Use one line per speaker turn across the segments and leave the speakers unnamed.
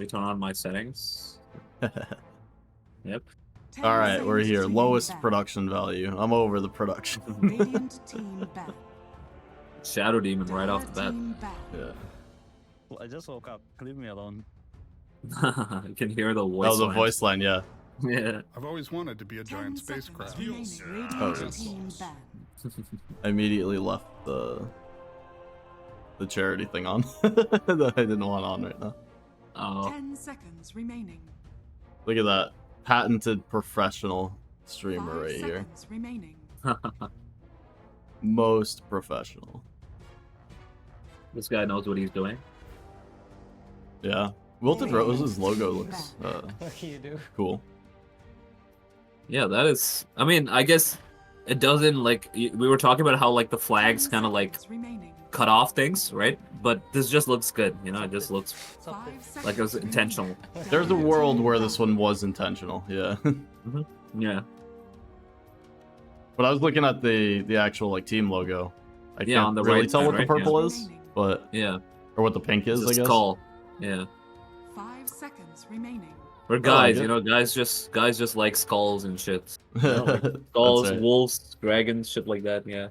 me turn on my settings. Yep.
All right, we're here. Lowest production value. I'm over the production.
Radiant team back.
Shadow Demon right off the bat.
Yeah.
Well, I just woke up. Leave me alone.
You can hear the voice.
Oh, the
lines.
voice line, yeah.
Yeah.
I've always wanted to be a giant spacecraft.
Oh, yes. I immediately left the charity thing on that I didn't want on right now.
Oh.
10 seconds remaining.
Look at that patented professional streamer
5
right here.
seconds remaining.
Most professional.
This guy knows what he's doing.
Yeah. Wilted Rose's logo looks
You do.
cool.
Yeah, that is. I mean, I guess it doesn't like we were talking about how like the flags kind of like cut off things, right? But this just looks good, you know. It just looks like it was intentional.
There's a world where this one was intentional, yeah.
Yeah.
But I was looking at the actual like team logo. I
Yeah,
can't
on the
really
right
tell
side,
what the
right?
purple
Yeah.
is, but
Yeah.
or what the pink is,
It's a
I guess.
skull. Yeah.
5 seconds remaining.
We're guys, you know, guys just like skulls and shit. You know, like skulls,
right.
wolves, dragons, shit like that. Yeah.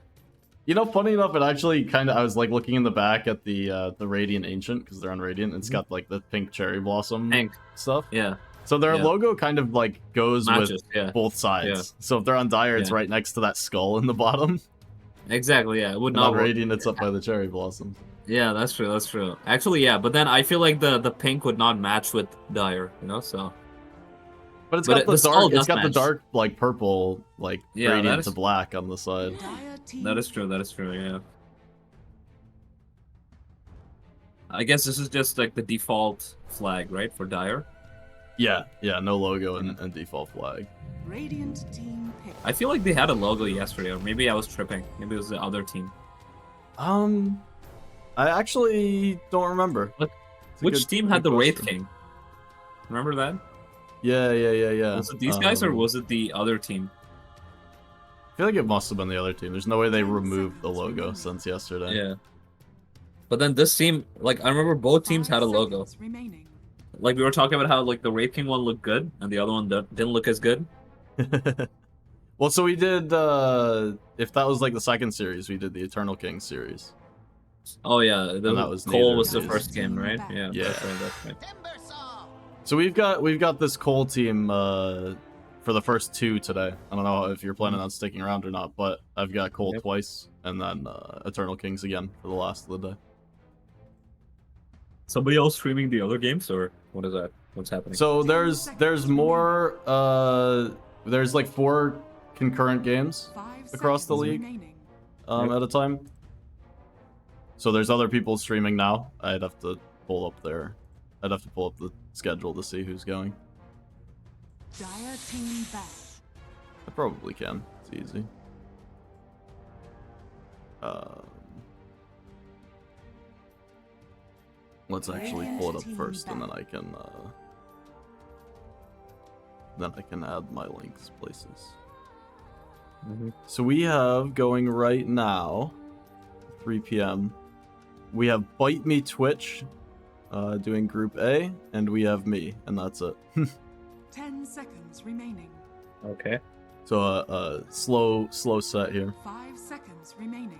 You know, funny enough, it actually kind of I was like looking in the back at the Radiant Ancient because they're on Radiant. It's got like the pink cherry blossom stuff.
Yeah.
So their
Yeah.
logo kind of like goes
Matches,
with
yeah.
both sides.
Yeah.
So if they're on Dire, it's
Yeah.
right next to that skull in the bottom.
Exactly. Yeah. It would
And
not
on
work.
Radiant, it's up by the cherry blossom.
Yeah, that's true. That's true. Actually, yeah. But then I feel like the pink would not match with Dire. You know, so.
But it's
But
got
it-
the
the skull
dark. It's
does
got the
match.
dark like purple like
Yeah, that
Radiant
is-
to black on the side.
That is true. That is true. Yeah. I guess this is just like the default flag, right, for Dire.
Yeah, yeah, no logo and default flag.
Radiant team pick.
I feel like they had a logo yesterday, or maybe I was tripping. Maybe it was the other team.
I actually don't remember.
What?
It's a
Which
good-
team had
good
the Wraith
question.
King? Remember that?
Yeah.
Was it these guys or was it the other team?
I feel like it must have been the other team. There's no way they removed the logo since yesterday.
Yeah. But then this team, like I remember both teams had a logo.
Remaining.
Like we were talking about how like the Wraith King one looked good and the other one didn't look as good.
Well, so we did. If that was like the second series, we did the Eternal King series.
Oh yeah,
that was
Cole
neither
was the
of these.
first game, right? Yeah.
Yeah.
That's right, that's right.
So we've got this Cole team for the first two today. I don't know if you're planning on sticking around or not, but I've got Cole twice and then Eternal Kings again for the last of the day.
Somebody else streaming the other games, or what is that? What's happening?
So there's more. There's like 4 concurrent games across the league at a time. So there's other people streaming now. I'd have to pull up the schedule to see who's going.
Dire team back.
I probably can. It's easy. Let's actually pull it up first, and then I can add my links places. So we have going right now, 3 p.m. We have Bite Me Twitch doing Group A, and we have me, and that's it.
10 seconds remaining.
Okay.
So slow set here.
5 seconds remaining.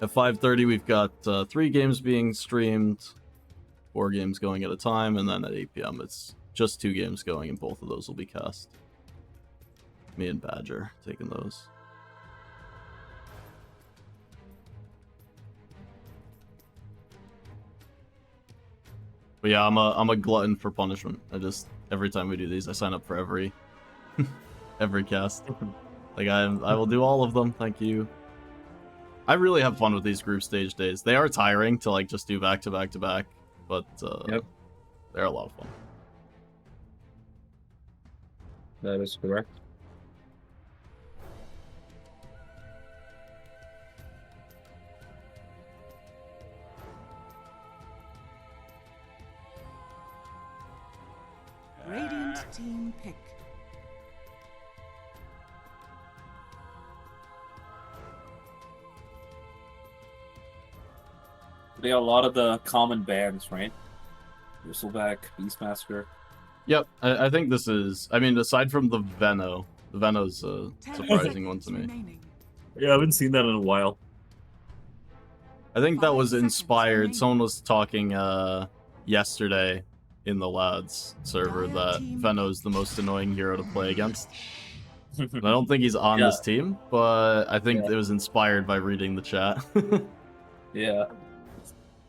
At 5:30, we've got 3 games being streamed, 4 games going at a time, and then at 8 p.m. it's just 2 games going, and both of those will be cast. Me and Badger taking those. But yeah, I'm a glutton for punishment. Every time we do these, I sign up for every cast. Like I will do all of them. Thank you. I really have fun with these group stage days. They are tiring to like just do back to back to back, but they're a lot of fun.
That is correct.
Radiant team pick.
They are a lot of the common bands, right? Whistleback, Beastmaster.
Yep, I think this is. I mean, aside from the Veno's a
10
surprising one
seconds
to me.
remaining.
Yeah, I haven't seen that in a while.
I think that
5
was
seconds
inspired.
remaining.
Someone was talking yesterday in the lads server
Dire
that
team
Veno's the most annoying hero to play against. And I don't think he's on
Yeah.
this team, but I think
Yeah.
it was inspired by reading the chat.
Yeah.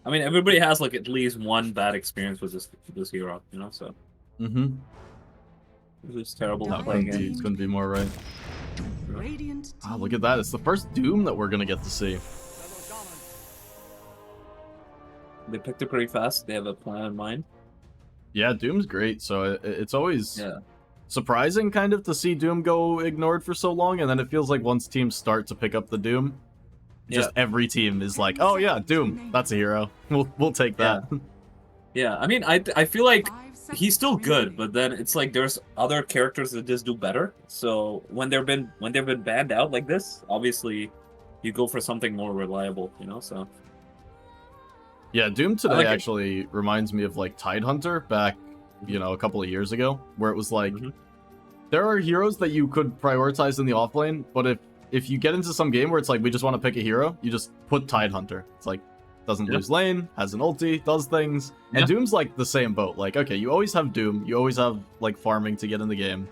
I mean, everybody has like at least one bad experience with this hero, you know. So
Mm-hmm.
it was terrible to
Dire
play
Couldn't be,
against.
couldn't be more right.
Radiant
Ah,
team
look at that. It's the first Doom that we're gonna get to see.
They picked it pretty fast. They have a plan in mind.
Yeah, Doom's great, so it's always
Yeah.
surprising kind of to see Doom go ignored for so long, and then it feels like once teams start to pick up the Doom, just every team is like, oh yeah, Doom, that's a hero. We'll take that.
Yeah. I mean, I feel like
5 seconds
he's still good,
remaining.
but then it's like there's other characters that just do better. So when they've been banned out like this, obviously, you go for something more reliable, you know. So
Yeah, Doom today
like it.
actually reminds me of like Tidehunter back, a couple of years ago, where it was like,
Mhm.
there are heroes that you could prioritize in the offlane, but if you get into some game where it's like we just want to pick a hero, you just put Tidehunter. It's like doesn't
Yeah.
lose lane, has an ulti, does things, and
Yeah.
Doom's like the same boat. Like, okay, you always have Doom, you always have like farming to get in the game.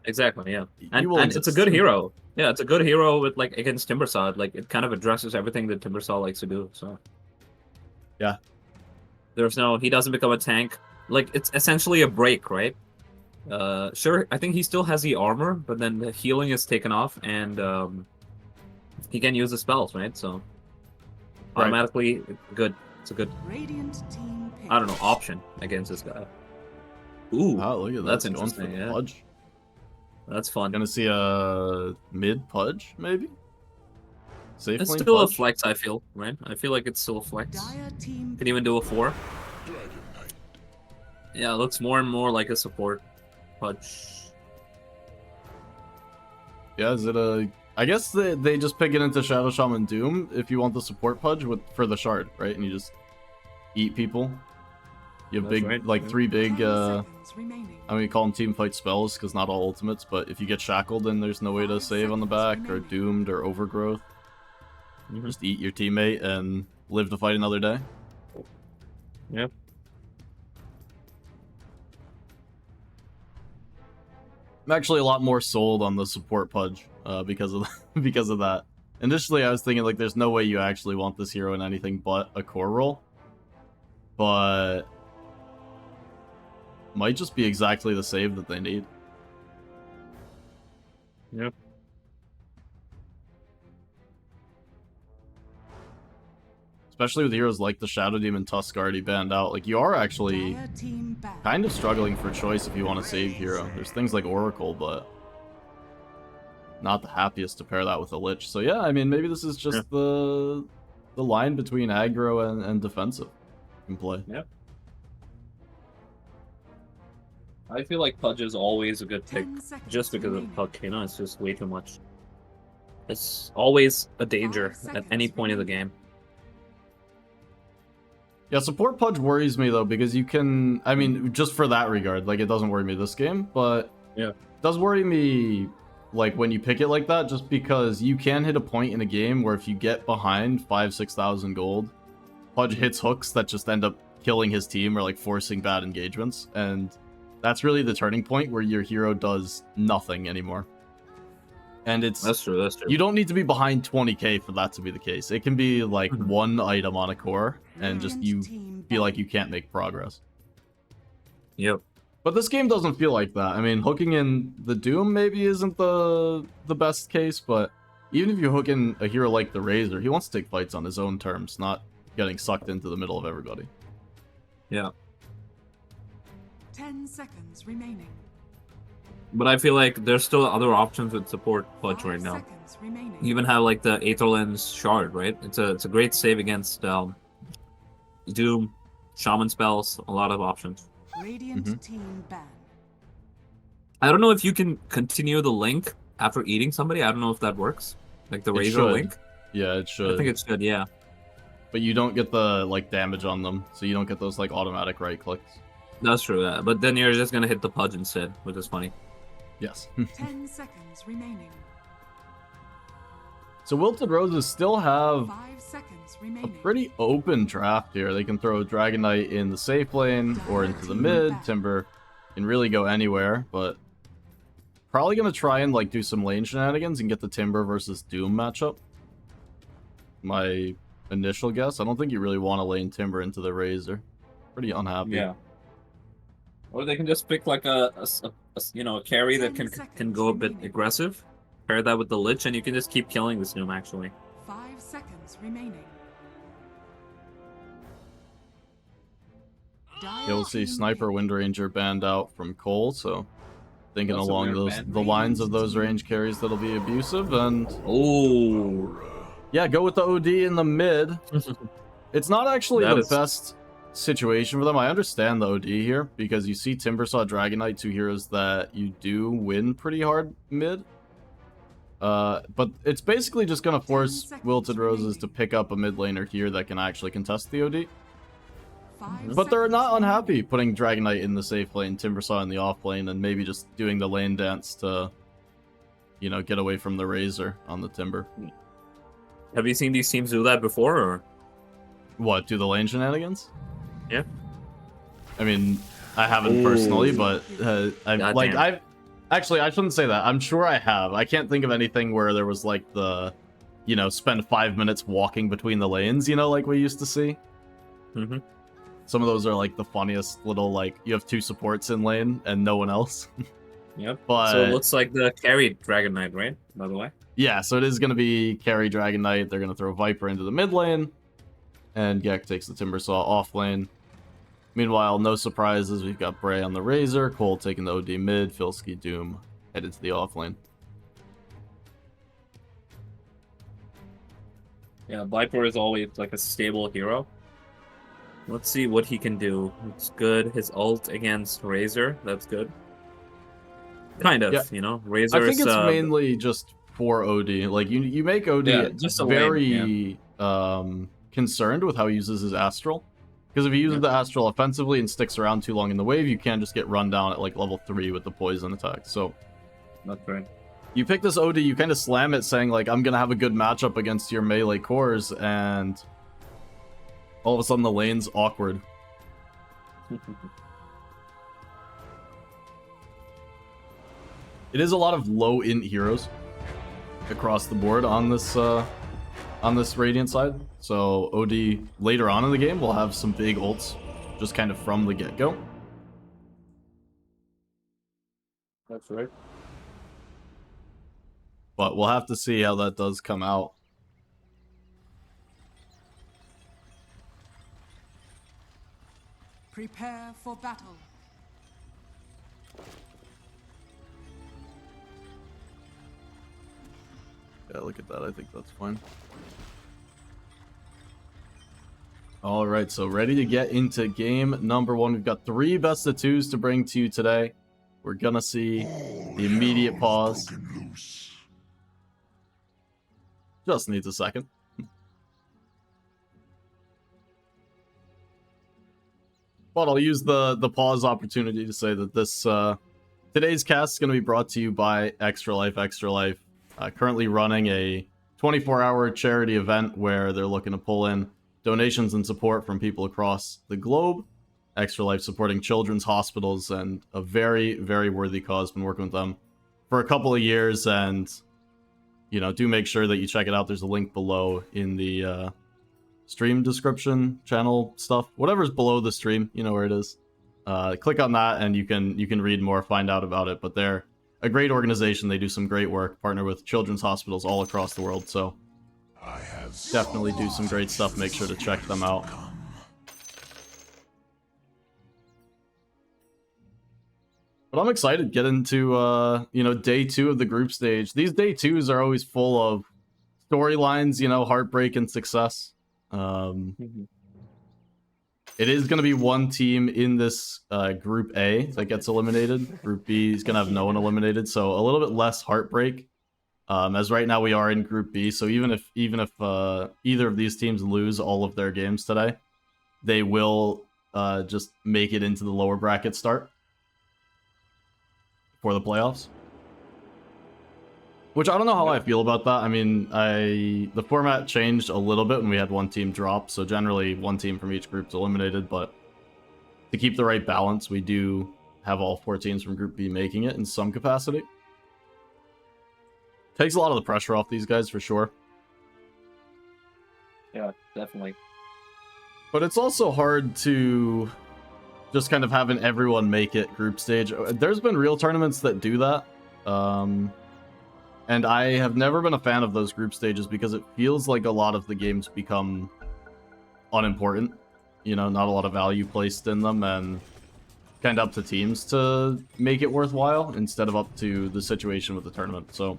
Exactly, yeah.
You
And,
will
and it's a
exist.
good hero. Yeah, it's a good hero with like against Timbersaw. Like it kind of addresses everything that Timbersaw likes to do. So
Yeah.
he doesn't become a tank. Like it's essentially a break, right? Sure, I think he still has the armor, but then the healing is taken off, and he can use the spells, right? So
Right.
automatically good. It's a good,
Radiant team pick.
I don't know, option against this guy. Ooh,
Oh, look at that.
that's
Going for
interesting.
the
Yeah,
Pudge.
that's fun.
Gonna see a mid Pudge, maybe? Safe
It's
lane
still a
Pudge?
flex, I feel, right? I feel like it's still a flex.
Dire team
Can even do a 4. Yeah, it looks more and more like a support Pudge.
Yeah, is it a... I guess they just pick it into Shadow Shaman Doom if you want the support Pudge for the shard, right? And you just eat people. You have
That's
big,
right,
like
yeah.
3 big,
10 seconds remaining.
I mean, we call them team fight spells because not all ultimates, but if you get shackled and there's no way to
5
save on the
seconds
back, or
remaining.
doomed, or overgrowth, you just eat your teammate and live to fight another day.
Yep.
I'm actually a lot more sold on the support Pudge because of because of that. Initially, I was thinking like, there's no way you actually want this hero in anything but a core role, but might just be exactly the save that they need.
Yep.
Especially with heroes like the Shadow Demon Tusk already banned out, like you are actually
Dire team back.
kind of struggling for choice if you want to save hero. There's things like Oracle, but not the happiest to pair that with a Lich. So yeah, I mean, maybe this is just the line between aggro and defensive you can play.
Yep. I feel like Pudge is always a good pick
10 seconds
just because of
remaining.
Puck, you know, it's just way too much. It's always a danger
5
at any
seconds
point in the
remaining.
game.
Yeah, support Pudge worries me though, because you can, I mean, just for that regard, like it doesn't worry me this game, but
Yeah.
it does worry me like when you pick it like that, just because you can hit a point in a game where if you get behind 5,000-6,000 gold, Pudge hits hooks that just end up killing his team or like forcing bad engagements, and that's really the turning point where your hero does nothing anymore. And it's
That's true, that's true.
you don't need to be behind 20k for that to be the case. It can be like
Mhm.
one item on a core and just you
Radiant team
feel like
back.
you can't make progress.
Yep.
But this game doesn't feel like that. I mean, hooking in the Doom maybe isn't the best case, but even if you hook in a hero like the Razor, he wants to take fights on his own terms, not getting sucked into the middle of everybody.
Yeah.
10 seconds remaining.
But I feel like there's still other options with support Pudge
5
right now.
seconds remaining.
You even have like the Aetherland's Shard, right? It's a great save against Doom, Shaman spells, a lot of options.
Radiant
Mhm.
team ban.
I don't know if you can continue the link after eating somebody. I don't know if that works. Like the
It
Razor
should.
link.
Yeah, it should.
I think it should, yeah.
but you don't get the like damage on them, so you don't get those like automatic right clicks.
That's true. But then you're just gonna hit the pudge instead, which is funny.
Yes.
10 seconds remaining.
So Wilted Roses still have
5 seconds
a
remaining.
pretty open draft here. They can throw Dragon Knight in the safe lane or into the mid. Timber can really go anywhere, but probably gonna try and like do some lane shenanigans and get the Timber versus Doom matchup. My initial guess. I don't think you really want to lane Timber into the Razor. Pretty unhappy.
Yeah. Or they can just pick like a carry that can go a bit aggressive. Pair that with the Lich, and you can just keep killing this Doom, actually.
5 seconds remaining.
You'll see Sniper Wind Ranger banned out from Cole, so thinking
That's a
along
weird
the lines of those range carries that'll be abusive, and
Oh.
yeah, go with the OD in the mid. It's not actually
That
the
is-
best situation for them. I understand the OD here, because you see Timbersaw, Dragon Knight, two heroes that you do win pretty hard mid. But it's basically just going to force Wilted Roses to pick up a mid laner here that can actually contest the OD.
5
But they're
seconds
not
remaining.
unhappy putting Dragon Knight in the safe lane, Timbersaw in the off lane, and maybe just doing the lane dance to, you know, get away from the Razor on the Timber.
Have you seen these teams do that before, or?
What, do the lane shenanigans?
Yeah.
I mean, I haven't
Ooh.
personally, but
Goddamn.
I shouldn't say that. I'm sure I have. I can't think of anything where there was like the, you know, spend 5 minutes walking between the lanes, you know, like we used to see.
Mm-hmm.
Some of those are like the funniest little, like, you have two supports in lane and no one else.
Yep.
But
So it looks like the carried Dragon Knight, right? By the way.
yeah, so it is going to be carry Dragon Knight. They're going to throw Viper into the mid lane, and Gek takes the Timbersaw off lane. Meanwhile, no surprises. We've got Bray on the Razor, Cole taking the OD mid, Filsky Doom headed to the off lane.
Yeah, Viper is always like a stable hero. Let's see what he can do. It's good. His ult against Razor, that's good. Kind of,
Yeah.
you know. Razor
I think
is
it's mainly just for OD. Like, you make OD
Yeah, just a lane,
very concerned with how he uses his Astral. Because if he uses the Astral offensively and sticks around too long in the wave, you can just get run down at like level 3 with the poison attack. So
That's right.
you pick this OD, you kind of slam it saying like, I'm going to have a good matchup against your melee cores, and all of a sudden the lane's awkward. It is a lot of low int heroes across the board on this Radiant side. So OD later on in the game will have some big ults just kind of from the get-go.
That's right.
But we'll have to see how that does come out.
Prepare for battle.
Yeah, look at that. I think that's fine. Alright, so ready to get into game number 1. We've got 3 best of 2s to bring to you today. We're gonna see the immediate pause. Just needs a second. But I'll use the pause opportunity to say that this today's cast is going to be brought to you by Extra Life. Extra Life currently running a 24-hour charity event where they're looking to pull in donations and support from people across the globe. Extra Life supporting children's hospitals, and a very, very worthy cause. Been working with them for a couple of years, and you know, do make sure that you check it out. There's a link below in the stream description, channel stuff, whatever's below the stream, you know where it is. Click on that and you can read more, find out about it. But they're a great organization. They do some great work, partner with children's hospitals all across the world. So definitely do some great stuff. Make sure to check them out. But I'm excited to get into you know, day 2 of the group stage. These day 2s are always full of storylines, you know, heartbreak and success. It is going to be one team in this Group A that gets eliminated. Group B is going to have no one eliminated, so a little bit less heartbreak As right now we are in Group B, so even if either of these teams lose all of their games today, they will just make it into the lower bracket start for the playoffs. Which I don't know how I feel about that. I mean, the format changed a little bit when we had one team drop, so generally one team from each group's eliminated, but to keep the right balance, we do have all 4 teams from Group B making it in some capacity. Takes a lot of the pressure off these guys for sure.
Yeah, definitely.
But it's also hard to just kind of having everyone make it group stage. There's been real tournaments that do that. And I have never been a fan of those group stages because it feels like a lot of the games become unimportant. You know, not a lot of value placed in them, and kind of up to teams to make it worthwhile instead of up to the situation with the tournament. So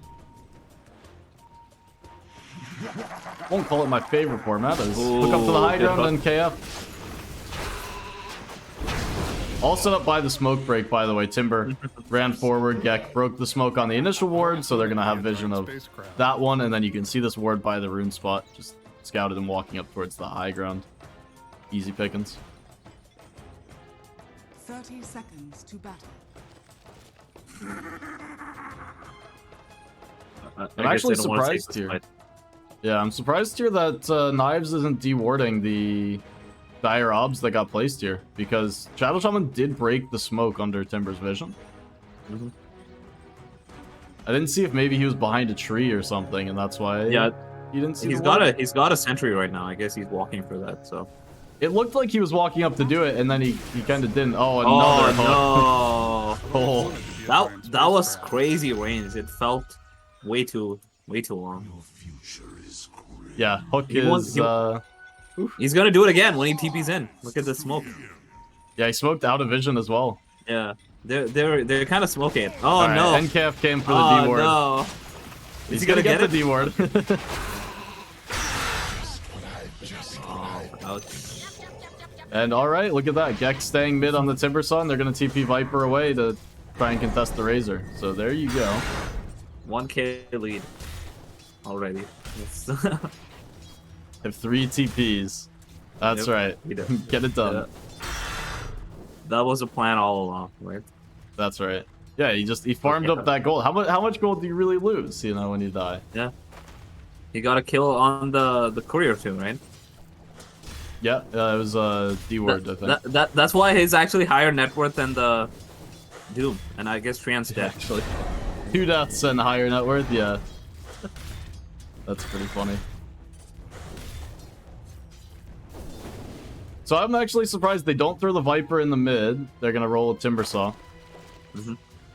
won't call it my favorite format. As hook up to the high ground and KF. All set up by the smoke break, by the way. Timber ran forward. Gek broke the smoke on the initial ward, so they're going to have vision of that one. And then you can see this ward by the rune spot. Just scouted and walking up towards the high ground. Easy pickings.
30 seconds to battle.
I'm actually surprised here. Yeah, I'm surprised here that Knives isn't dewarding the dire obs that got placed here, because Shadow Shaman did break the smoke under Timber's vision. I didn't see if maybe he was behind a tree or something, and that's why he didn't see.
He's got a sentry right now. I guess he's walking for that. So
it looked like he was walking up to do it, and then he kind of didn't. Oh, another hook.
No! That was crazy range. It felt way too long.
Yeah, hook
He's gonna do it again when he TP's in. Look at the smoke.
Yeah, he smoked out of vision as well.
Yeah, they're kind of smoking. Oh
right,
no!
NKF came for the D ward.
No!
He's gonna get the D ward. And all right, look at that. Gek staying mid on the Timber Sun. They're gonna TP Viper away to try and contest the Razor. So there you go.
1K lead already.
Have 3 TPs. That's right. Get it done.
Yeah. That was a plan all along, right?
That's right. Yeah, he farmed up that gold. How much gold do you really lose, you know, when you die?
Yeah. He got a kill on the courier too, right?
Yeah, it was D-word, I think.
That's why he's actually higher net worth than the Doom, and I guess Trian's dead.
Actually. 2 deaths and higher net worth, yeah. That's pretty funny. So I'm actually surprised they don't throw the Viper in the mid. They're gonna roll a Timber Saw.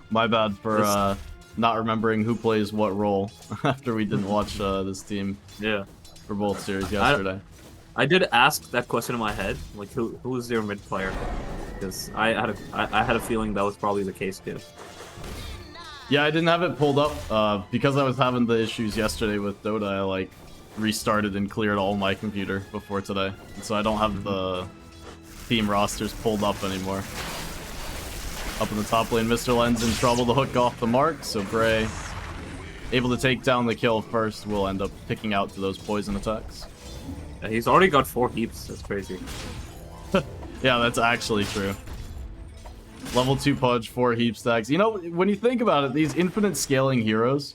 My bad for not remembering who plays what role after we didn't watch this team.
Yeah.
For both series yesterday.
I did ask that question in my head, like who's their mid player? Because I had a feeling that was probably the case too.
Yeah, I didn't have it pulled up because I was having the issues yesterday with Dota. I like restarted and cleared all my computer before today, and so I don't have the team rosters pulled up anymore. Up in the top lane, Mr. Len's in trouble to hook off the mark, so Bray, able to take down the kill first, will end up picking out to those poison attacks.
Yeah, he's already got 4 heaps. That's crazy.
Yeah, that's actually true. Level 2 Pudge, 4 heap stacks. You know, when you think about it, these infinite scaling heroes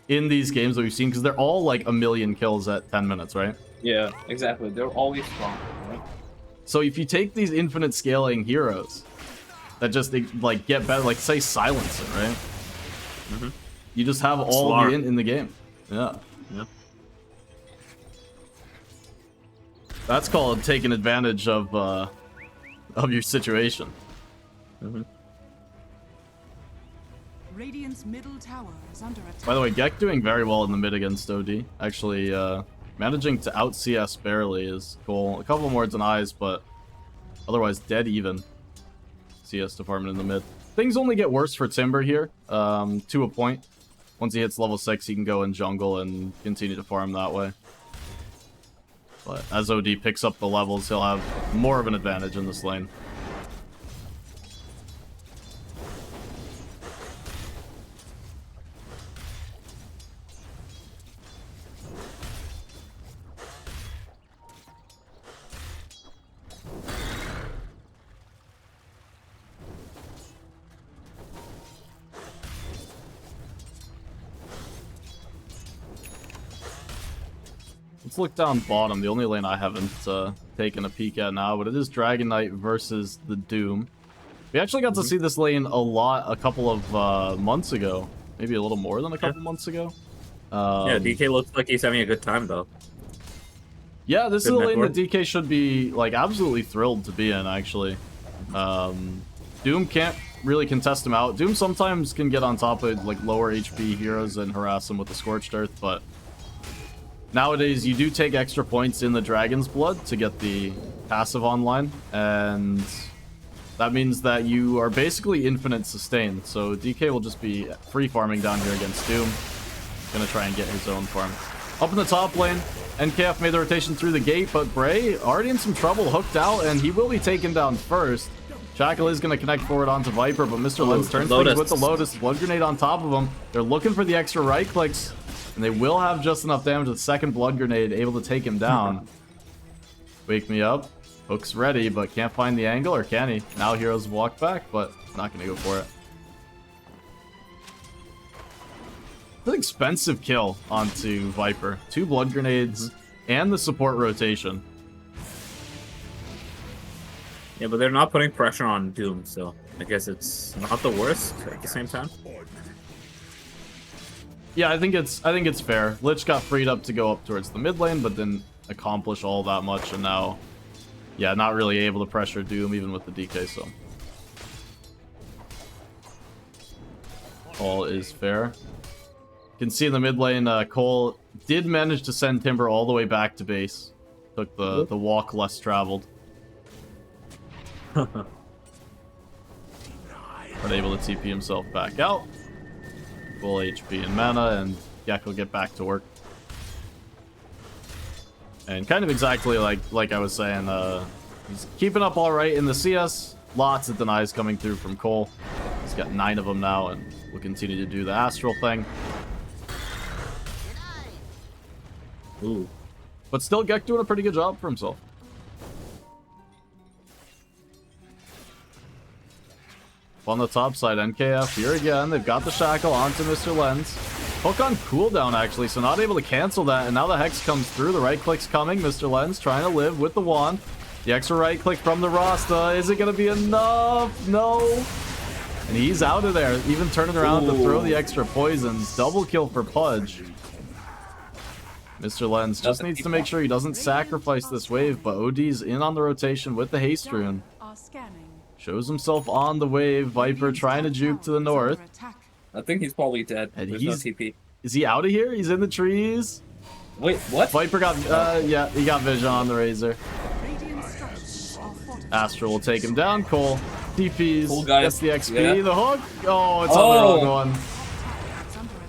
in these games that we've seen, because they're all like 1,000,000 kills at 10 minutes, right?
Yeah, exactly. They're always strong, right?
So if you take these infinite scaling heroes that just like get better, like say Silencer, right? You just have all the in the game. Yeah. That's called taking advantage of your situation.
Radiant's middle tower is under attack.
By the way, Gek doing very well in the mid against OD. Actually, managing to out CS barely is cool. A couple more denies, but otherwise dead even. CS department in the mid. Things only get worse for Timber here, to a point. Once he hits level 6, he can go in jungle and continue to farm that way. But as OD picks up the levels, he'll have more of an advantage in this lane. Let's look down bottom, the only lane I haven't taken a peek at now, but it is Dragon Knight versus the Doom. We actually got to see this lane a couple of months ago. Maybe a little more than a couple months ago.
Yeah, DK looks like he's having a good time, though.
Yeah, this
Good
is a lane
network.
that DK should be, like, absolutely thrilled to be in, actually. Doom can't really contest him out. Doom sometimes can get on top of, like, lower HP heroes and harass them with the Scorched Earth, but nowadays you do take extra points in the Dragon's Blood to get the passive online, and that means that you are basically infinite sustain. So DK will just be free farming down here against Doom. Gonna try and get his own farm. Up in the top lane, NKF made the rotation through the gate, but Bray already in some trouble, hooked out, and he will be taken down first. Shackle is going to connect forward onto Viper, but Mr. Lens turns things with the Lotus. Blood Grenade on top of him. They're looking for the extra right clicks, and they will have just enough damage with the second Blood Grenade, able to take him down. Wake me up. Hook's ready, but can't find the angle, or can he? Now Heroes walk back, but not going to go for it. It's an expensive kill onto Viper. 2 Blood Grenades and the support rotation.
Yeah, but they're not putting pressure on Doom, so I guess it's not the worst at the same time.
Yeah, I think it's fair. Lich got freed up to go up towards the mid lane, but didn't accomplish all that much, and now, yeah, not really able to pressure Doom even with the DK, so all is fair. You can see in the mid lane, Cole did manage to send Timber all the way back to base. Took the walk less traveled. But able to TP himself back out. Full HP and mana, and Gek will get back to work. And kind of exactly like I was saying, he's keeping up all right in the CS. Lots of denies coming through from Cole. He's got 9 of them now, and will continue to do the Astral thing.
Ooh.
But still, Gek doing a pretty good job for himself. On the top side, NKF here again. They've got the Shackle onto Mr. Lens. Hook on cooldown, actually, so not able to cancel that. And now the Hex comes through. The right click's coming. Mr. Lens trying to live with the wand. The extra right click from the Rasta. Is it going to be enough? No. And he's out of there. Even turning around to throw the extra poisons. Double kill for Pudge. Mr. Lens just needs to make sure he doesn't sacrifice this wave, but OD's in on the rotation with the haste rune.
Are scanning.
Shows himself on the wave. Viper trying to juke to the north.
I think he's probably dead.
And
There's no TP.
Is he out of here? He's in the trees.
Wait, what?
Viper got, yeah, he got vision on the Razor. Astral will take him down. Cole TPs,
Cool guy.
gets the XP.
Yeah.
The hook. Oh, it's on the wrong one.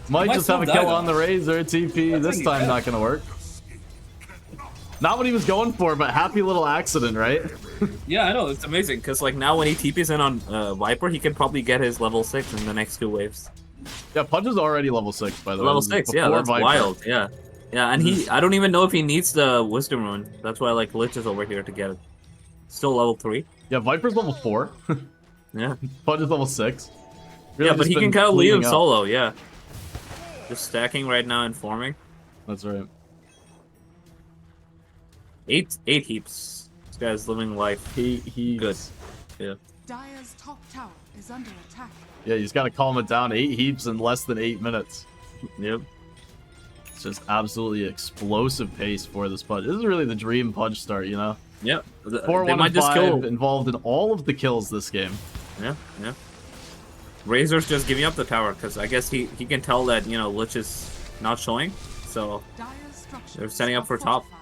Might
might
just have a
still die,
kill
though.
on the Razor. TP. This
he's
time
dead.
not going to work. Not what he was going for, but happy little accident, right?
Yeah, I know. It's amazing, because like now when he TPs in on Viper, he can probably get his level 6 in the next 2 waves.
Yeah, Pudge is already level 6, by the way.
Level
This is
6, yeah,
before
that's
Viper.
wild. Yeah. Yeah, and I don't even know if he needs the Wisdom Rune. That's why like Lich is over here to get it. Still level 3.
Yeah, Viper's level 4.
Yeah.
Pudge is level 6. Really
Yeah, but
just
he can
been
kind of leave him
cleaning up.
solo, yeah. Just stacking right now and forming.
That's right.
8 heaps. This guy's living life.
He's
Good. Yeah.
Dire's top tower is under attack.
Yeah, you just gotta calm it down. 8 heaps in less than 8 minutes.
Yep.
It's just absolutely explosive pace for this Pudge. This is really the dream Pudge start, you know?
Yep.
4,
They
1,
might
and
just
5
kill.
involved in all of the kills this game.
Yeah, yeah. Razor's just giving up the tower because I guess he can tell that, you know, Lich is not showing. So
Dire's structures
they're setting up
are
for top.
fortified.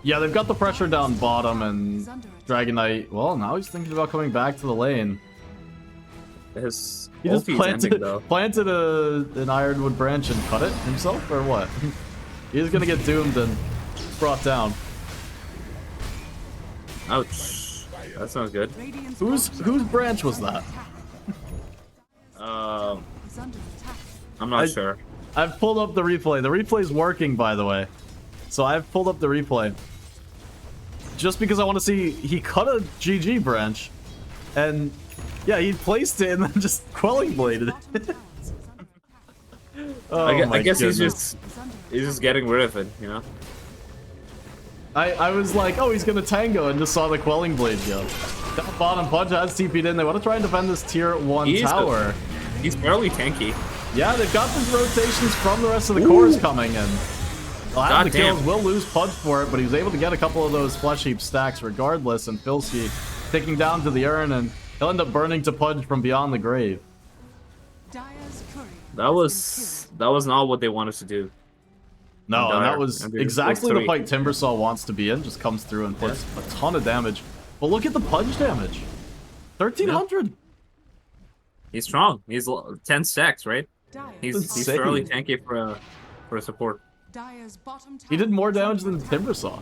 Yeah, they've got the pressure down bottom, and
Is under attack.
Dragon Knight, well, now he's thinking about coming back to the lane.
His
He just
ulti's ending, though.
planted an ironwood branch and cut it himself, or what? He's gonna get doomed and brought down.
Ouch. That sounds good.
Radiant's
Whose branch was that?
is under attack.
I'm not sure.
I've pulled up the replay. The replay's working, by the way. So I've pulled up the replay. Just because I want to see, he cut a GG branch, and yeah, he placed it and then just quelling bladed it. Oh
I
my
guess
goodness.
he's just getting rid of it, you know.
I was like, oh, he's gonna tango, and just saw the Quelling Blade go. That bottom Pudge has TP'd in. They want to try and defend this tier 1 tower.
He's barely tanky.
Yeah, they've got these rotations from the rest of the cores coming in. They'll have the kills, will lose Pudge for it, but he was able to get a couple of those Flesh Heap stacks regardless, and Filsky ticking down to the urn, and he'll end up burning to Pudge from beyond the grave.
Dire's courier
That was not what they wanted to do.
No, and that was
And
exactly the
3.
fight Timbersaw wants to be in. Just comes through and puts a ton of damage. But look at the Pudge damage. 1,300.
He's strong. He's 10 stacks, right?
Dire
He's
insane.
fairly tanky for a support.
Dire's bottom tower
He did more
is
damage
under
than
attack.
Timbersaw.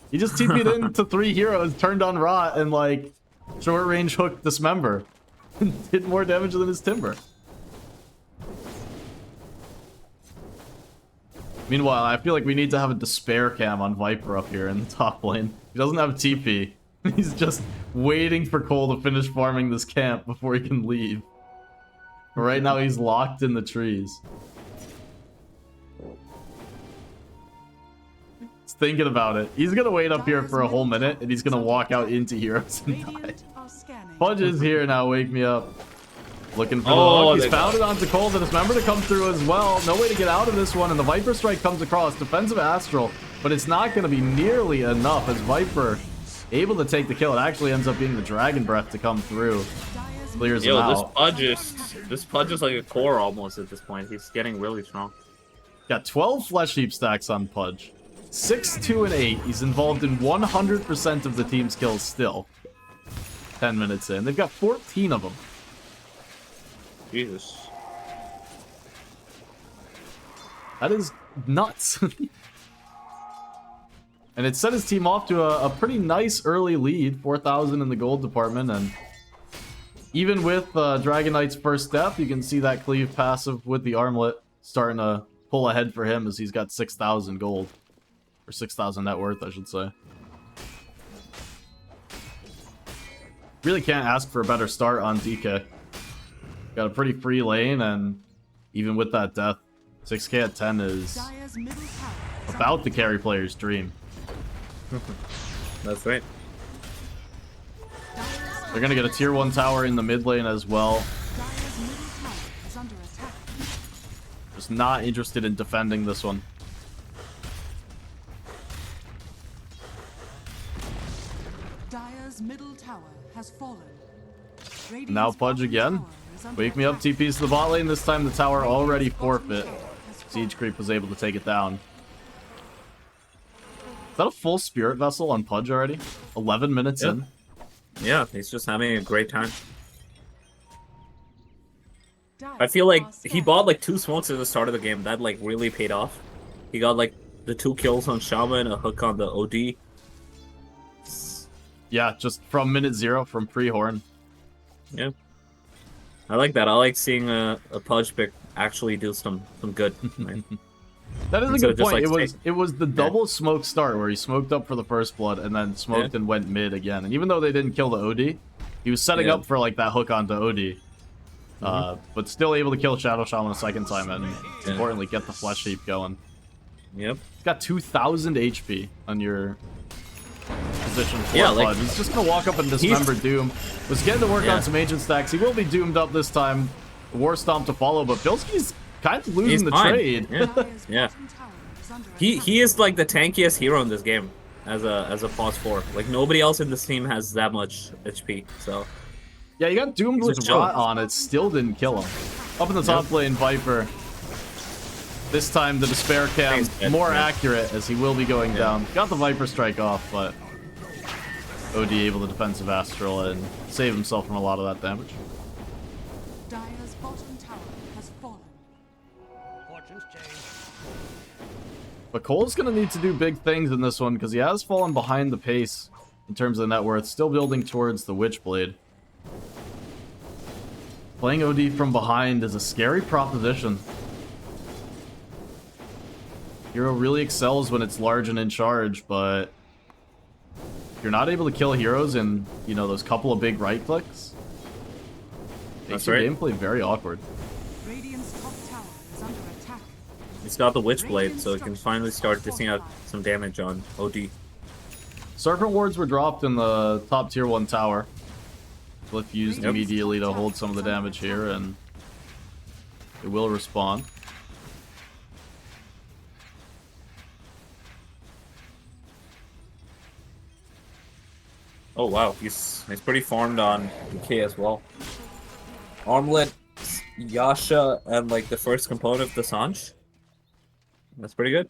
He just TP'd into 3 heroes, turned on Rot, and like short range hook Dismember. Did more damage than his Timber. Meanwhile, I feel like we need to have a despair cam on Viper up here in the top lane. He doesn't have TP. He's just waiting for Cole to finish farming this camp before he can leave. But right now he's locked in the trees. He's thinking about it. He's gonna wait up here for a whole minute and he's gonna walk out into heroes and die.
Radiant are scanning.
Pudge is here now, wake me up. Looking for the
Oh,
hook. He's
they
found it onto Cole, the Dismember to come through as well. No way to get out of this one, and the Viper Strike comes across. Defensive Astral, but it's not going to be nearly enough as Viper able to take the kill. It actually ends up being the Dragon Breath to come through.
Dire's
Clears him
Yo,
out.
this Pudge is like a core almost at this point. He's getting really strong.
Got 12 Flesh Heap stacks on Pudge. 6, 2, and 8. He's involved in 100% of the team's kills still. 10 minutes in. They've got 14 of them.
Jesus.
That is nuts. And it set his team off to a pretty nice early lead, 4,000 in the gold department, and even with Dragon Knight's first death, you can see that cleave passive with the armlet starting to pull ahead for him as he's got 6,000 gold. Or 6,000 net worth, I should say. Really can't ask for a better start on DK. Got a pretty free lane, and even with that death, 6k at 10 is
Dire's middle tower is
about the carry player's dream.
That's right.
They're gonna get a tier 1 tower in the mid lane as well.
Dire's middle tower is under attack.
Just not interested in defending this one.
Dire's middle tower has fallen. Radiant's
Now Pudge
bottom
again.
tower is under
Wake me up,
attack.
TP's to the bot lane. This time the tower already forfeit.
Has
Siege
fallen.
Creep was able to take it down. Is that a full Spirit Vessel on Pudge already? 11 minutes
Yeah.
in?
Yeah, he's just having a great time.
Dire
I feel like
are
he
scanning.
bought like 2 smokes at the start of the game. That like really paid off. He got like the 2 kills on Shaman, a hook on the OD.
Yeah, just from minute 0, from pre-horn.
Yeah. I like that. I like seeing a Pudge pick actually do some good. Right?
That is a
Instead
good
of just,
point.
like,
It was the double smoke start where he smoked up for the first blood and then smoked
Yeah.
and went mid again. And even though they didn't kill the OD, he was setting
Yeah.
up for like that hook onto OD. But still able to kill Shadow Shaman a second time and importantly get the Flesh Heap going.
Yep.
He's got 2,000 HP on your position for
Yeah, like-
Pudge. He's just gonna walk up and dismember Doom. Was getting to work
Yeah.
on some ancient stacks. He will be doomed up this time. War Stomp to follow, but Bilski's kind of losing
He's
the
fine.
trade.
Yeah.
Dire's
Yeah.
bottom tower is under
He
attack.
is like the tankiest hero in this game as a pause 4. Like nobody else in this team has that much HP. So
Yeah, you got Doomed
He's
with
a joke.
Rot on it, still didn't kill him. Up in the top lane, Viper. This time the Despair Cam
Thanks, man.
more
Yeah.
accurate as he will be going down. Got the Viper Strike off, but OD able to defensive Astral and save himself from a lot of that damage.
Dire's bottom tower has fallen.
But Cole's going to need to do big things in this one because he has fallen behind the pace in terms of net worth, still building towards the Witchblade. Playing OD from behind is a scary proposition. Hero really excels when it's large and in charge, but if you're not able to kill heroes in, you know, those couple of big right clicks, makes
That's
your
right.
gameplay very awkward.
Radiant's top tower is under attack.
he's got the Witchblade, so he can finally start dishing out some damage on OD.
Serpent wards were dropped in the top tier 1 tower. Cliff used immediately to hold some of the damage here, and it will respawn.
Oh wow, he's pretty farmed on DK as well. Armlet, Yasha, and like the first component of the Sanj. That's pretty good.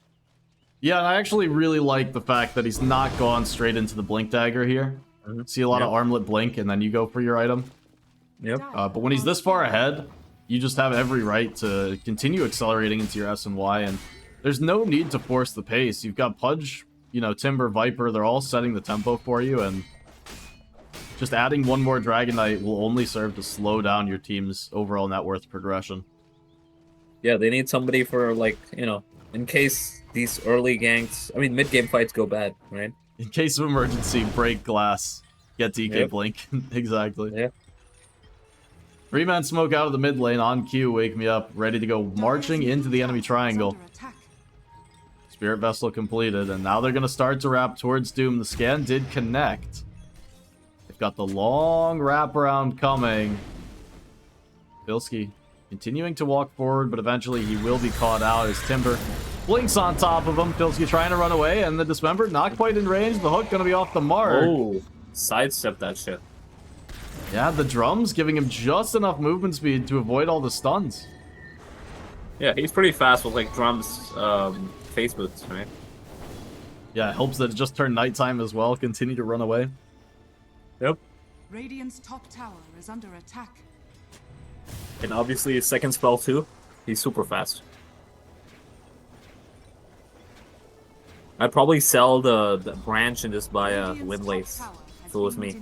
Yeah, and I actually really like the fact that he's not gone straight into the blink dagger here. See a lot of armlet blink, and then you go for your item.
Yep.
But when he's this far ahead, you just have every right to continue accelerating into your S and Y, and there's no need to force the pace. You've got Pudge, you know, Timber, Viper, they're all setting the tempo for you, and just adding one more Dragon Knight will only serve to slow down your team's overall net worth progression.
Yeah, they need somebody for, like, you know, in case these early ganks, I mean, mid-game fights go bad, right?
In case of emergency, break glass, get DK blink. Exactly.
Yeah.
3-man smoke out of the mid lane on cue, wake me up, ready to go marching into the enemy triangle. Spirit Vessel completed, and now they're going to start to wrap towards Doom. The scan did connect. They've got the long wraparound coming. Bilski continuing to walk forward, but eventually he will be caught out as Timber blinks on top of him. Bilski trying to run away, and the Dismember not quite in range. The hook going to be off the mark.
Oh, sidestep that shit.
Yeah, the drums giving him just enough movement speed to avoid all the stuns.
Yeah, he's pretty fast with, like, drums, face boots, right?
Yeah, it helps that it just turned nighttime as well. Continue to run away.
Yep.
Radiant's top tower is under attack.
And obviously his second spell too. He's super fast. I'd probably sell the branch and just buy a Windlace if it was me.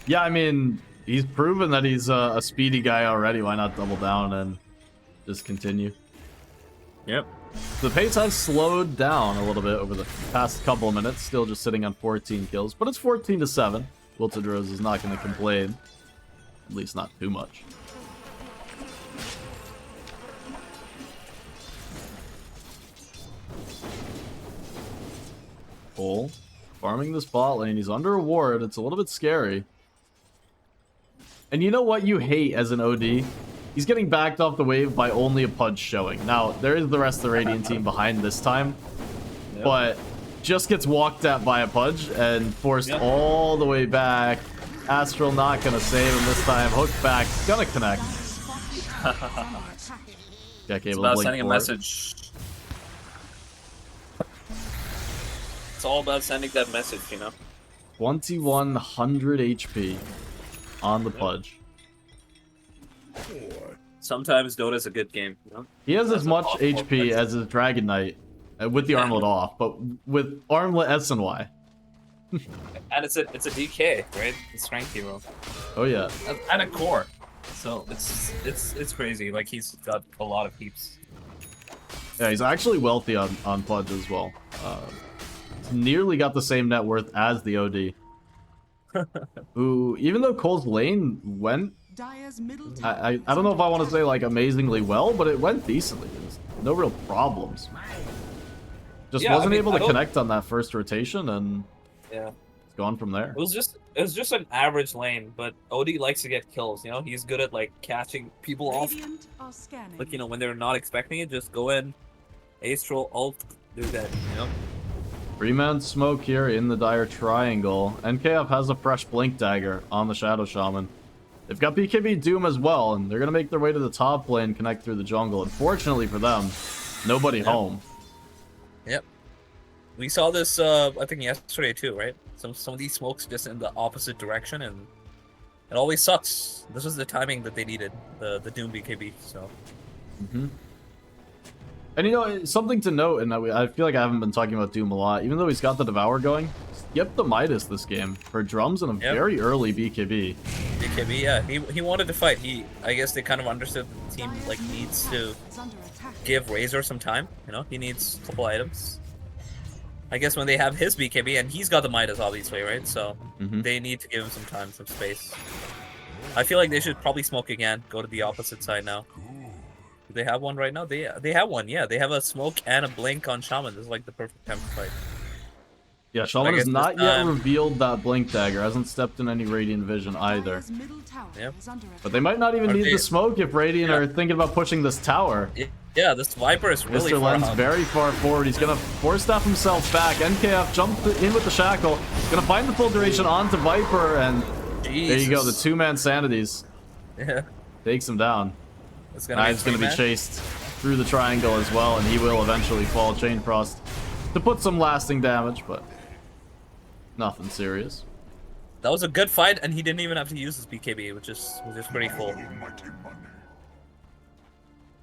Yeah, I mean, he's proven that he's a speedy guy already. Why not double down and just continue?
Yep.
The pace has slowed down a little bit over the past couple of minutes. Still just sitting on 14 kills, but it's 14-7. Wilted Rose is not going to complain. At least not too much. Cole farming this bot lane. He's under a ward. It's a little bit scary. And you know what you hate as an OD? He's getting backed off the wave by only a Pudge showing. Now, there is the rest of the Radiant team behind this time. Yep. But just gets walked at by a Pudge and forced all the way back. Astral not going to save him this time. Hook back. Gonna connect.
It's about sending a message. It's all about sending that message, you know?
2100 HP on the Pudge.
Sometimes Dota's a good game, you know?
He has as much HP as his Dragon Knight with the armlet off, but with armlet S and Y.
And it's a DK, right? It's strength hero.
Oh yeah.
And a core. So it's crazy. Like, he's got a lot of heaps.
Yeah, he's actually wealthy on Pudge as well. He's nearly got the same net worth as the OD. Who, even though Cole's lane went, I don't know if I want to say like amazingly well, but it went decently. There's no real problems. Just wasn't able to connect on that first rotation, and it's gone from there.
It was just an average lane, but OD likes to get kills. You know, he's good at like catching people off. Like, you know, when they're not expecting it, just go in, ace troll, ult, do that. You know.
3-man smoke here in the dire triangle. NKF has a fresh blink dagger on the Shadow Shaman. They've got BKB Doom as well, and they're going to make their way to the top lane, connect through the jungle. Unfortunately for them, nobody home.
Yep. We saw this, I think yesterday too, right? Some of these smokes just in the opposite direction, and it always sucks. This was the timing that they needed, the Doom BKB, so.
And you know, something to note, and I feel like I haven't been talking about Doom a lot, even though he's got the Devour going, skip the Midas this game for drums and a very early BKB.
BKB, yeah. He wanted to fight. I guess they kind of understood that the team like needs to give Razor some time, you know? He needs a couple items. I guess when they have his BKB, and he's got the Midas obviously, right? So they need to give him some time, some space. I feel like they should probably smoke again, go to the opposite side now. Do they have one right now? They have one, yeah. They have a smoke and a blink on Shaman. This is like the perfect time to fight.
Yeah, Shaman
I
has
guess
not
this
yet
time-
revealed that Blink Dagger. Hasn't stepped in any Radiant Vision either.
Dire's middle tower
Yep.
is under
But they might not even
Are
need
they-
the smoke if Radiant
Yeah.
are thinking about pushing this tower.
Yeah, this Viper is really
Mr.
far
Len's
out.
very far forward. He's gonna force staff himself back. NKF jumped in with the shackle. Gonna find the full duration onto Viper, and there you go. The
Jesus.
two-man sanities
Yeah,
takes him down.
it's gonna
Knives gonna be
three-man.
chased through the triangle as well, and he will eventually fall Chain Frost to put some lasting damage, but nothing serious.
That was a good fight, and he didn't even have to use his BKB, which is pretty cool.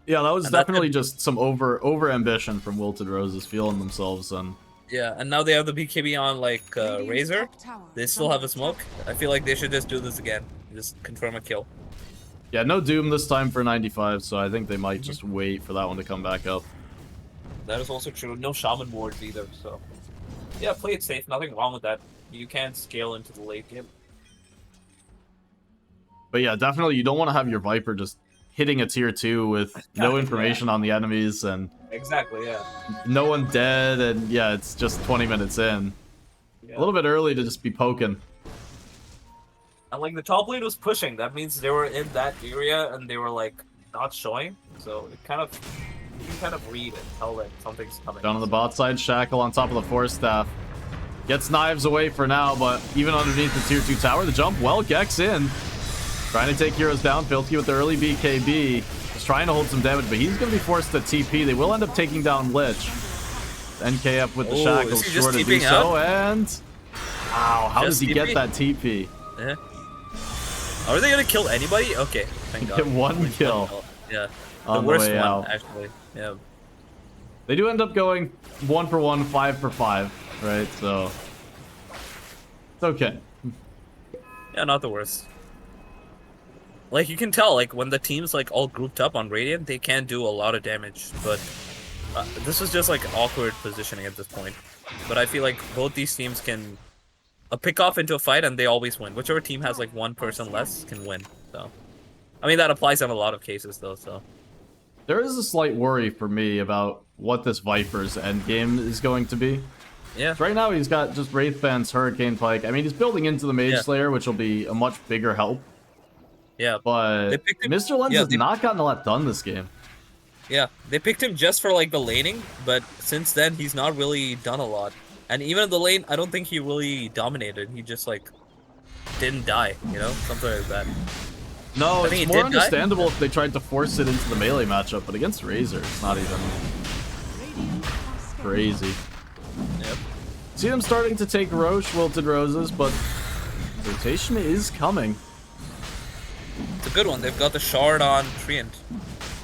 Yeah, that was
And that's
definitely
it.
just some over ambition from Wilted Roses feeling themselves, and
Yeah, and now they have the BKB on like Razor. They still have a smoke. I feel like they should just do this again. Just confirm a kill.
yeah, no Doom this time for 95, so I think they might just wait for that one to come back up.
That is also true. No Shaman wards either, so yeah, play it safe. Nothing wrong with that. You can scale into the late game.
But yeah, definitely you don't want to have your Viper just hitting a tier 2 with no
Yeah.
information on the enemies and
Exactly. Yeah.
no one dead, and yeah, it's just 20 minutes in.
Yeah.
A little bit early to just be poking.
And like the top lane was pushing. That means they were in that area and they were like not showing. So it kind of you can kind of read and tell that something's coming.
Down on the bot side, Shackle on top of the Force Staff. Gets Knives away for now, but even underneath the tier 2 tower, the jump, well, Gex in. Trying to take heroes down. Filthy with the early BKB. Just trying to hold some damage, but he's going to be forced to TP. They will end up taking down Lich. NKF with the
Oh,
Shackles,
is he just
sure to do
TPing
so,
out?
and... Wow, how does
Just
he get
TP?
that TP?
Yeah. Are they gonna kill anybody? Okay, thank God.
Get one kill
Yeah. The
on the
worst
way
one,
out.
actually. Yeah.
They do end up going 1 for 1, 5 for 5, right? So... It's okay.
Yeah, not the worst. Like, you can tell, like, when the team's, like, all grouped up on Radiant, they can do a lot of damage, but this is just, like, awkward positioning at this point. But I feel like both these teams can pick off into a fight, and they always win. Whichever team has, like, one person less can win, so... I mean, that applies in a lot of cases, though, so...
There is a slight worry for me about what this Viper's endgame is going to be.
Yeah.
Right now, he's got just Wraithbands, Hurricane Pike. I mean, he's building into the Mage
Yeah.
Slayer, which will be a much bigger help.
Yeah.
But
They picked him-
Mr. Lens
yeah,
has
they-
not gotten a lot done this game.
Yeah, they picked him just for, like, the laning, but since then, he's not really done a lot. And even in the lane, I don't think he really dominated. He just, like, didn't die, you know? Something like that.
No,
I think
it's
he
more
did die.
understandable if they tried to force it into the melee matchup, but against Razor, it's not even crazy.
Yep.
See them starting to take Roche, Wilted Roses, but rotation is coming.
It's a good one. They've got the shard on Treant.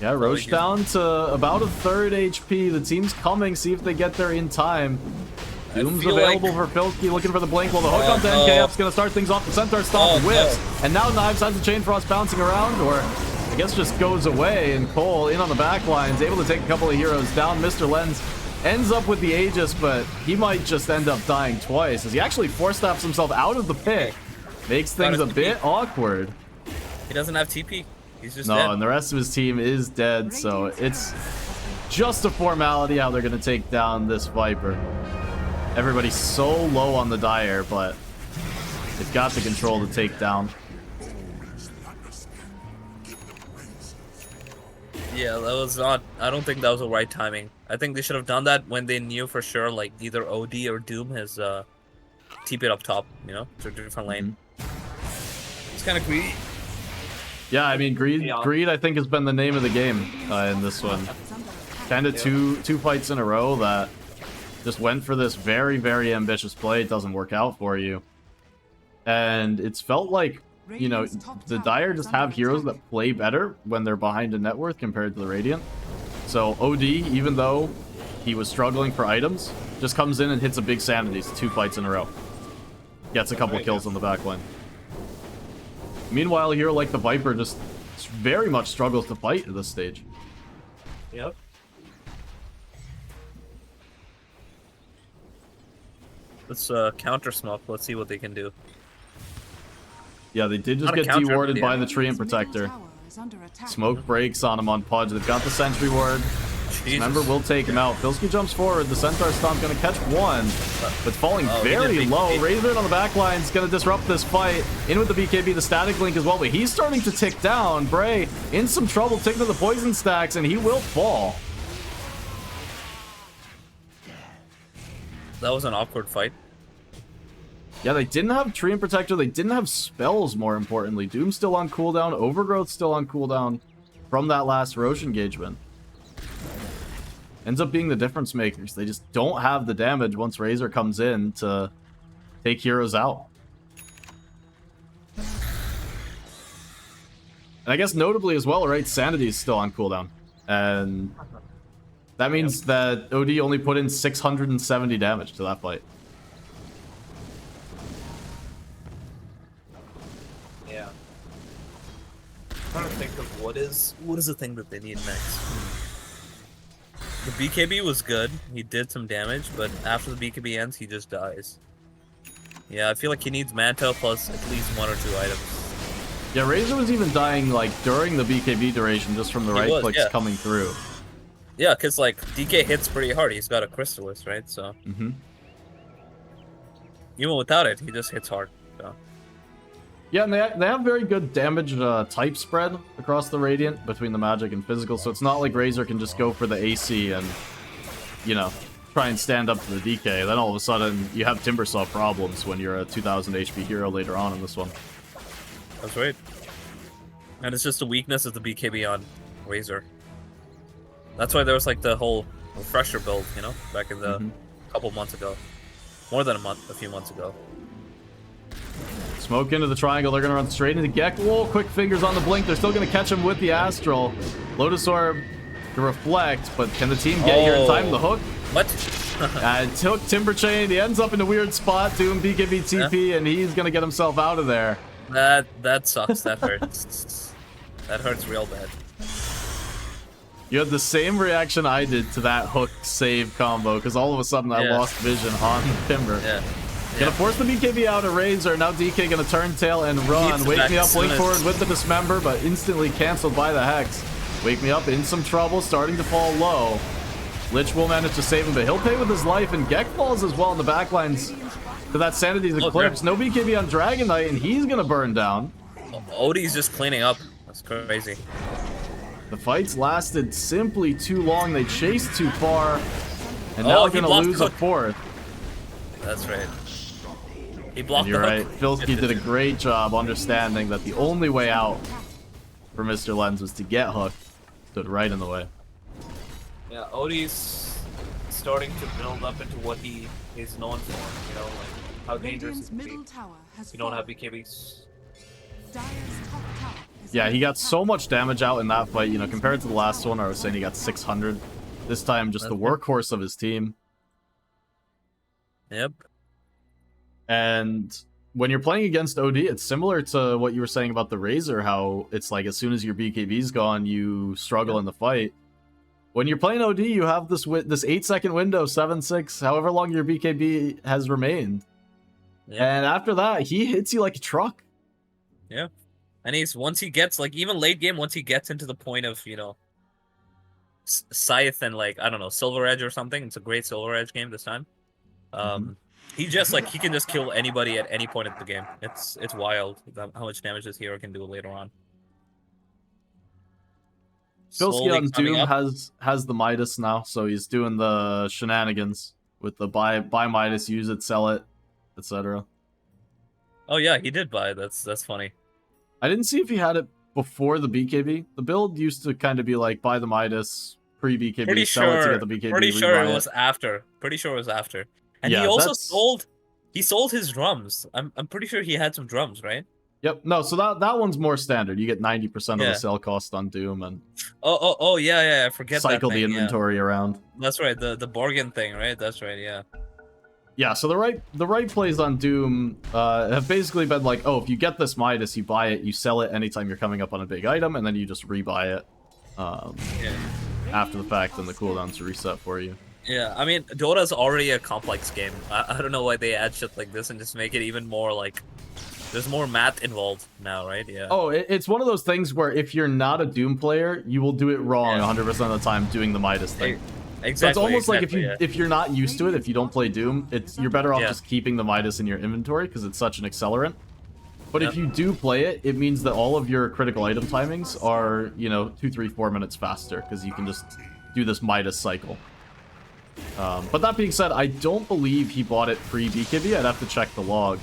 Yeah, Roche down to about a third HP. The team's coming. See if they get there in time.
I
Doom's
feel
available
like-
for Filthy, looking for the blink. Well, the hook
Oh,
onto
no.
NKF's gonna start things off. The Centaur Stomp
Oh,
whiffs.
no.
And now Knives has the Chain Frost bouncing around, or I guess just goes away. And Cole in on the back lines, able to take a couple of heroes down. Mr. Lens ends up with the Aegis, but he might just end up dying twice as he actually force staffs himself out of the pit. Makes things a
his
bit awkward.
He doesn't have TP. He's just
No,
dead.
and the rest of his team is dead, so it's just a formality how they're going to take down this Viper. Everybody's so low on the Dire, but they've got the control to take down.
Yeah, that was not... I don't think that was the right timing. I think they should have done that when they knew for sure, like, either OD or Doom has TP'd up top, you know? To a different lane. It's kind of greedy.
Yeah, I mean, Greed,
Yeah.
Greed I think, has been the name of the game in this one. Kind of two fights in a row that just went for this very, very ambitious play. It doesn't work out for you. And it's felt like, you know, the Dire just have heroes that play better when they're behind a net worth compared to the Radiant. So OD, even though he was struggling for items, just comes in and hits a big Sanities 2 fights in a row. Gets a couple kills on the back line. Meanwhile, a hero like the Viper just very much struggles to fight at this stage.
Yep. Let's counter smoke. Let's see what they can do.
Yeah, they did just
Not a
get
counter,
dewarded
but
by
yeah.
the Treant Protector. Smoke breaks on him on Pudge. They've got the Sentry Ward. Remember, will take him out. Filsky jumps forward. The Centaur Stomp gonna catch one, but falling
Oh,
very low. Razor on the back line is gonna disrupt this fight. In with the BKB, the static link as well, but he's starting to tick down. Bray in some trouble, taking to the poison stacks, and he will fall.
That was an awkward fight.
Yeah, they didn't have Tree and Protector. They didn't have spells, more importantly. Doom's still on cooldown. Overgrowth still on cooldown from that last Roche engagement. Ends up being the difference makers. They just don't have the damage once Razor comes in to take heroes out. And I guess notably as well, right, Sanity is still on cooldown. And that means that OD only put in 670 damage to that fight.
Yeah. I'm trying to think of what is the thing that they need next. The BKB was good. He did some damage, but after the BKB ends, he just dies. Yeah, I feel like he needs Manta plus at least 1 or 2 items.
Yeah, Razor was even dying like during the BKB duration just from the right clicks coming through.
Yeah, because like DK hits pretty hard. He's got a Crystallis, right? So even without it, he just hits hard. So.
Yeah, and they have very good damage type spread across the Radiant between the magic and physical, so it's not like Razor can just go for the AC and, you know, try and stand up to the DK. Then all of a sudden, you have Timbersaw problems when you're a 2000 HP hero later on in this one.
That's right. And it's just a weakness of the BKB on Razor. That's why there was like the whole refresher build, you know, back in the couple months ago. More than a few months ago.
Smoke into the triangle. They're going to run straight into Gek. Whoa, quick fingers on the blink. They're still going to catch him with the Astral. Lotus Orb to reflect, but can the team get here in time? The hook?
What?
Hook Timber Chain. He ends up in a weird spot. Doom BKB TP, and he's going to get himself out of there.
That sucks. That hurts. That hurts real bad.
You had the same reaction I did to that hook save combo, because all of a sudden I lost vision on the Timber. Gonna force the BKB out of Razor. Now DK gonna turn tail and run. Wake me up, link forward with the Dismember, but instantly canceled by the Hex. Wake me up in some trouble, starting to fall low. Lich will manage to save him, but he'll pay with his life, and Gek falls as well in the backlines to that Sanity's Eclipse. No BKB on Dragon Knight, and he's gonna burn down.
Odie's just cleaning up. That's crazy.
The fights lasted simply too long. They chased too far, and now gonna lose a fourth.
That's right. He blocked
and you're
the hook.
right. Filsky did a great job understanding that the only way out for Mr. Lens was to get hooked. Stood right in the way.
Yeah, Odie's starting to build up into what he is known for. You know, like how dangerous it can be. You don't have BKBs.
Yeah, he got so much damage out in that fight. You know, compared to the last one, I was saying he got 600. This time, just the workhorse of his team.
Yep.
And when you're playing against OD, it's similar to what you were saying about the Razor, how it's like as soon as your BKB's gone, you struggle in the fight. When you're playing OD, you have this 8-second window, 7-6, however long your BKB has remained. Yeah. And after that, he hits you like a truck.
Yeah. And once he gets, like, even late game, once he gets into the point of, you know, Scythe and, like, I don't know, Silver Edge or something, it's a great Silver Edge game this time. He just, like, he can just kill anybody at any point of the game. It's wild how much damage this hero can do later on.
Filsky on Doom has the Midas now, so he's doing the shenanigans with the buy Midas, use it, sell it, etc.
Oh yeah, he did buy it. That's funny.
I didn't see if he had it before the BKB. The build used to kind of be like buy the Midas, pre-BKB, sell it to get the BKB.
Pretty sure it was after. Pretty sure it was after. And yeah, he also sold his drums. I'm pretty sure he had some drums, right?
Yep. No, so that one's more standard. You get 90% of the sell cost on Doom and
oh yeah, I forget that
cycle the inventory around.
That's right, the bargain thing, right? That's right, yeah.
Yeah, so the right plays on Doom have basically been like, oh, if you get this Midas, you buy it, you sell it anytime you're coming up on a big item, and then you just rebuy it after the fact, and the cooldowns reset for you.
Yeah, I mean, Dota's already a complex game. I don't know why they add shit like this and just make it even more, like, There's more math involved now, right? Yeah.
Oh, it's one of those things where if you're not a Doom player, you will do it wrong 100% of the time doing the Midas thing.
Exactly.
So it's almost like
yeah.
if you're not used to it, if you don't play Doom, you're better off
Yeah.
just keeping the Midas in your inventory because it's such an accelerant. But if you do play it, it means that all of your critical item timings are, you know, 2, 3, 4 minutes faster because you can just do this Midas cycle. But that being said, I don't believe he bought it pre-BKB. I'd have to check the log.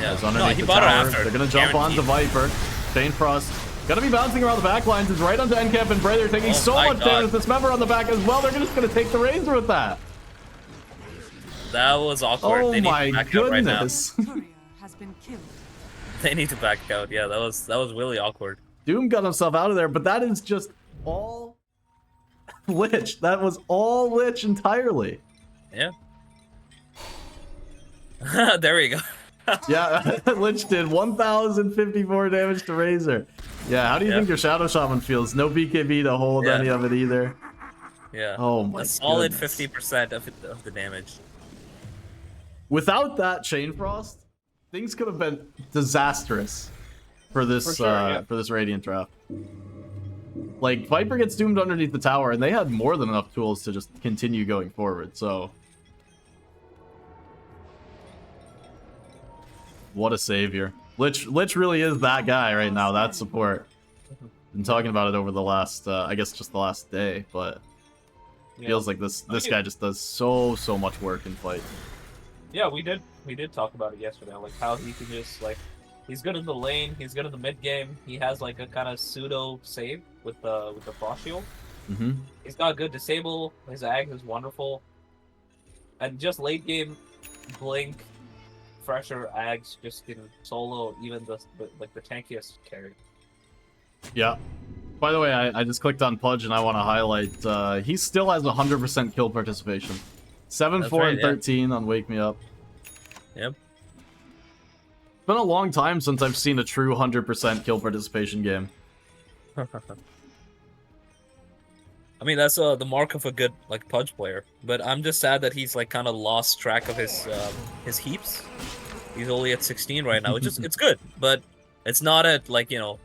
Yeah.
It's underneath
he
the
bought it
tower.
after.
They're gonna jump onto
Guaranteed.
Viper. Chain Frost. Gonna be bouncing around the back lines. It's right onto Encamp and Bray. They're taking
Oh
so
my
much
God.
damage. Dismember on the back as well. They're just gonna take the Razor with that.
That was awkward.
Oh
They need
my
to back out right now.
goodness.
Courier has been killed.
They need to back out. Yeah, that was really awkward.
Doom got himself out of there, but that is just all Lich. That was all Lich entirely.
Yeah. There we go.
Yeah, Lich did 1,054 damage to Razor. Yeah, how do you think your Shadow Shaman feels? No BKB to hold any of it either.
Yeah.
Oh my
A solid
goodness.
50% of the damage.
Without that Chain Frost, things could have been disastrous for this for this Radiant draft. Like Viper gets doomed underneath the tower, and they had more than enough tools to just continue going forward. So, what a savior! Lich really is that guy right now. That support. Been talking about it over the last, I guess, just the last day, but feels like this guy just does so much work in fight.
Yeah, we did talk about it yesterday, like how he can just like he's good in the lane, he's good in the mid game. He has like a kind of pseudo save with the frost shield.
Mm-hmm.
He's got good disable. His ag is wonderful, and just late game, blink, fresher ags just can solo even the tankiest carry.
Yeah. By the way, I just clicked on Pudge and I want to highlight, he still has 100% kill participation. 7,
That's
4,
right,
and 13 on Wake Me Up.
Yep.
It's been a long time since I've seen a true 100% kill participation game.
I mean, that's the mark of a good like Pudge player. But I'm just sad that he's like kind of lost track of his heaps. He's only at 16 right now, which is it's good, but it's not at like, you know,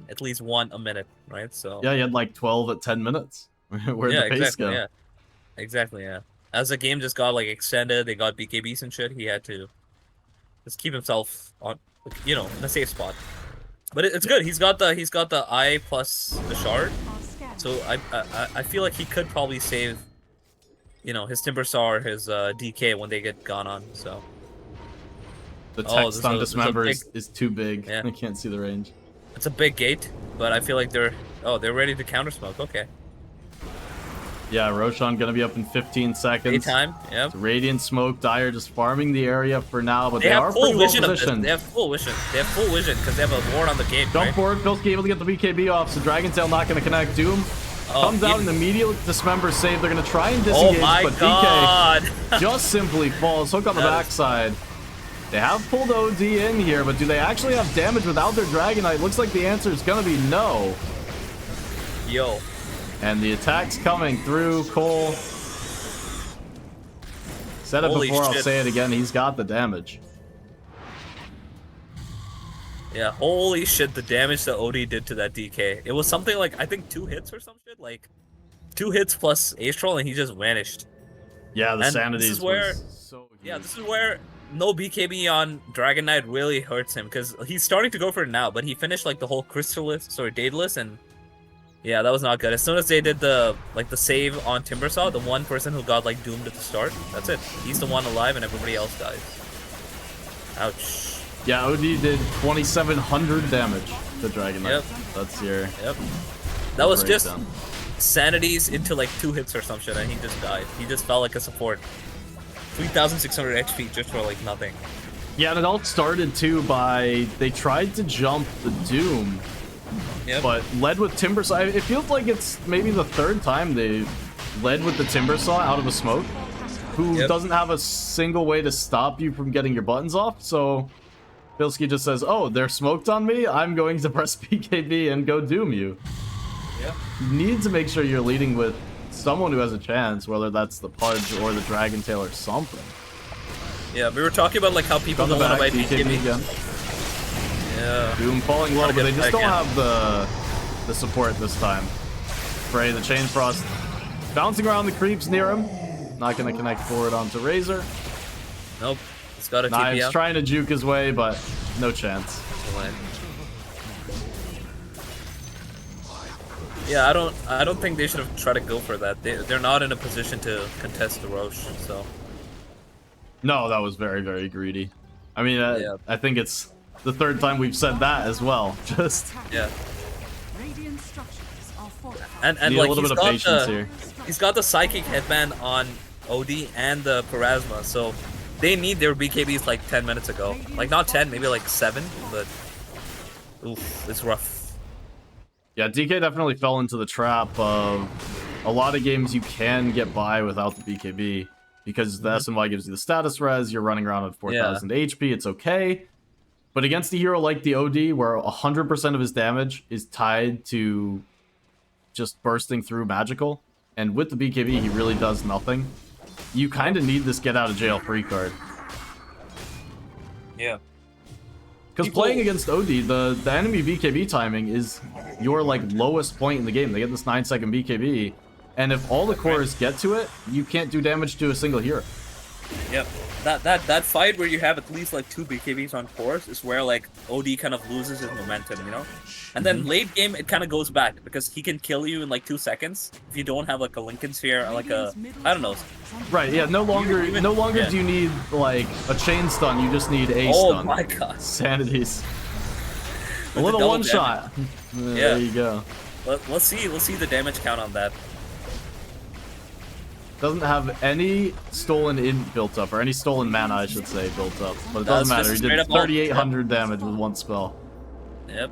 at least one a minute, right? So
Yeah, he had like 12 at 10 minutes. Where'd the pace
exactly,
go?
yeah, exactly, yeah. As the game just got like extended, they got BKBs and shit. He had to just keep himself on, you know, in a safe spot. But it's good. He's got the eye plus the shard. So I feel like he could probably save, you know, his Timbersaw or his DK when they get gone on. So
The text on Dismember
big,
is too big.
Yeah.
I can't see the range.
It's a big gate, but I feel like they're ready to counter smoke. Okay.
Yeah, Roshan gonna be up in 15 seconds.
Daytime, yep.
Radiant Smoke, Dire just farming the area for now, but
They
they
have
are
full
pretty well
vision of this.
positioned.
They have full vision. They have full vision because they have a ward on the game.
Jump
Right?
forward, Pilsky able to get the BKB off, so Dragon Tail not gonna connect. Doom comes out and immediately Dismember save. They're gonna try and disengage,
Oh my
but
god!
DK just simply falls. Hook on the backside. They have pulled OD in here, but do they actually have damage without their Dragonite? Looks like the answer is gonna be no.
Yo.
And the attack's coming through. Cole said it
Holy
before, I'll
shit.
say it again. He's got the damage.
Yeah, holy shit, the damage that OD did to that DK. It was something like, I think 2 hits or some shit. Like, 2 hits plus Ace Troll and he just vanished.
Yeah, the
And
sanity
this is where,
so huge.
yeah, this is where no BKB on Dragon Knight really hurts him. Because he's starting to go for it now, but he finished like the whole Crystallis, or Daedalus, and yeah, that was not good. As soon as they did the save on Timbersaw, the one person who got like doomed at the start, that's it. He's the one alive and everybody else dies. Ouch.
Yeah, OD did 2,700 damage to Dragon Knight.
Yep.
That's your
Yep. That was just
breakdown.
sanities into like 2 hits or some shit, and he just died. He just felt like a support. 3,600 HP just for like nothing.
Yeah, and it all started too by they tried to jump the Doom,
Yep.
but led with Timbersaw. It feels like it's maybe the 3rd time they led with the Timbersaw out of a smoke, who
Yep.
doesn't have a single way to stop you from getting your buttons off. So Bilski just says, "Oh, they're smoked on me. I'm going to press BKB and go Doom you."
Yeah.
You need to make sure you're leading with someone who has a chance, whether that's the Pudge or the Dragon Tail or something.
Yeah, we were talking about like how people
On the
don't want to
back,
buy
BKB
BKB.
again.
Yeah.
Doom falling low,
Gotta
but
get
they just don't
back
have the support this time. Frey, the Chain Frost, bouncing around the creeps near him. Not gonna connect forward onto Razor.
Nope. He's got a TP
Knives
out.
trying to juke his way, but no chance.
Yeah, I don't think they should have tried to go for that. They're not in a position to contest the Roche, so.
No, that was very, very greedy. I mean,
Yeah.
I think it's the third time we've said that as well. Just
Yeah.
Radiant structures are fortified.
And
need
like
a little bit of patience here.
he's got the psychic headband on OD and the Parasma, so they need their BKBs like 10 minutes ago. Like not 10, maybe like 7, but oof, it's rough.
Yeah, DK definitely fell into the trap of a lot of games you can get by without the BKB because the SNY gives you the status res, you're running around at 4,000 HP, it's okay. But against a hero like the OD, where 100% of his damage is tied to just bursting through magical, and with the BKB he really does nothing, you kind of need this get out of jail free card.
Yeah.
Because playing against OD, the enemy BKB timing is your like lowest point in the game. They get this 9-second BKB, and if all the cores get to it, you can't do damage to a single hero.
Yep. That fight where you have at least like 2 BKBs on course is where like OD kind of loses his momentum, you know? And then late game it kind of goes back because he can kill you in like 2 seconds if you don't have like a Lincoln Sphere or like a, I don't know.
Right, yeah, no longer do you need like a chain stun, you just need a
Oh
stun.
my god.
Sanities. A
With
little
the double
one shot.
Yeah.
There you go.
Let's see the damage count on that.
Doesn't have any stolen in built up, or any stolen mana, I should say, built up. But it doesn't
That's
matter.
just
He did
straight up ult.
3,800 damage with one spell.
Yep.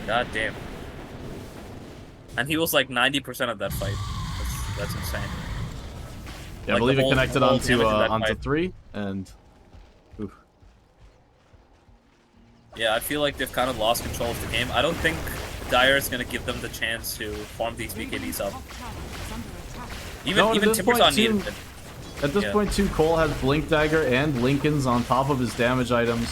God damn. And he was like 90% of that fight. That's insane.
Yeah, I
Like,
believe
the
it
whole-
connected
the whole
onto
damage in that
onto
fight.
3, and oof.
Yeah, I feel like they've kind of lost control of the game. I don't think Dire is gonna give them the chance to farm these BKBs up. Even
No, at
even
this
Timber's
point,
on
too-
needed.
At this
Yeah.
point, too, Cole has Blink Dagger and Lincoln's on top of his damage items.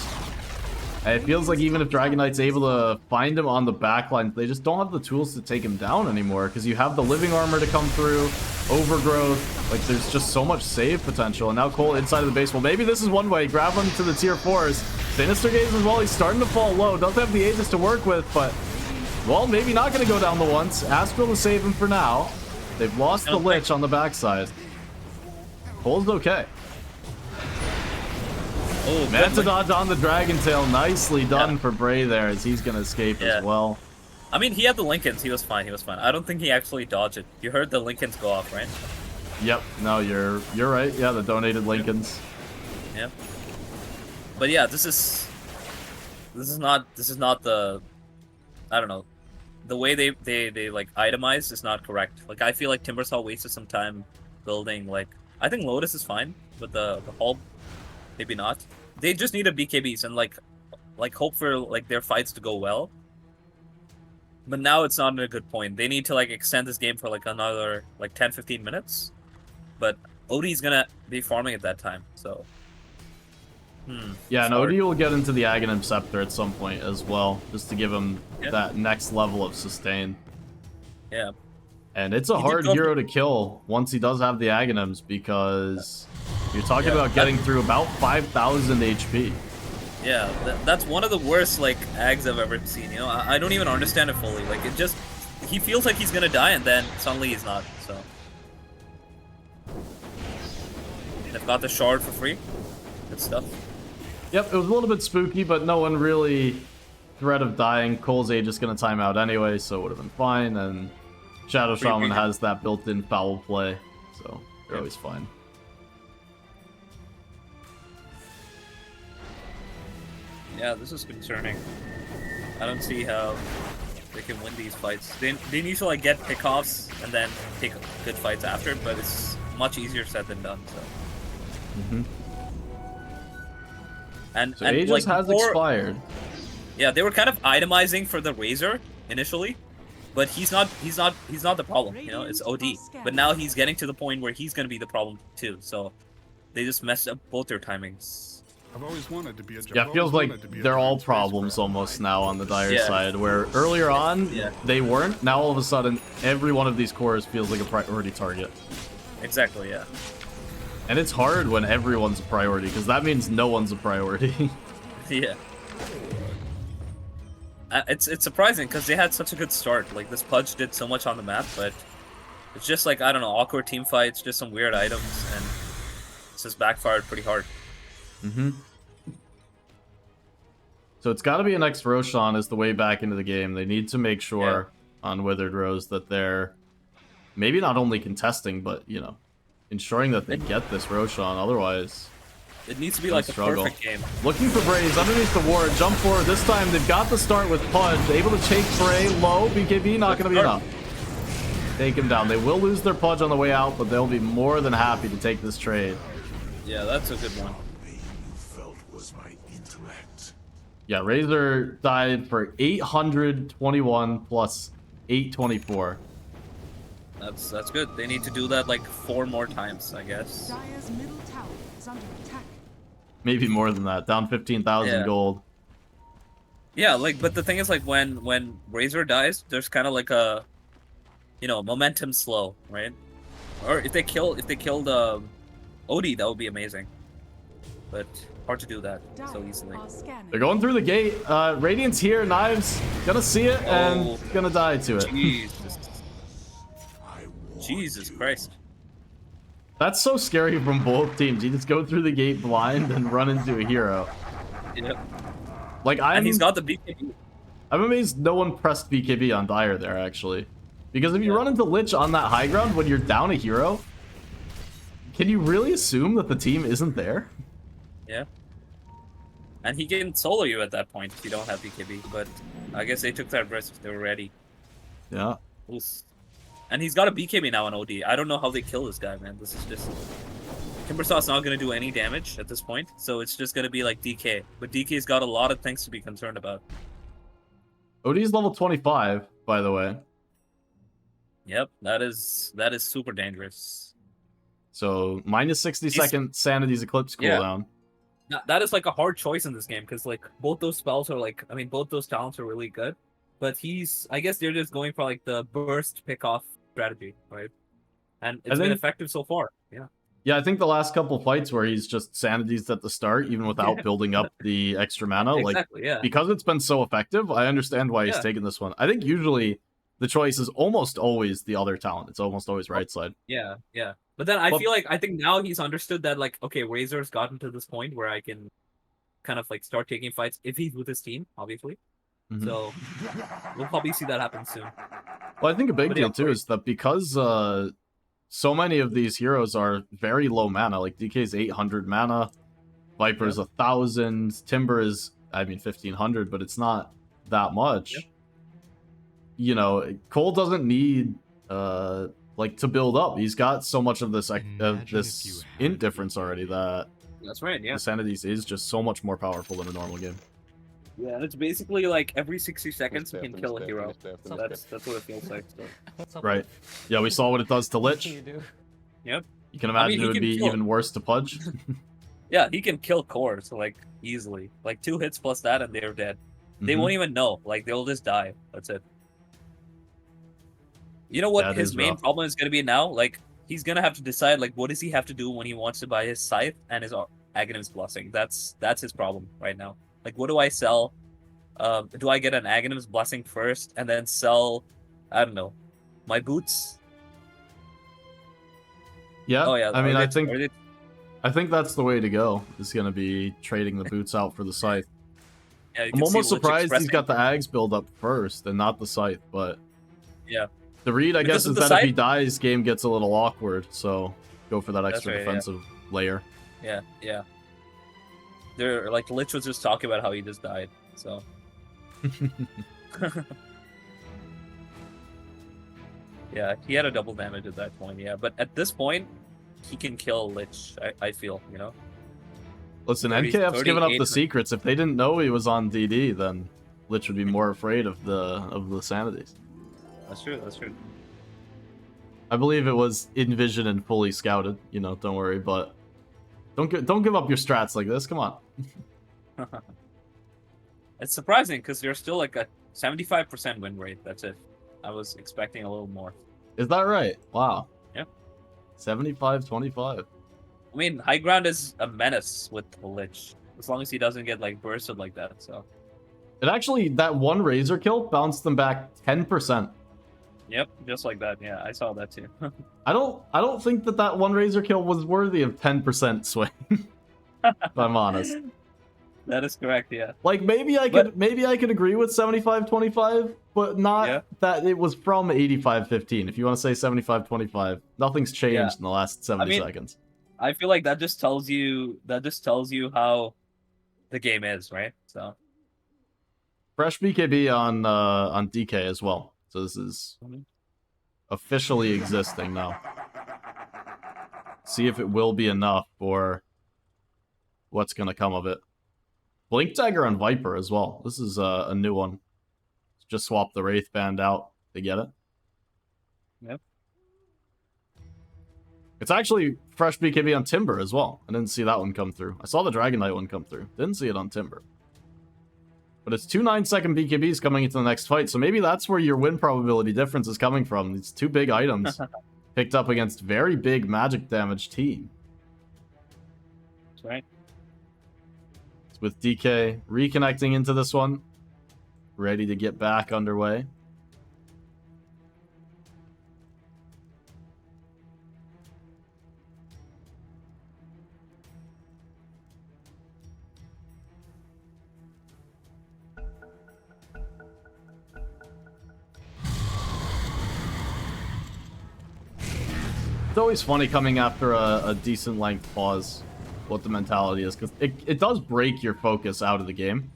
And it feels like even if Dragon Knight's able to find him on the backline, they just don't have the tools to take him down anymore. Because you have the living armor to come through, overgrowth. Like, there's just so much save potential. And now Cole inside of the base. Well, maybe this is one way. Grab him to the tier 4s. Sinister Gaze as well. He's starting to fall low. Doesn't have the Aegis to work with, but... Well, maybe not going to go down the once. Astral to save him for now. They've lost the Lich on the backside. Cole's okay.
Oh,
Manta
good.
dodge on the Dragon Tail. Nicely done for Bray there, as he's going to escape
Yeah.
as well.
I mean, he had the Lincolns. He was fine. He was fine. I don't think he actually dodged it. You heard the Lincolns go off, right?
Yep. No, you're right. Yeah, the donated Lincolns.
Yep. But yeah, this is not the, I don't know, the way they like itemize is not correct. Like I feel like Timbersaw wasted some time building like, I think Lotus is fine, but the Hulk maybe not. They just need a BKBs and like hope for like their fights to go well. But now it's not in a good point. They need to like extend this game for like another like 10-15 minutes. But Odie's gonna be farming at that time, so
Yeah, and
hard.
OD will get into the Aghanim Scepter at some point as well, just to give him
Yeah.
that next level of sustain.
yeah.
And it's a
He did
hard
go-
hero to kill once he does have the Aghanims, because you're talking
Yeah,
about getting through about 5,000 HP.
Yeah, that's one of the worst like ags I've ever seen. You know, I don't even understand it fully. Like it just, he feels like he's gonna die and then suddenly he's not. So they've got the shard for free. Good stuff.
Yep, it was a little bit spooky, but no one really threat of dying. Cole's age is going to time out anyway, so it would have been fine. And Shadow Shaman has that built-in foul play, so they're always fine.
Yeah, this is concerning. I don't see how they can win these fights. They need to like get pickoffs and then take good fights after, but it's much easier said than done. So. And
So Aegis has
before-
expired.
Yeah, they were kind of itemizing for the Razor initially, but he's not the problem. You know, it's OD. But now he's getting to the point where he's gonna be the problem too. So they just messed up both their timings.
I've always wanted to be a giant.
Yeah, it feels like they're all problems almost now on the Dire side, where earlier on, they weren't. Now all of a sudden, every one of these cores feels like a priority target.
Exactly, yeah.
And it's hard when everyone's a priority, because that means no one's a priority.
Yeah. It's surprising, because they had such a good start. Like, this Pudge did so much on the map, but it's just like, I don't know, awkward team fights, just some weird items, and it's just backfired pretty hard.
Mm-hmm. So it's got to be an next Roshan as the way back into the game. They need to make sure on Withered Rose that they're maybe not only contesting, but, you know, ensuring that they get this Roshan. Otherwise,
it needs to be like a perfect game.
Looking for Braze underneath the ward. Jump forward. This time they've got the start with Pudge. Able to take Bray low. BKB not going to be enough. Take him down. They will lose their Pudge on the way out, but they'll be more than happy to take this trade.
Yeah, that's a good one.
Yeah, Razor died for 821 plus 824.
That's good. They need to do that like 4 more times, I guess.
Dire's middle tower is under attack.
Maybe more than that. Down 15,000 gold.
Yeah, like, but the thing is, like, when Razor dies, there's kind of like a, you know, momentum slow, right? Or if they killed Odie, that would be amazing. But hard to do that so easily.
They're going through the gate. Radiant's here. Knives gonna see it and gonna die to it.
Jesus Christ.
That's so scary from both teams. You just go through the gate blind and run into a hero.
Yep.
Like
and he's got the BKB.
I'm amazed no one pressed BKB on Dire there, actually. Because if you run into Lich on that high ground when you're down a hero, can you really assume that the team isn't there?
Yeah. And he can solo you at that point if you don't have BKB, but I guess they took that risk. They were ready.
Yeah.
Oof. And he's got a BKB now on OD. I don't know how they kill this guy, man. This is just... Timbersaw's not going to do any damage at this point, so it's just going to be like DK. But DK's got a lot of things to be concerned about.
OD's level 25, by the way.
Yep, that is super dangerous.
So, minus 60-second Sanity's Eclipse cooldown.
That is like a hard choice in this game, because like both those spells are like, I mean, both those talents are really good. But I guess they're just going for like the burst pick-off strategy, right? And it's been effective so far, yeah.
Yeah, I think the last couple fights where he's just Sanity's at the start, even without building up the extra mana, because it's been so effective, I understand why he's taking this one. I think usually the choice is almost always the other talent. It's almost always right side.
Yeah. But then I think now he's understood that, like, okay, Razor's gotten to this point where I can kind of like start taking fights if he's with his team, obviously. Mm-hmm. So we'll probably see that happen soon.
Well, I think a big deal too is that because so many of these heroes are very low mana, like DK's 800 mana, Viper's 1,000, Timber is, I mean, 1,500, but it's not that much. Yep. You know, Cole doesn't need like to build up. He's got so much of this int difference already that
that's right. Yeah,
the Sanities is just so much more powerful than a normal game.
Yeah, it's basically like every 60 seconds you can kill a hero. So that's what it feels like. So.
Right. Yeah, we saw what it does to Lich.
Yep.
You can imagine it would be even worse to Pudge.
Yeah, he can kill cores like easily. Like 2 hits plus that and they're dead. They won't even know. Like they'll just die. That's it. You know what his main problem is going to be now? Like, he's going to have to decide, like, what does he have to do when he wants to buy his Scythe and his Aghanim's Blessing? That's his problem right now. Like, what do I sell? Do I get an Aghanim's Blessing first and then sell, I don't know, my boots?
Yeah, oh, yeah. I mean, I think that's the way to go, is going to be trading the boots out for the Scythe. Yeah, I'm almost surprised he's got the Ags build up first and not the Scythe, but...
Yeah.
The read, I guess, is that if he dies, game gets a little awkward, so go for that extra defensive layer.
Yeah. They're like, Lich was just talking about how he just died, so. Yeah, he had a double damage at that point, yeah. But at this point, he can kill Lich, I feel, you know?
Listen, NKF's given up the secrets. If they didn't know he was on DD, then Lich would be more afraid of the Sanities.
That's true.
I believe it was in vision and fully scouted, you know, don't worry, but Don't give up your strats like this. Come on.
It's surprising because you're still like a 75% win rate. That's it. I was expecting a little more.
Is that right? Wow.
Yep.
75-25.
I mean, high ground is a menace with the Lich, as long as he doesn't get like bursted like that. So.
It actually, that one Razor kill bounced them back 10%.
Yep, just like that. Yeah, I saw that too.
I don't think that one Razor kill was worthy of 10% swing. If I'm honest.
That is correct. Yeah.
Like maybe I could agree with 75-25, but not that it was from 85-15. If you want to say 75-25, nothing's changed in the last 70 seconds.
I feel like that just tells you how the game is, right? So
fresh BKB on DK as well. So this is officially existing now. See if it will be enough or what's going to come of it. Blink Dagger on Viper as well. This is a new one. Just swap the Wraith Band out to get it.
Yep.
It's actually fresh BKB on Timber as well. I didn't see that one come through. I saw the Dragon Knight one come through. Didn't see it on Timber. But it's 2 9-second BKBs coming into the next fight, so maybe that's where your win probability difference is coming from. These two big items picked up against very big magic damage team.
That's right.
It's with DK reconnecting into this one. Ready to get back underway. It's always funny coming after a decent length pause, what the mentality is, because it does break your focus out of the game.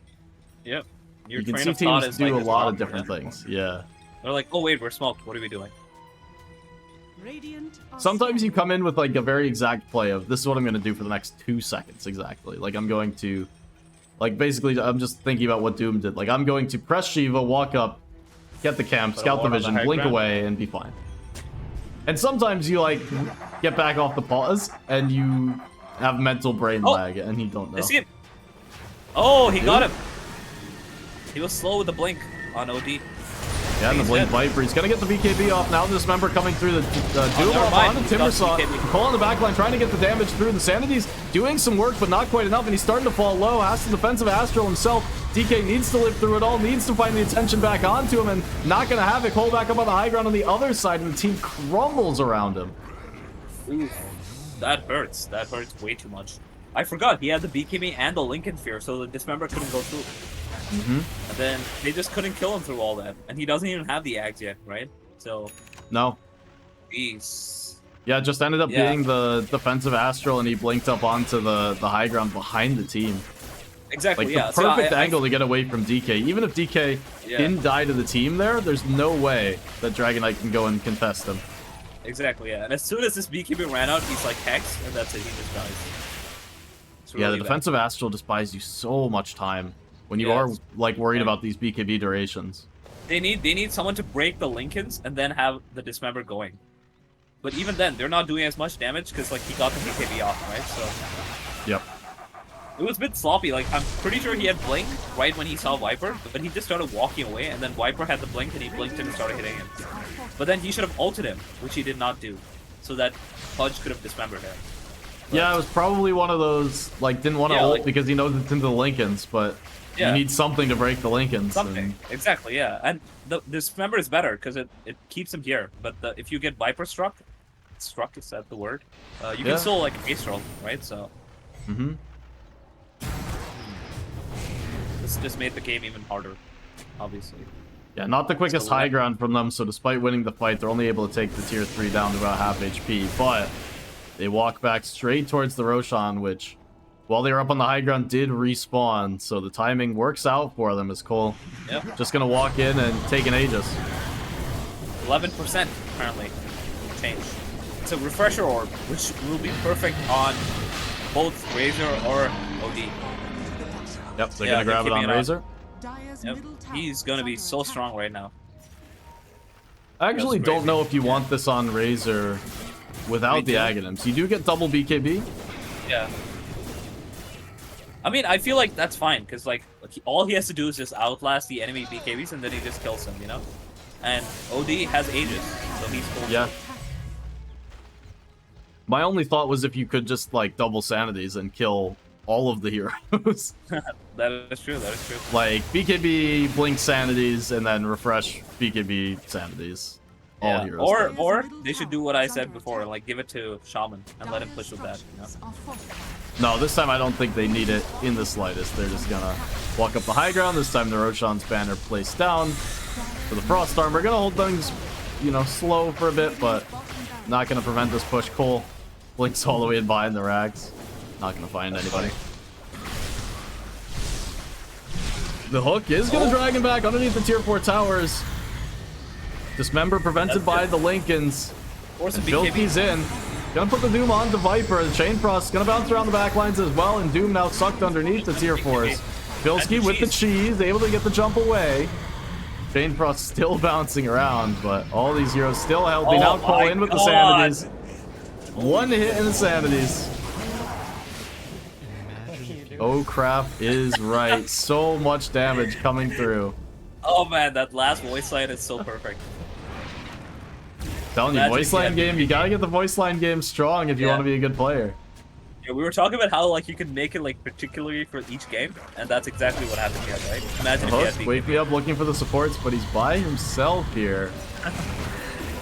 Yep.
You can see teams do a lot of different things. Yeah.
They're like, oh wait, we're smoked. What are we doing?
Sometimes you come in with like a very exact play of this is what I'm going to do for the next 2 seconds exactly. Like I'm going to, like basically I'm just thinking about what Doom did. Like I'm going to press Shiva, walk up, get the camp, scout the vision, blink away, and be fine. And sometimes you like get back off the pause and you have mental brain lag and you don't know.
I see him. Oh, he got him. He was slow with the blink on OD.
Yeah, and the Blink Viper. He's going to get the BKB off now. This member coming through the Doom off on the Timbersaw. Cole on the backline trying to get the damage through. The Sanity's doing some work, but not quite enough, and he's starting to fall low. Has the defensive Astral himself. DK needs to live through it all, needs to find the attention back onto him, and not going to have it. Cole back up on the high ground on the other side, and the team crumbles around him.
Oof. That hurts. That hurts way too much. I forgot, he had the BKB and the Lincoln Fear, so the Dismember couldn't go through. And then they just couldn't kill him through all that. And he doesn't even have the Ags yet, right? So...
No.
Jeez.
Yeah, it just ended up being the defensive Astral, and he blinked up onto the high ground behind the team.
Exactly,
like, the perfect angle to get away from DK. Even if DK didn't die to the team there's no way that Dragon Knight can go and contest him.
Exactly, yeah. And as soon as this BKB ran out, he's like hexed, and that's it, he just dies. Really
the defensive Astral just buys you so much time when you are like worried about these BKB durations.
They need someone to break the Lincolns and then have the Dismember going. But even then, they're not doing as much damage because like he got the BKB off, right? So
yep.
It was a bit sloppy. Like I'm pretty sure he had blink right when he saw Viper, but he just started walking away, and then Viper had the blink and he blinked him and started hitting him. But then he should have ulted him, which he did not do, so that Pudge could have dismembered him. But,
yeah, it was probably one of those like didn't want to ult because he knows it's into the Lincolns, but you need something to break the Lincolns.
Something, exactly, yeah. And the Dismember is better because it keeps him here. But if you get Viper struck, is that the word? You can still like base roll, right? So. This just made the game even harder, obviously.
Yeah, not the quickest high ground from them, so despite winning the fight, they're only able to take the tier 3 down to about half HP, but they walk back straight towards the Roshan, which, while they were up on the high ground, did respawn, so the timing works out for them as Cole just gonna walk in and take an Aegis.
11% apparently change. It's a refresher orb, which will be perfect on both Razor or OD.
Yep, they're gonna grab it on Razor.
Yep. He's gonna be so strong right now.
I actually don't know if you want this on Razor without the Aghanims. You do get double BKB,
Yeah. I mean, I feel like that's fine, because, like, all he has to do is just outlast the enemy BKBs, and then he just kills them, you know? And OD has Aegis, so he's cool.
Yeah. My only thought was if you could just, like, double sanities and kill all of the heroes.
That is true, that is true.
Like, BKB, blink sanities, and then refresh BKB sanities. All
Yeah.
heroes.
Or they should do what I said before, like, give it to Shaman, and let him push with that, you know?
No, this time I don't think they need it in the slightest. They're just gonna walk up the high ground. This time the Roshan's banner placed down for the Frost Arm. We're gonna hold things, you know, slow for a bit, but not gonna prevent this push. Cole blinks all the way in behind the rags. Not gonna find anybody. The hook is gonna drag him back underneath the tier 4 towers. Dismember prevented by the Lincolns.
Or some
Filthy's in. Gonna put the Doom on to Viper. The Chain Frost gonna bounce around the back lines as well, and Doom now sucked underneath the tier 4s. Filsky with the cheese, able to get the jump away. Chain Frost still bouncing around, but all these heroes still helping out. Cole in with the sanities. One hit in the sanities. Oh crap is right. So much damage coming through.
Oh man, that last voice line is so perfect.
Telling you, voice line game, you gotta get the voice line game strong if you want to be a good player.
Yeah, we were talking about how like you can make it like particularly for each game, and that's exactly what happened here, right? Imagine if you had
Wake me up looking for the supports, but he's by himself here.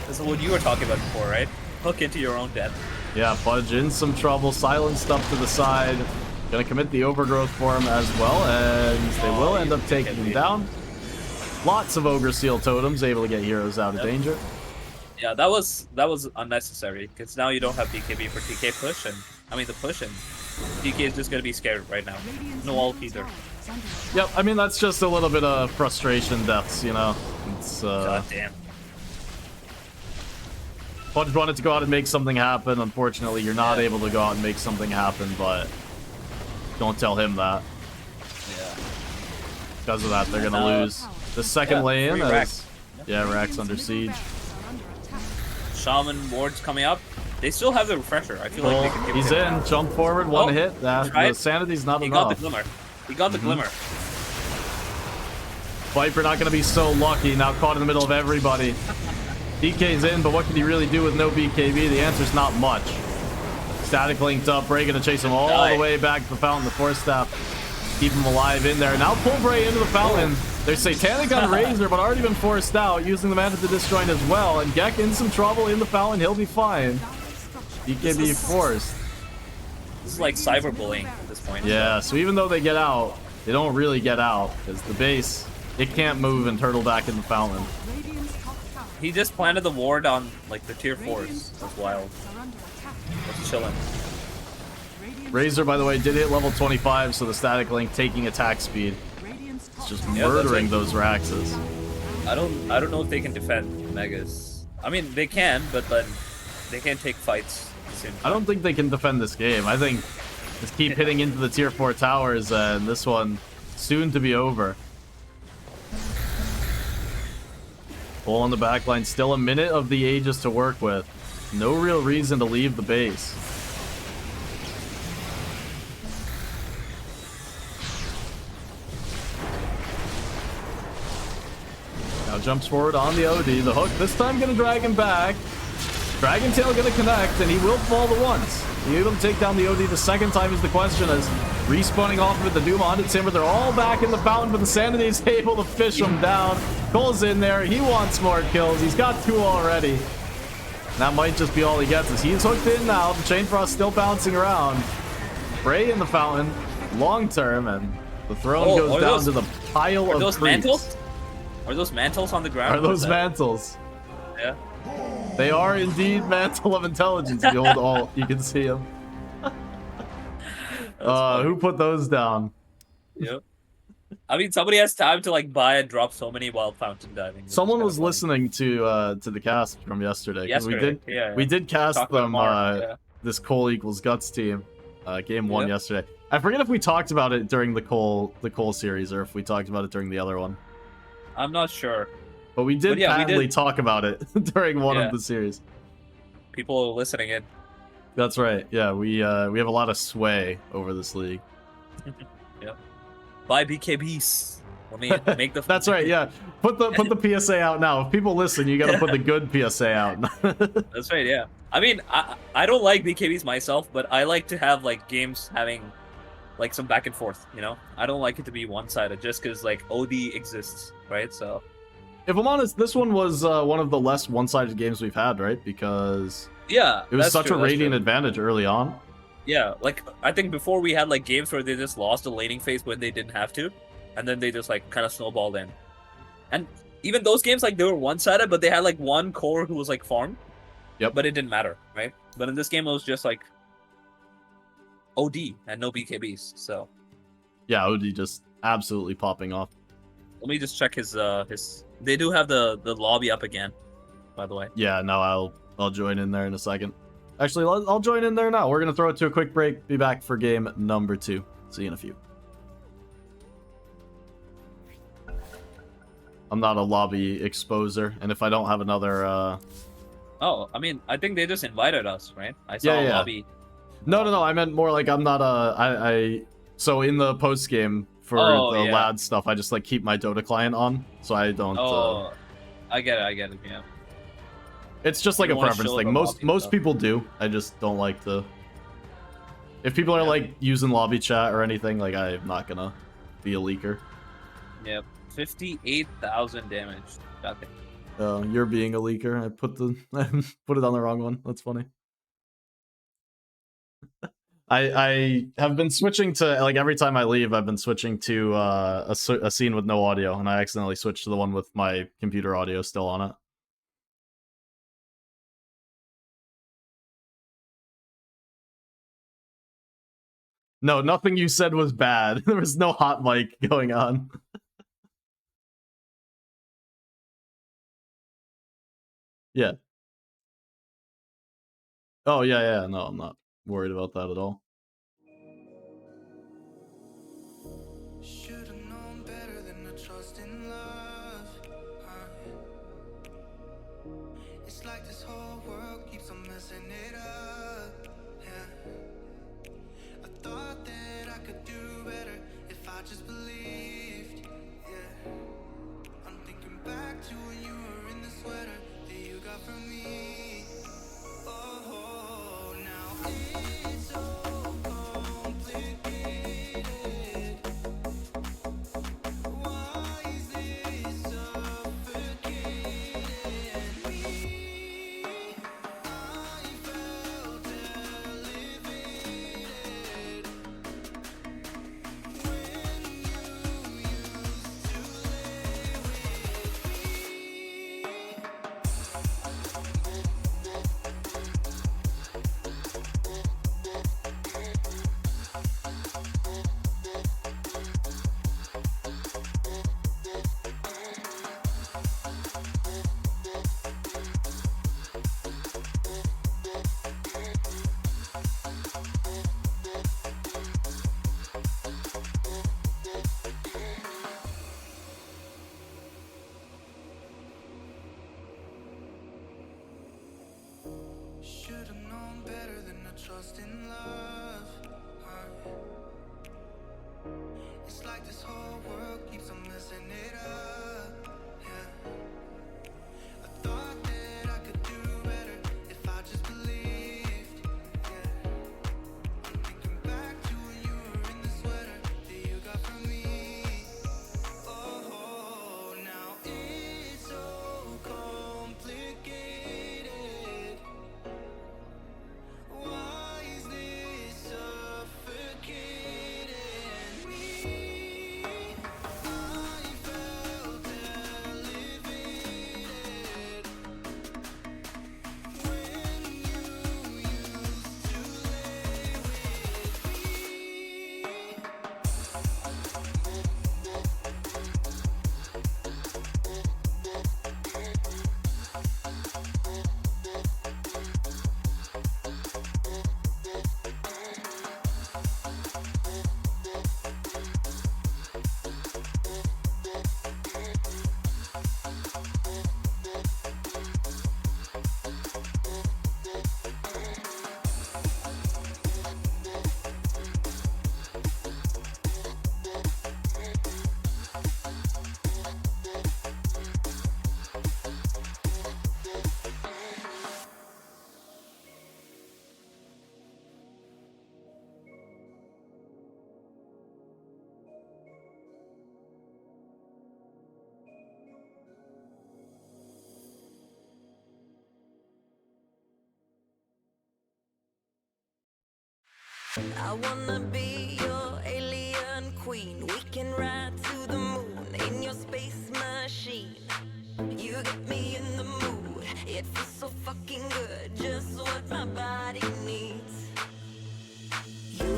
This is what you were talking about before, right? Hook into your own death.
Yeah, Fudge in some trouble, silent stuff to the side. Gonna commit the overgrowth for him as well, and they will end up taking him down. Lots of Ogre Seal totems, able to get heroes out of danger.
Yeah, that was unnecessary, because now you don't have BKB for TK push, and I mean the push, and TK is just gonna be scared right now. No ult either.
Yep, I mean that's just a little bit of frustration deaths, you know. It's
God damn.
Fudge wanted to go out and make something happen. Unfortunately, you're not able to go out and make something happen, but don't tell him that.
Yeah.
Because of that, they're gonna lose the second lane as Rax under siege.
Shaman wards coming up. They still have the refresher. I feel like they could give
He's
him
in, jump forward, one hit. The sanity's not
he
enough.
got the glimmer. He got the glimmer.
Viper not gonna be so lucky, now caught in the middle of everybody. DK's in, but what can he really do with no BKB? The answer's not much. Static linked up, Bray gonna chase him all the way back to the fountain, the Force Staff. Keep him alive in there. Now pull Bray into the fountain. There's Satanic on Razor, but already been forced out, using the Manta to disjoint as well. And Gek in some trouble in the fountain, he'll be fine. BKB forced.
This is like cyberbullying at this point.
Yeah, so even though they get out, they don't really get out, because the base, it can't move and turtle back in the fountain.
He just planted the ward on like the tier 4s. That's wild. Just chilling.
Razor, by the way, did hit level 25, so the Static Link taking attack speed. It's just murdering those Raxes.
I don't know if they can defend Megas. I mean, they can, but then they can't take fights.
I don't think they can defend this game. I think just keep hitting into the tier 4 towers, and this one soon to be over. Pull on the backline, still a minute of the Aegis to work with. No real reason to leave the base. Now jumps forward on the OD. The hook this time gonna drag him back. Dragon Tail gonna connect, and he will fall the once. Be able to take down the OD the second time is the question, as respawning off of it, the Doom onto Timber. They're all back in the fountain, but the Sanity is able to fish him down. Cole's in there. He wants more kills. He's got 2 already. That might just be all he gets, as he's hooked in now. The Chain Frost still bouncing around. Bray in the fountain, long term, and the throne goes down to the pile of
those
creeps.
mantles? Are those mantles on the ground?
Are those mantles?
Yeah.
They are indeed Mantle of Intelligence. The old alt, you can see them. Who put those down?
Yep. I mean, somebody has time to like buy and drop so many while fountain diving.
Someone was listening to the cast from yesterday. We did cast them this Cole equals Guts team, game 1 yesterday. I forget if we talked about it during the Cole series or if we talked about it during the other one.
I'm not sure.
But we did patently talk about it during one of the series.
People listening in.
That's right. Yeah, we have a lot of sway over this league.
Buy BKBs. Let me make the.
That's right. Yeah, put the PSA out now. If people listen, you got to put the good PSA out.
That's right. Yeah. I mean, I don't like BKBs myself, but I like to have like games having like some back and forth. You know, I don't like it to be one-sided just because like OD exists, right? So.
If I'm honest, this one was one of the less one-sided games we've had, right? Because
Yeah,
it was
that's
such
true,
a
that's
radiant
true.
advantage early on.
Yeah, like I think before we had like games where they just lost the laning phase when they didn't have to, and then they just like kind of snowballed in. And even those games, like they were one-sided, but they had like one core who was like farmed.
Yep.
But it didn't matter, right? But in this game, it was just like OD and no BKBs. So
Yeah, OD just absolutely popping off.
let me just check his. They do have the lobby up again, by the way.
Yeah, no, I'll join in there in a second. Actually, I'll join in there now. We're gonna throw it to a quick break. Be back for game number 2. See you in a few. I'm not a lobby exposer, and if I don't have another,
Oh, I mean, I think they just invited us, right? I saw a lobby.
No, I meant more like I'm not a. So in the post game for the lad stuff, I just like keep my Dota client on, so I don't.
Oh, I get it. Yeah.
It's just like
You
a
wanna
preference
show
thing.
the lobby
Most
stuff.
people do. I just don't like to. If people are like using lobby chat or anything, like I'm not gonna be a leaker.
Yep. 58,000 damage. Got it.
You're being a leaker. I put it on the wrong one. That's funny. I have been switching to, like, every time I leave, I've been switching to a scene with no audio, and I accidentally switched to the one with my computer audio still on it. No, nothing you said was bad. There was no hot mic going on. Yeah. Oh, yeah. No, I'm not worried about that at all.
Should've known better than to trust in love. It's like this whole world keeps on messing it up. Yeah. I thought that I could do better if I just believed. Yeah. I'm thinking back to when you were in the sweater that you got from me. Oh, now it's so complicated. Why is this suffocating me? I felt elevated when you used to lay with me. Should've known better than to trust in love. It's like this whole world keeps on messing it up. Yeah. I thought that I could do better if I just believed. Yeah. I'm thinking back to when you were in the sweater that you got from me. Oh, now it's so complicated. Why is this I wanna be your alien queen. We can ride to the moon in your space machine. You get me in the mood. It feels so fucking good. Just what my body needs. You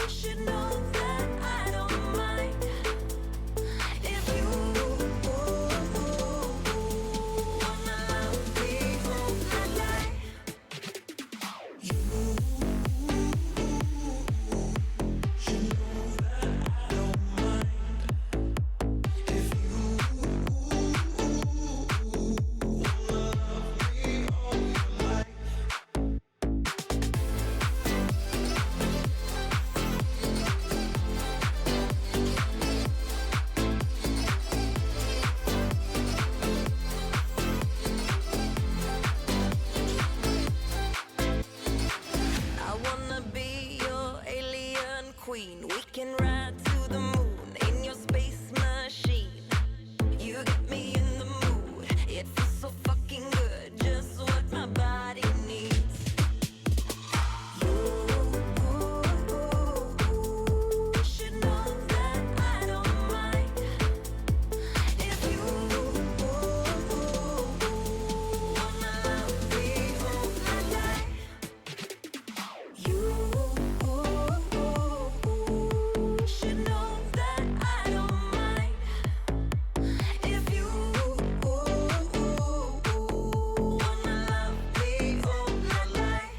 should know that I don't mind if you wanna love me all my life. You should know that I don't mind if you wanna love me all your life. I wanna be your alien queen. We can ride to the moon in your space machine. You get me in the mood. It feels so fucking good. Just what my body needs. You should know that I don't mind if you wanna love me all my life. You should know that I don't mind if you wanna love me all my life.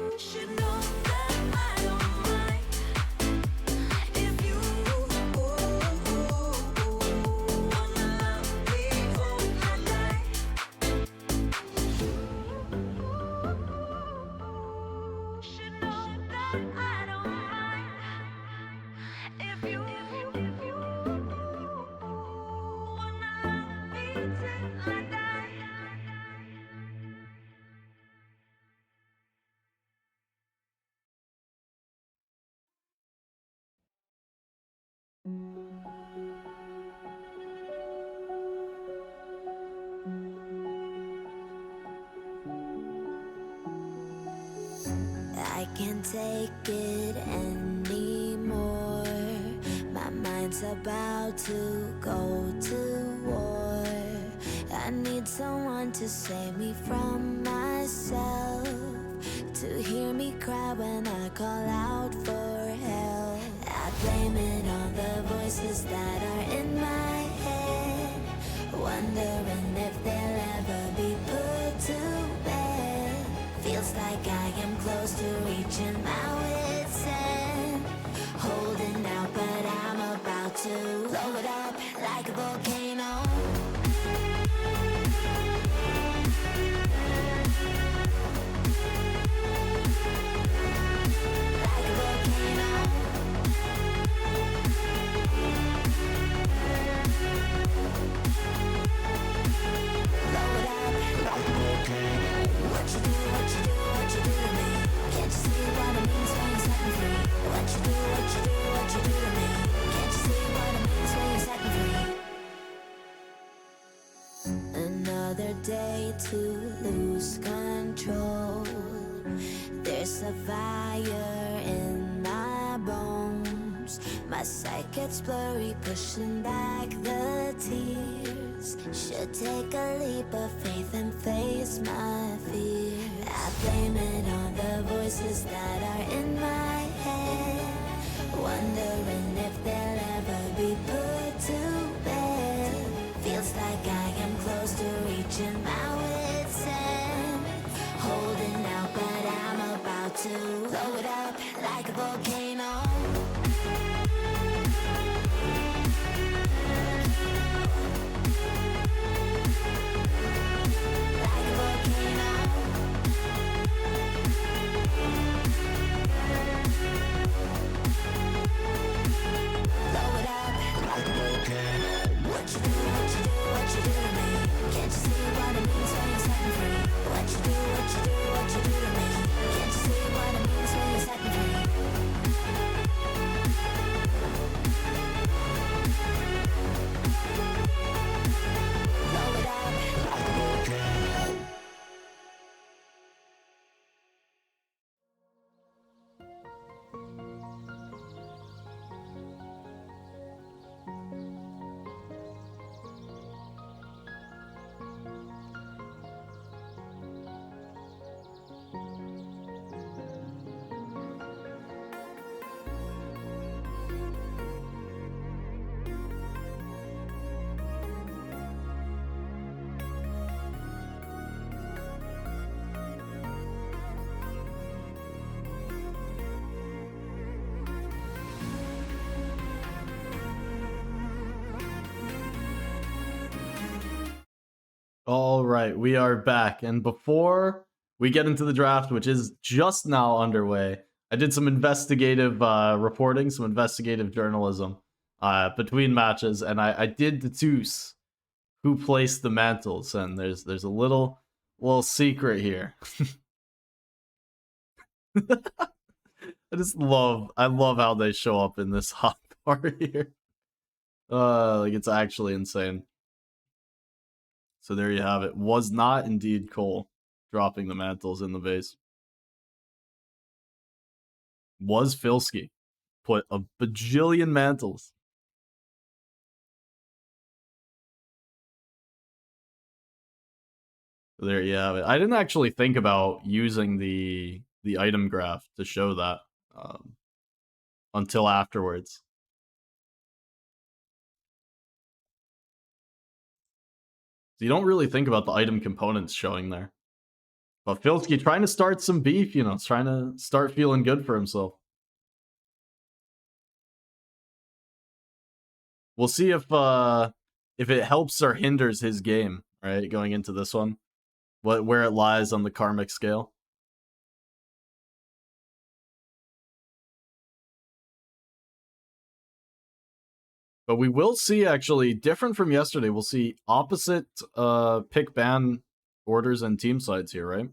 You should know that I don't mind if you wanna love me all my life. Should know that I don't mind if you wanna love me till I die. I can't take it anymore. My mind's about to go to war. I need someone to save me from myself, to hear me cry when I call out for help. I blame it on the voices that are in my head, wondering if they'll ever be put to bed. Feels like I am close to reaching my wit's end, holding out, but I'm about to blow it up like a volcano. Like a volcano. Blow it up like a volcano. What you do, what you do, what you do to me? Can't you see what it means when you set me free? What you do, what you do, what you do to me? Can't you see what it means when you set me free? Another day to lose control. There's a fire in my bones. My sight gets blurry, pushing back the tears. Should take a leap of faith and face my fear. I blame it on the voices that are in my head, wondering if they'll ever be put to bed. Feels like I am close to reaching my wit's end, holding out, but I'm about to blow it up like a volcano. Like a volcano. Blow it up like a volcano. What you do, what you do, what you do to me? Can't
All right, we are back. And before we get into the draft, which is just now underway, I did some investigative reporting, some investigative journalism between matches, and I did deduce who placed the mantles. And there's a little secret here. I love how they show up in this hot bar here. Like it's actually insane. So there you have it. Was not indeed Cole dropping the mantles in the vase. Was Filsky. Put a bajillion mantles. There you have it. I didn't actually think about using the item graph to show that until afterwards. So you don't really think about the item components showing there. But Filsky trying to start some beef, you know, trying to start feeling good for himself. We'll see if it helps or hinders his game, right? Going into this one. Where it lies on the karmic scale. But we will see, actually, different from yesterday, we'll see opposite pick ban orders and team sides here, right?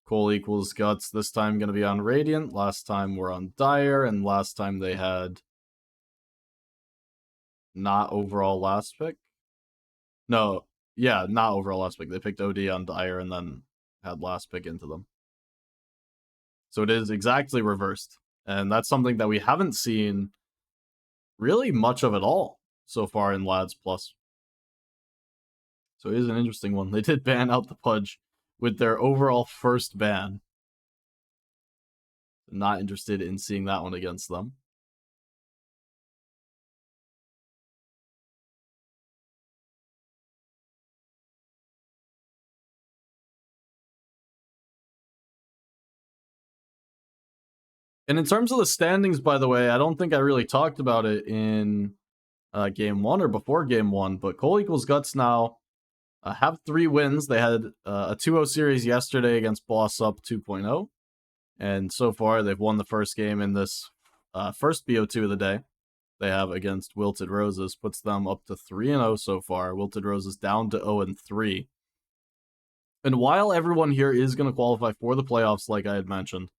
Cole equals Guts, this time going to be on Radiant, last time we're on Dire, and last time they had not overall last pick. No, yeah, not overall last pick. They picked OD on Dire and then had last pick into them. So it is exactly reversed. And that's something that we haven't seen really much of at all so far in Lads Plus. So it is an interesting one. They did ban out the Pudge with their overall first ban. Not interested in seeing that one against them. And in terms of the standings, by the way, I don't think I really talked about it in Game 1 or before Game 1, but Cole equals Guts now have 3 wins. They had a 2-0 series yesterday against Boss Up 2.0, and so far they've won the first game in this first BO2 of the day. They have against Wilted Roses, puts them up to 3-0 so far. Wilted Roses down to 0-3. And while everyone here is going to qualify for the playoffs, like I had mentioned,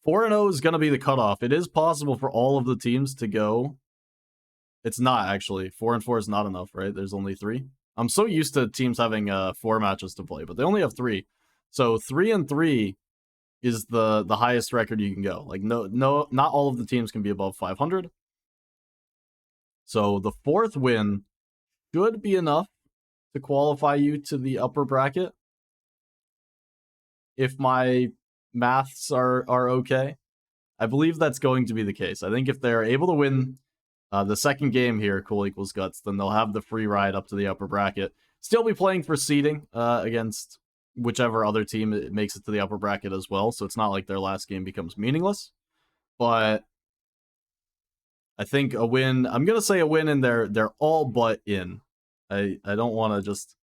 4-0 is going to be the cutoff. It is possible for all of the teams to go. It's not, actually. 4-4 is not enough, right? There's only 3. I'm so used to teams having 4 matches to play, but they only have 3. So 3-3 is the highest record you can go. Like, no, not all of the teams can be above 500. So the 4th win should be enough to qualify you to the upper bracket. If my maths are okay, I believe that's going to be the case. I think if they're able to win the second game here, Cole equals Guts, then they'll have the free ride up to the upper bracket. Still be playing for seeding against whichever other team makes it to the upper bracket as well, so it's not like their last game becomes meaningless. But I think a win, I'm going to say a win, and they're all but in. I don't want to just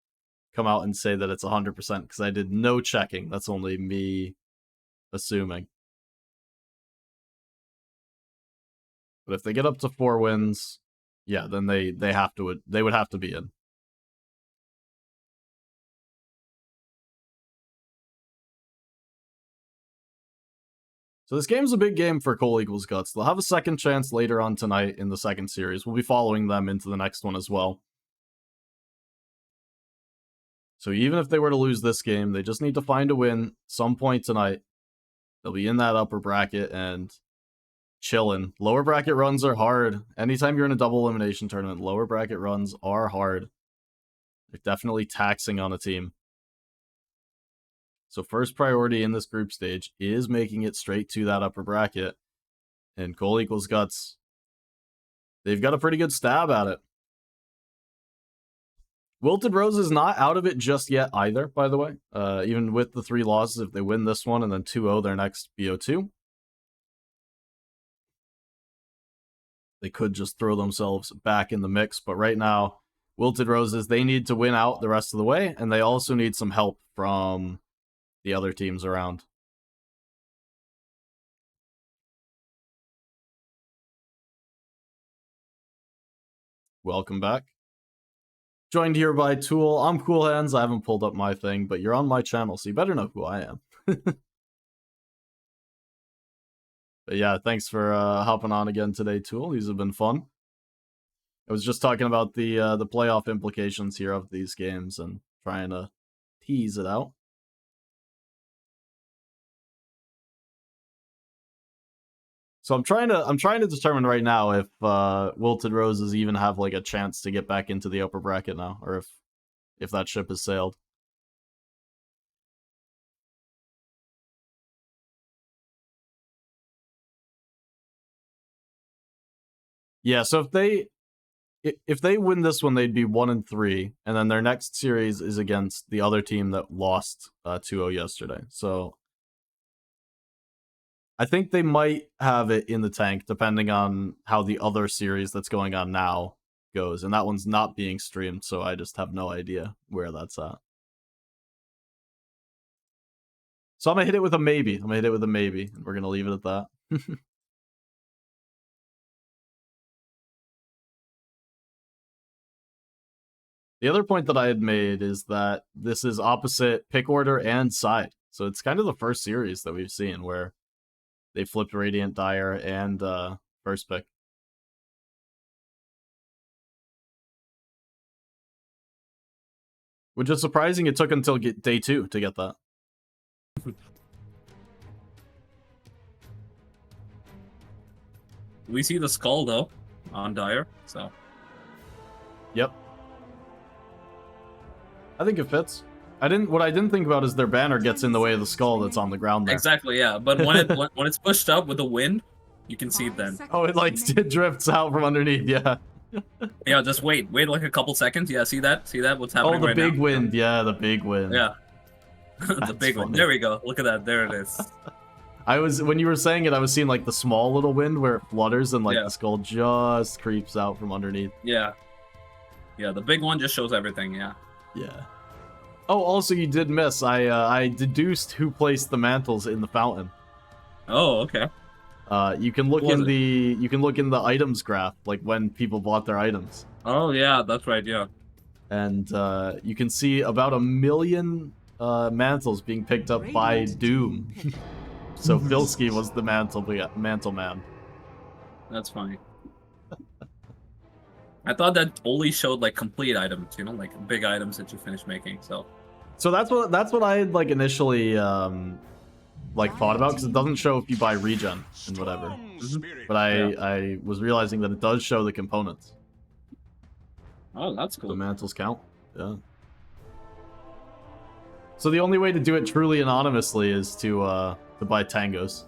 come out and say that it's 100% because I did no checking. That's only me assuming. But if they get up to 4 wins, yeah, then they would have to be in. So this game's a big game for Cole equals Guts. They'll have a second chance later on tonight in the second series. We'll be following them into the next one as well. So even if they were to lose this game, they just need to find a win some point tonight. They'll be in that upper bracket and chilling. Lower bracket runs are hard. Anytime you're in a double elimination tournament, lower bracket runs are hard. They're definitely taxing on a team. So first priority in this group stage is making it straight to that upper bracket. And Cole equals Guts, they've got a pretty good stab at it. Wilted Rose is not out of it just yet either, by the way. Even with the 3 losses, if they win this one and then 2-0 their next BO2, they could just throw themselves back in the mix. But right now, Wilted Roses, they need to win out the rest of the way, and they also need some help from the other teams around. Welcome back. Joined here by Tool. I'm Cool Hands. I haven't pulled up my thing, but you're on my channel, so you better know who I am. But yeah, thanks for hopping on again today, Tool. These have been fun. I was just talking about the playoff implications here of these games and trying to tease it out. So I'm trying to determine right now if Wilted Roses even have like a chance to get back into the upper bracket now, or if that ship has sailed. Yeah, so if they win this one, they'd be 1-3, and then their next series is against the other team that lost 2-0 yesterday. So I think they might have it in the tank, depending on how the other series that's going on now goes, and that one's not being streamed, so I just have no idea where that's at. So I'm gonna hit it with a maybe. And we're gonna leave it at that. The other point that I had made is that this is opposite pick order and side. So it's kind of the first series that we've seen where they flipped Radiant Dire and first pick. Which is surprising it took until day 2 to get that.
We see the skull though on Dire, so.
Yep. I think it fits. What I didn't think about is their banner gets in the way of the skull that's on the ground there.
Exactly, yeah. But when it's pushed up with the wind, you can see it then.
Oh, it like drifts out from underneath, yeah.
Yeah, just wait like a couple seconds. Yeah, see that? What's happening
Oh, the
right
big
now?
wind, yeah, the big wind.
Yeah. The big one.
funny.
There we go. Look at that. There it is.
When you were saying it, I was seeing like the small little wind where it flutters and like
Yeah.
the skull just creeps out from underneath.
Yeah. Yeah, the big one just shows everything, yeah.
Yeah. Oh, also you did miss. I deduced who placed the mantles in the fountain.
Oh, okay.
You can look
Who was
in
it?
you can look in the items graph, like when people bought their items.
Oh, yeah, that's right, yeah.
And you can see about 1 million mantles being picked up by Doom. So Filsky was the mantle man.
That's funny. I thought that only showed like complete items, you know, like big items that you finish making. So
that's what I had like initially like thought about, because it doesn't show if you buy regen and whatever. But I was realizing that it does show the components.
oh, that's cool.
The mantles count. Yeah. So the only way to do it truly anonymously is to buy tangos.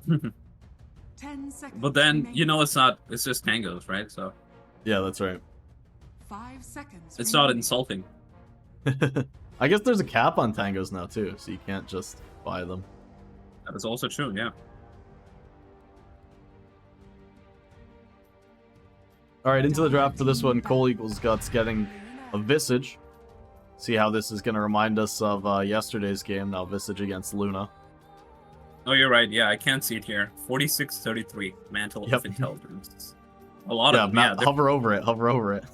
10 seconds.
But then
remaining.
you know it's just tangos, right? So
Yeah, that's right.
5 seconds.
it's not
remaining.
insulting.
I guess there's a cap on tangos now too, so you can't just buy them.
That is also true, yeah.
Alright, into the draft for this one. Cole equals Guts getting a Visage. See how this is going to remind us of yesterday's game, now Visage against Luna.
Oh, you're right. Yeah, I can't see it here. 46-33, Mantle
Yep.
of Intelligence. A lot of them, yeah.
hover over it.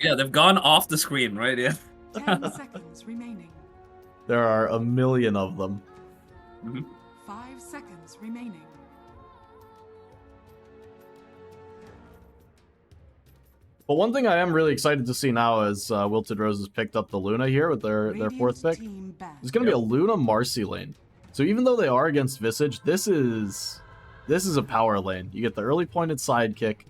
Yeah, they've gone off the screen, right? Yeah.
10 seconds remaining.
There are 1 million of them.
5 seconds remaining.
But one thing I am really excited to see now is Wilted Roses picked up the Luna here with their fourth pick. There's going to be a Luna Marcy lane. So even though they are against Visage, this is a power lane. You get the early pointed sidekick,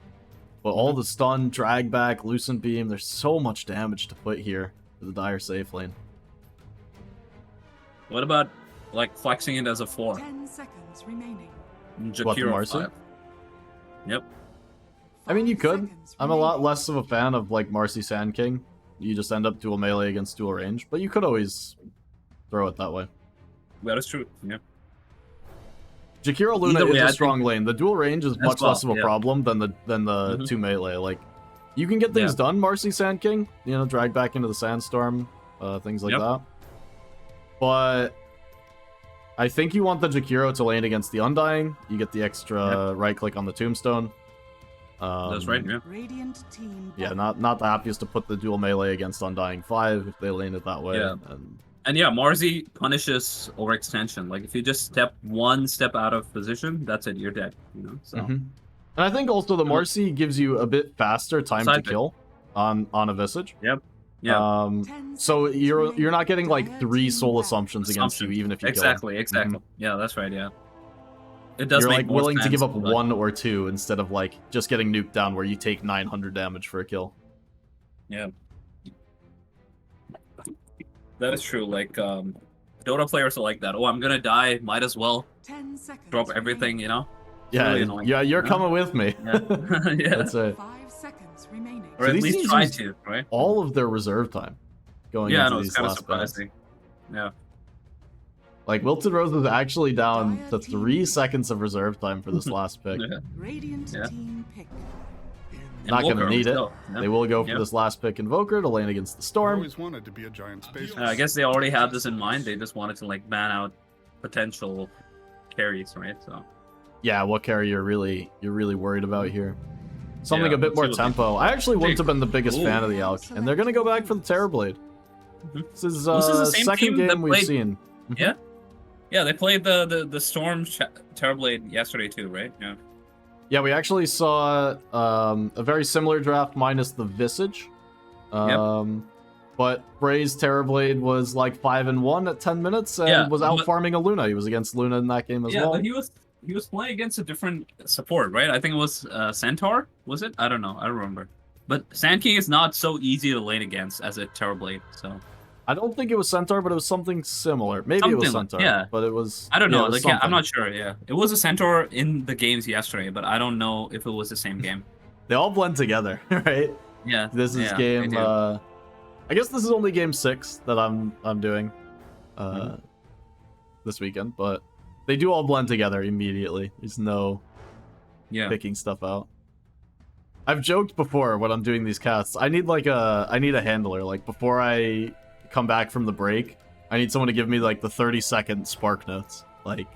but all the stun, drag back, loosen beam, there's so much damage to put here for the Dire safe lane.
What about, like, flexing it as a 4?
10 seconds remaining.
What, the
Jakiro
Marcy?
5. Yep.
I mean, you
5
could.
seconds
I'm a lot
remaining.
less of a fan of, like, Marcy Sand King. You just end up dual melee against dual range, but you could always throw it that way.
That is true, yeah.
Jakiro Luna
Either way,
is
I
a strong lane. The dual range is much
well,
less of a
yeah.
problem than the 2 melee. Like, You can get things done, Marcy Sand King. You know, drag back into the Sandstorm, things like that. But I think you want the Jakiro to lane against the Undying. You get the extra right click on the Tombstone.
That's right, yeah.
Radiant team
Yeah, not the happiest to put the dual melee against Undying 5 if they lane it that way.
Yeah. And yeah, Marzi punishes overextension. Like, if you just step one step out of position, that's it, you're dead, you know? So.
And I think also the Marcy gives you a bit faster time to kill on a Visage.
Yep. Yeah.
So you're not getting like 3 soul assumptions against you even if you
exactly,
kill him.
Exactly. Yeah, that's right, yeah. It does
You're
make
like
more
willing to
sense,
give up
but...
1 or 2 instead of like just getting nuked down where you take 900 damage for a kill.
Yeah. That is true. Like, Dota players are like that. Oh, I'm gonna die. Might as well
10 seconds
drop everything, you know?
Yeah,
really annoying,
yeah, you're
you know?
coming with me.
Yeah. Yeah.
That's it.
5 seconds remaining.
Or
So
at
these
least
teams
try
use
to, right?
All of their reserve time going
Yeah,
into
no, it's
these
kind of
last battles.
surprising. Yeah.
Like, Wilted Rose is actually down to 3 seconds of reserve time for this last pick.
Yeah.
Radiant team pick.
Not going to
Invoker,
need it.
still, yeah.
They will go for
Yeah.
this last pick Invoker to lane against the
I've
Storm.
always wanted to be a giant space
I guess they already had this in mind. They just wanted to like ban out potential carries, right? So
Yeah, what carry you're really worried about here? Something
Yeah,
a bit more
let's see what they-
tempo. I actually wouldn't have been the biggest
Ooh.
fan of the Alk, and they're going to go back for the Terrorblade. This is
This is the same
second
team that
game we've
played-
seen.
yeah, yeah. They played the Storm Terrorblade yesterday too, right? Yeah.
Yeah, we actually saw a very similar draft minus the Visage. But Bray's Terrorblade was like 5-1 at 10 minutes and was out farming a Luna. He was against Luna in that game as well.
But he was playing against a different support, right? I think it was Centaur, was it? I don't know. I don't remember. But Sand King is not so easy to lane against as a Terrorblade, so...
I don't think it was Centaur, but it was something similar. Maybe it was Centaur, but it was...
I don't know.
Yeah, it was
like, I'm
something.
not sure, yeah. It was a Centaur in the games yesterday, but I don't know if it was the same game.
They all blend together, right?
Yeah.
This is
yeah,
game...
they do.
I guess this is only game 6 that I'm doing this weekend, but they do all blend together immediately. There's no picking stuff out. I've joked before when I'm doing these casts. I need a handler. Like before I come back from the break, I need someone to give me like the 30-second spark notes. Like,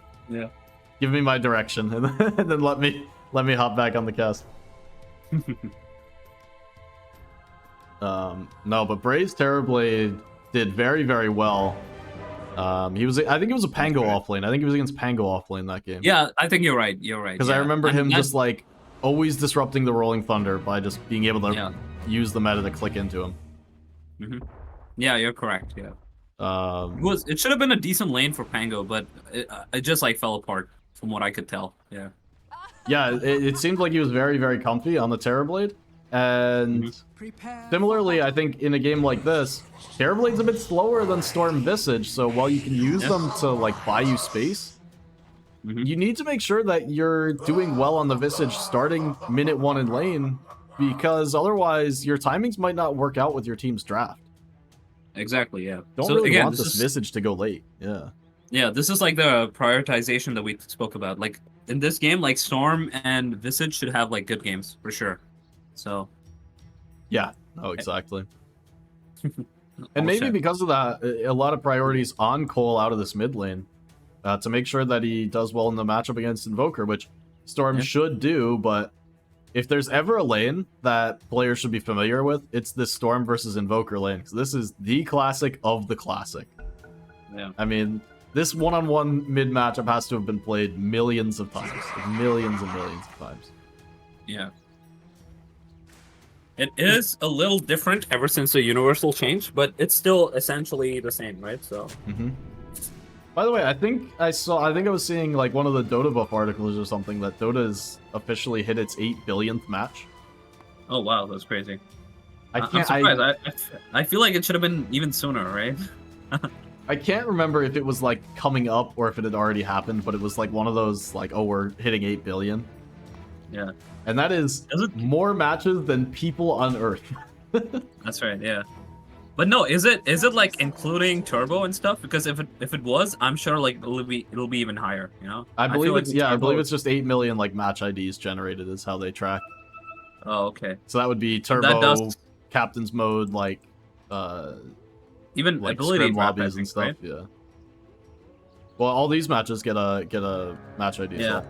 give me my direction and then let me hop back on the cast. No, but Bray's Terrorblade did very, very well. I think it was a Pango offlane. I think he was against Pango offlane that game.
Yeah, I think you're right. You're right.
Because I remember him just like always disrupting the Rolling Thunder by just being able to use the meta to click into him.
Yeah, you're correct. Yeah. It should have been a decent lane for Pango, but it just like fell apart from what I could tell. Yeah.
Yeah, it seemed like he was very, very comfy on the Terrorblade. And similarly, I think in a game like this, Terrorblade's a bit slower than Storm Visage, so while you can use them to like buy you space, you need to make sure that you're doing well on the Visage starting minute 1 in lane, because otherwise your timings might not work out with your team's draft.
Exactly, yeah.
Don't
so,
really
again,
want this Visage to go late, yeah.
Yeah, this is like the prioritization that we spoke about. Like, in this game, like, Storm and Visage should have, like, good games, for sure. So...
Yeah, no, exactly. And maybe because of that, a lot of priorities on Cole out of this mid lane to make sure that he does well in the matchup against Invoker, which Storm should do, but if there's ever a lane that players should be familiar with, it's this Storm versus Invoker lane, because this is the classic of the classic.
Yeah.
I mean, this one-on-one mid matchup has to have been played millions of times. Millions and millions of times.
Yeah. It is a little different ever since the universal change, but it's still essentially the same, right? So.
By the way, I think I was seeing like one of the Dota buff articles or something that Dota's officially hit its 8 billionth match.
Oh wow, that's crazy.
I'm
surprised. I feel like it should have been even sooner, right?
I can't remember if it was like coming up or if it had already happened, but it was like one of those like, oh, we're hitting 8 billion.
Yeah.
And that is more matches than people on Earth.
That's right, yeah. But no, is it like including turbo and stuff? Because if it was, I'm sure like it'll be even higher, you know?
I believe
feel
it's
like
I believe it's just 8 million like match IDs generated is how they track.
Oh, okay.
So that would be
That
turbo,
does
captain's mode, like
even
like
ability
scrim
drop, I
lobbies and
think,
stuff.
right?
Yeah. Well, all these matches get a match ID.
Yeah.
So.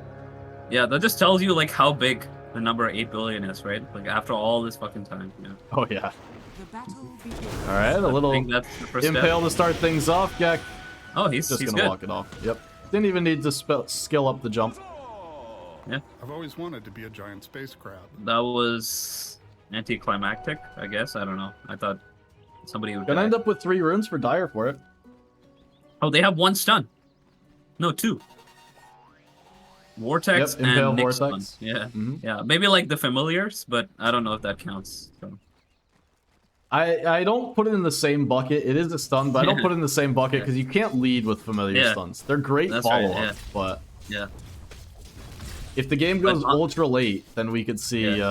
Yeah, that just tells you like how big the number 8 billion is, right? Like after all this fucking time. Yeah.
Oh yeah.
The battle begins.
All right, a
I
little
think that's the first
impale
step.
to start things off. Gek
Oh, he's
just gonna
good.
walk it off. Yep. Didn't even need to skill up the jump.
I've always wanted to be a giant space crab.
That was anticlimactic, I guess. I don't know. I thought somebody would
Gonna
die.
end up with 3 runes for Dire for it.
Oh, they have 1 stun. No, 2. Vortex
Yep, Impale
and Nick
Vortex.
stun. Yeah.
Mhm.
Yeah. Maybe like the familiars, but I don't know if that counts. So.
I don't put it in the same bucket. It is a stun, but I don't put it in the same bucket because you can't lead with familiar
Yeah.
stuns. They're great
That's right,
follow-up,
yeah.
but
Yeah.
if the game goes
But,
ultra late, then we could see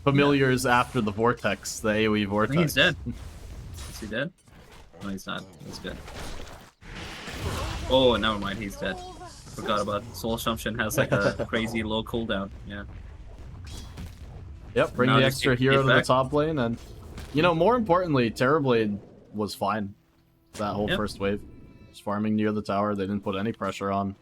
familiars after the Vortex, the AoE
I
Vortex.
think he's dead. Is he dead? No, he's not. That's good. Oh, never mind. He's dead. Forgot about Soul Assumption has like a crazy low cooldown. Yeah.
Yep, bring
Now
the
just
extra
get
hero to the
back.
top lane, and you know, more importantly, Terrorblade was fine that whole
Yep.
first wave. Just farming near the tower, they didn't put any pressure on.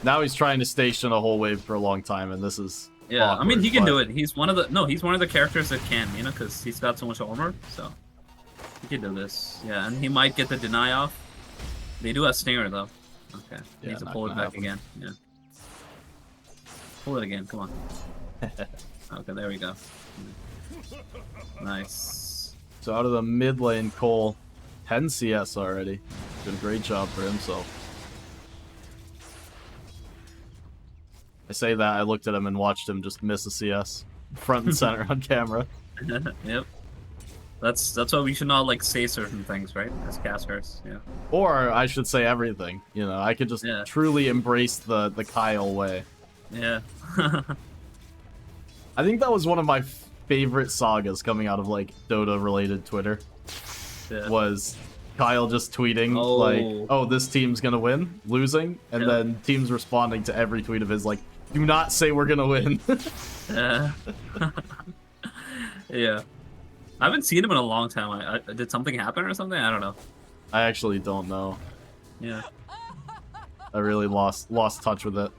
Now he's trying to station a whole wave for a long time, and this is
Yeah, I mean,
awkward,
he can
but-
do it. He's one of the characters that can, you know, because he's got so much armor, so he can do this. Yeah, and he might get the deny off. They do have Stinger though. Okay,
Yeah,
needs to
not
pull it
gonna
back
happen.
again. Yeah, pull it again. Come on. Okay, there we go. Nice.
So out of the mid lane, Cole, 10 CS already. Did a great job for himself. I say that, I looked at him and watched him just miss a CS. Front and center on camera.
Yep. That's why we should not like say certain things, right? As casters. Yeah.
Or I should say everything. You know, I could just
Yeah.
truly embrace the Kyle way.
Yeah.
I think that was one of my favorite sagas coming out of like Dota related Twitter.
Yeah.
Was Kyle just tweeting
Oh.
like, "Oh, this team's gonna win," losing, and
Yeah.
then teams responding to every tweet of his like, "Do not say we're gonna win."
Yeah. Yeah. I haven't seen him in a long time. Did something happen or something? I don't know.
I actually don't know.
Yeah.
I really lost touch with it.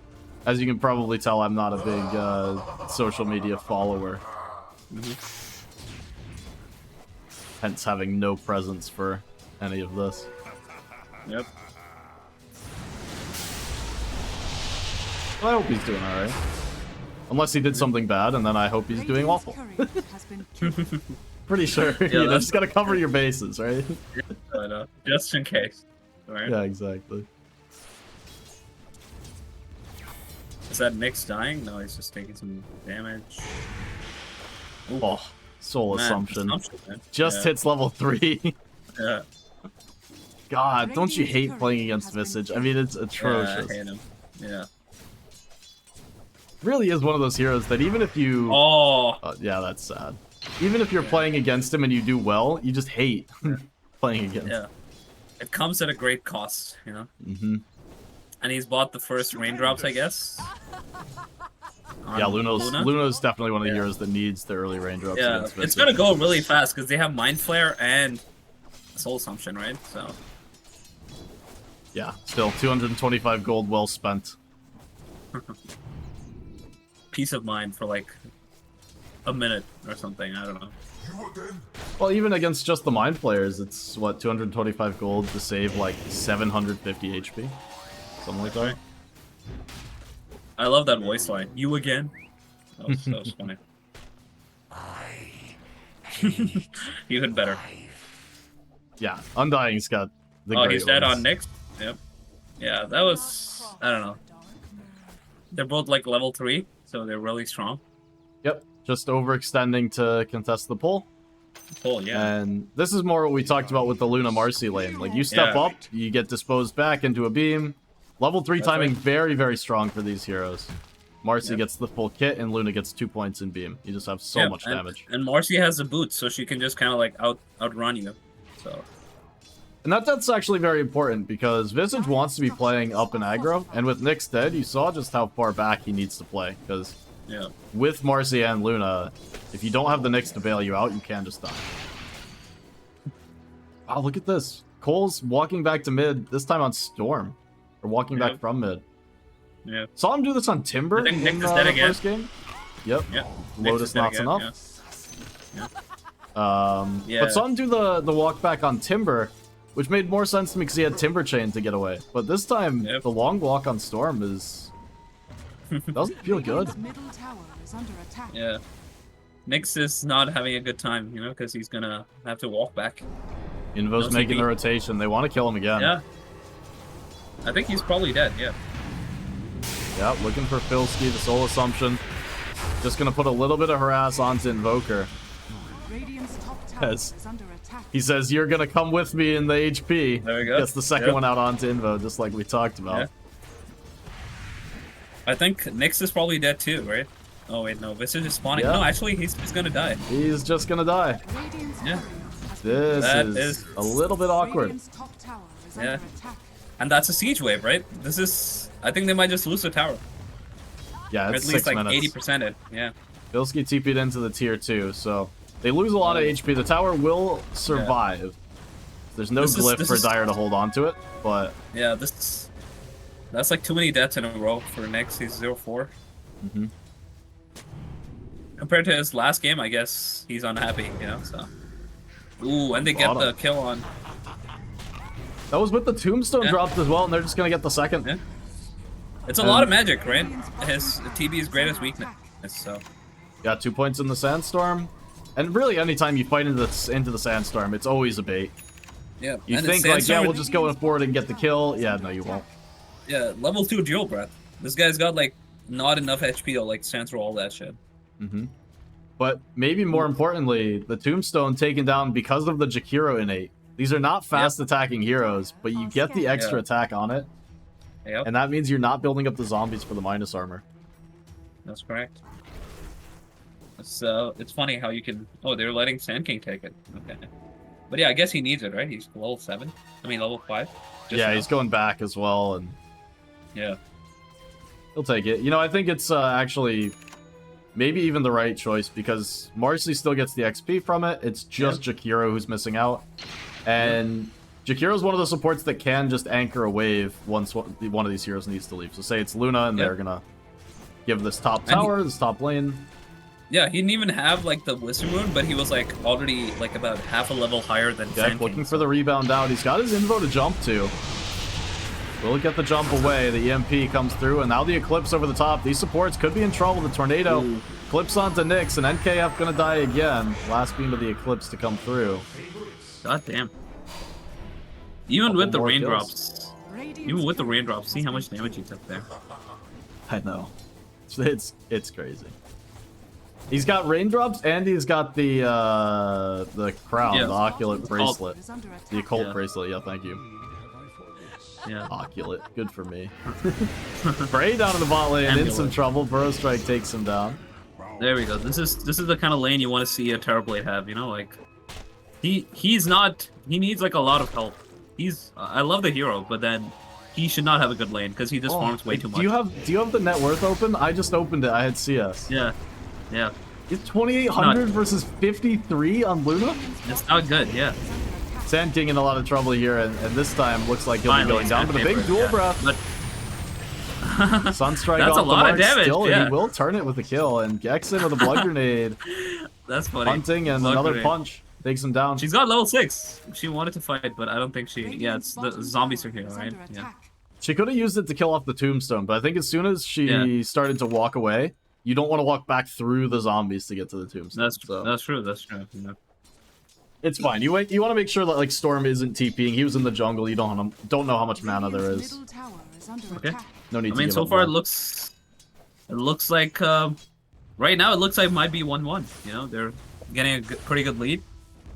As you can probably tell, I'm not a big social media follower. Hence having no presence for any of this.
Yep.
Well, I hope he's doing alright. Unless he did something bad, and then I hope he's doing
Radiant's
awful.
courier has been killed.
Pretty sure. you know,
that's-
just gotta cover your bases, right?
I know. Just in case. Right?
Yeah, exactly.
Is that Nick's dying? No, he's just taking some damage. Ooh,
Oh, Soul
man,
Assumption.
man.
Just
Yeah.
hits level 3.
Yeah.
God, don't you hate
Radiant's
playing
courier
against
has been
Visage? I
killed.
mean, it's
Yeah, I
atrocious.
hate him. Yeah.
Really is one of those heroes that even if you...
Oh.
yeah, that's sad. Even if you're playing against him and you do well, you just hate playing against
Yeah. It comes at a great cost, you know?
him.
And he's bought the first raindrops, I guess. On
Yeah,
Luna?
Luno's definitely one of the
Yeah.
heroes that needs the early raindrops.
Yeah,
against
it's
Visage.
gonna go really fast because they have Mind Flare and Soul Assumption, right? So,
Yeah, still 225 gold well spent.
peace of mind for like a minute or something. I don't know.
Well, even against just the mind players, it's what 225 gold to save like 750 HP, something like that.
I love that voice line. You again? That was funny. Even better.
Yeah, Undying's got the
Oh,
great
he's dead
ones.
on Nyx? Yep. Yeah, that was... I don't know. They're both like level 3, so they're really strong.
Yep, just overextending to contest the pull.
Oh, yeah.
And this is more what we talked about with the Luna Marcy lane. Like, you step
Yeah.
up, you get disposed back into a beam. Level 3
That's
timing,
right.
very, very strong for these heroes. Marcy
Yep.
gets the full kit, and Luna gets 2 points in beam. You just have so
Yeah,
much
and,
damage.
And Marcy has the boots, so she can just kind of like outrun you. So,
And that's actually very important because Visage wants to be playing up in aggro, and with Nyx dead, you saw just how far back he needs to play. Because with Marcy and Luna, if you don't have the Nyx to bail you out, you can just die. Wow, look at this. Cole's walking back to mid, this time on Storm. Or walking back from mid.
Yeah.
Saw him do this on Timber
I think
in
Nyx is
the
dead again.
first game. Yep.
Yeah.
Lotus not enough. But saw him do the walk back on Timber, which made more sense to me because he had Timber Chain to get away. But this time, the long walk on Storm doesn't feel good.
Radiant's middle tower is under attack.
Yeah. Nyx is not having a good time, you know, because he's gonna have to walk back.
Invo's
No
making
TP.
the rotation. They want to kill him again.
Yeah. I think he's probably dead, yeah.
Yeah, looking for Filski, the soul assumption. Just gonna put a little bit of harass onto Invoker.
Radiant's top tower
Yes.
is under attack.
He says, "You're gonna come with me in the HP."
There we go.
Gets the second one out onto Invo, just like we talked about.
Yeah. I think Nyx is probably dead too, right? Oh wait, no, Visage is spawning.
Yeah.
No, actually, he's gonna die.
He's just gonna die.
Radiant's
Yeah.
courier has
This
That
is
is-
a little bit awkward.
Radiant's top tower is
Yeah.
under attack.
And that's a siege wave, right? This is... I think they might just lose the tower.
Yeah,
Or
it's
at least
6
like
minutes.
80% it. Yeah.
Filski TP'd into the tier 2, so they lose a lot of HP. The tower will survive. There's no
This is-
glyph
this
for
is-
Dire to hold on to it, but
Yeah, that's like too many deaths in a row for Nyx. He's 0-4.
Mhm.
Compared to his last game, I guess he's unhappy, you know, so... Ooh, and they get
Bottom.
the kill on...
that was with the Tombstone
Yeah.
dropped as well, and they're just gonna get the second.
Yeah. It's a lot of magic, right? His TB's greatest weakness, so...
Got 2 points in the Sandstorm. And really, anytime you fight into the Sandstorm, it's always a bait.
Yeah.
You
and
think,
it's
like, yeah,
Sandstorm-
we'll just go forward and get the kill. Yeah, no, you won't.
Yeah, level 2 dual breath. This guy's got, like, not enough HP to, like, cancel all that shit.
Mm-hmm. But maybe more importantly, the Tombstone taken down because of the Jakiro innate. These are not fast attacking heroes, but you get the extra attack on it.
Yep,
And that means you're not building up the zombies for the minus armor.
that's correct. It's funny how you can... Oh, they're letting Sand King take it. Okay. But yeah, I guess he needs it, right? He's level 7? I mean, level 5? Just
Yeah,
now.
he's going back as well, and
Yeah.
he'll take it. You know, I think it's actually maybe even the right choice because Marcy still gets the XP from it. It's just Jakiro who's missing out. And Jakiro's one of the supports that can just anchor a wave once one of these heroes needs to leave. So say it's Luna, and they're gonna give this top tower, this top lane.
Yeah, he didn't even have, like, the Wizard Moon, but he was, like, already, like, about half a level higher than
Deck
Sand
looking
King,
for the rebound out. He's got his Invo to jump to. Will get the jump away. The EMP comes through, and now the Eclipse over the top. These supports could be in trouble. The Tornado clips onto Nyx, and NKF gonna die again. Last beam of the Eclipse to come through.
God damn. Even
Couple
with the
more
raindrops.
Radiant's
Even with the
courier
raindrops, see how much damage he took there.
I know. It's crazy. He's got raindrops, and he's got the crown,
Yeah.
the Oculate bracelet.
is under attack.
The occult
Yeah.
bracelet, yeah, thank you.
Yeah.
Oculate, good for me. Bray down in the bot lane, in
Amulet.
some trouble. Burrow Strike takes him down.
There we go. This is the kind of lane you want to see a Terrorblade have, you know, like he's not he needs like a lot of help. I love the hero, but then he should not have a good lane because he just farms way too much.
Do you have the net worth open? I just opened it. I had CS.
Yeah. Yeah.
It's 2,800 versus 53 on Luna?
It's not good, yeah.
Sand King in a lot of trouble here, and this time looks like he'll
Finally,
be going down,
Sand
but a big
Paper,
dual
yeah.
breath.
But
Sunstrike
That's
off
a
the
lot
mark
of damage,
still,
yeah.
he will turn it with a kill, and Gexen with a blood grenade.
that's funny.
Punting and
Blood
another
grenade.
punch. Takes him down.
She's got level 6. She wanted to fight, but I don't think she... Yeah, it's the zombies are here, right? Yeah.
She could have used it to kill off the tombstone, but I think as soon as she started to walk away, you don't want to walk back through the zombies to get to the tombstone.
That's
so.
that's true. That's true. Yeah.
It's fine. You want to make sure that like Storm isn't TPing. He was in the jungle. You don't know how much mana there is.
Middle tower is under
Okay.
attack.
No need
I
to
mean,
give
so
up
far
more.
it looks like right now it looks like it might be 1-1. You know, they're getting a pretty good lead.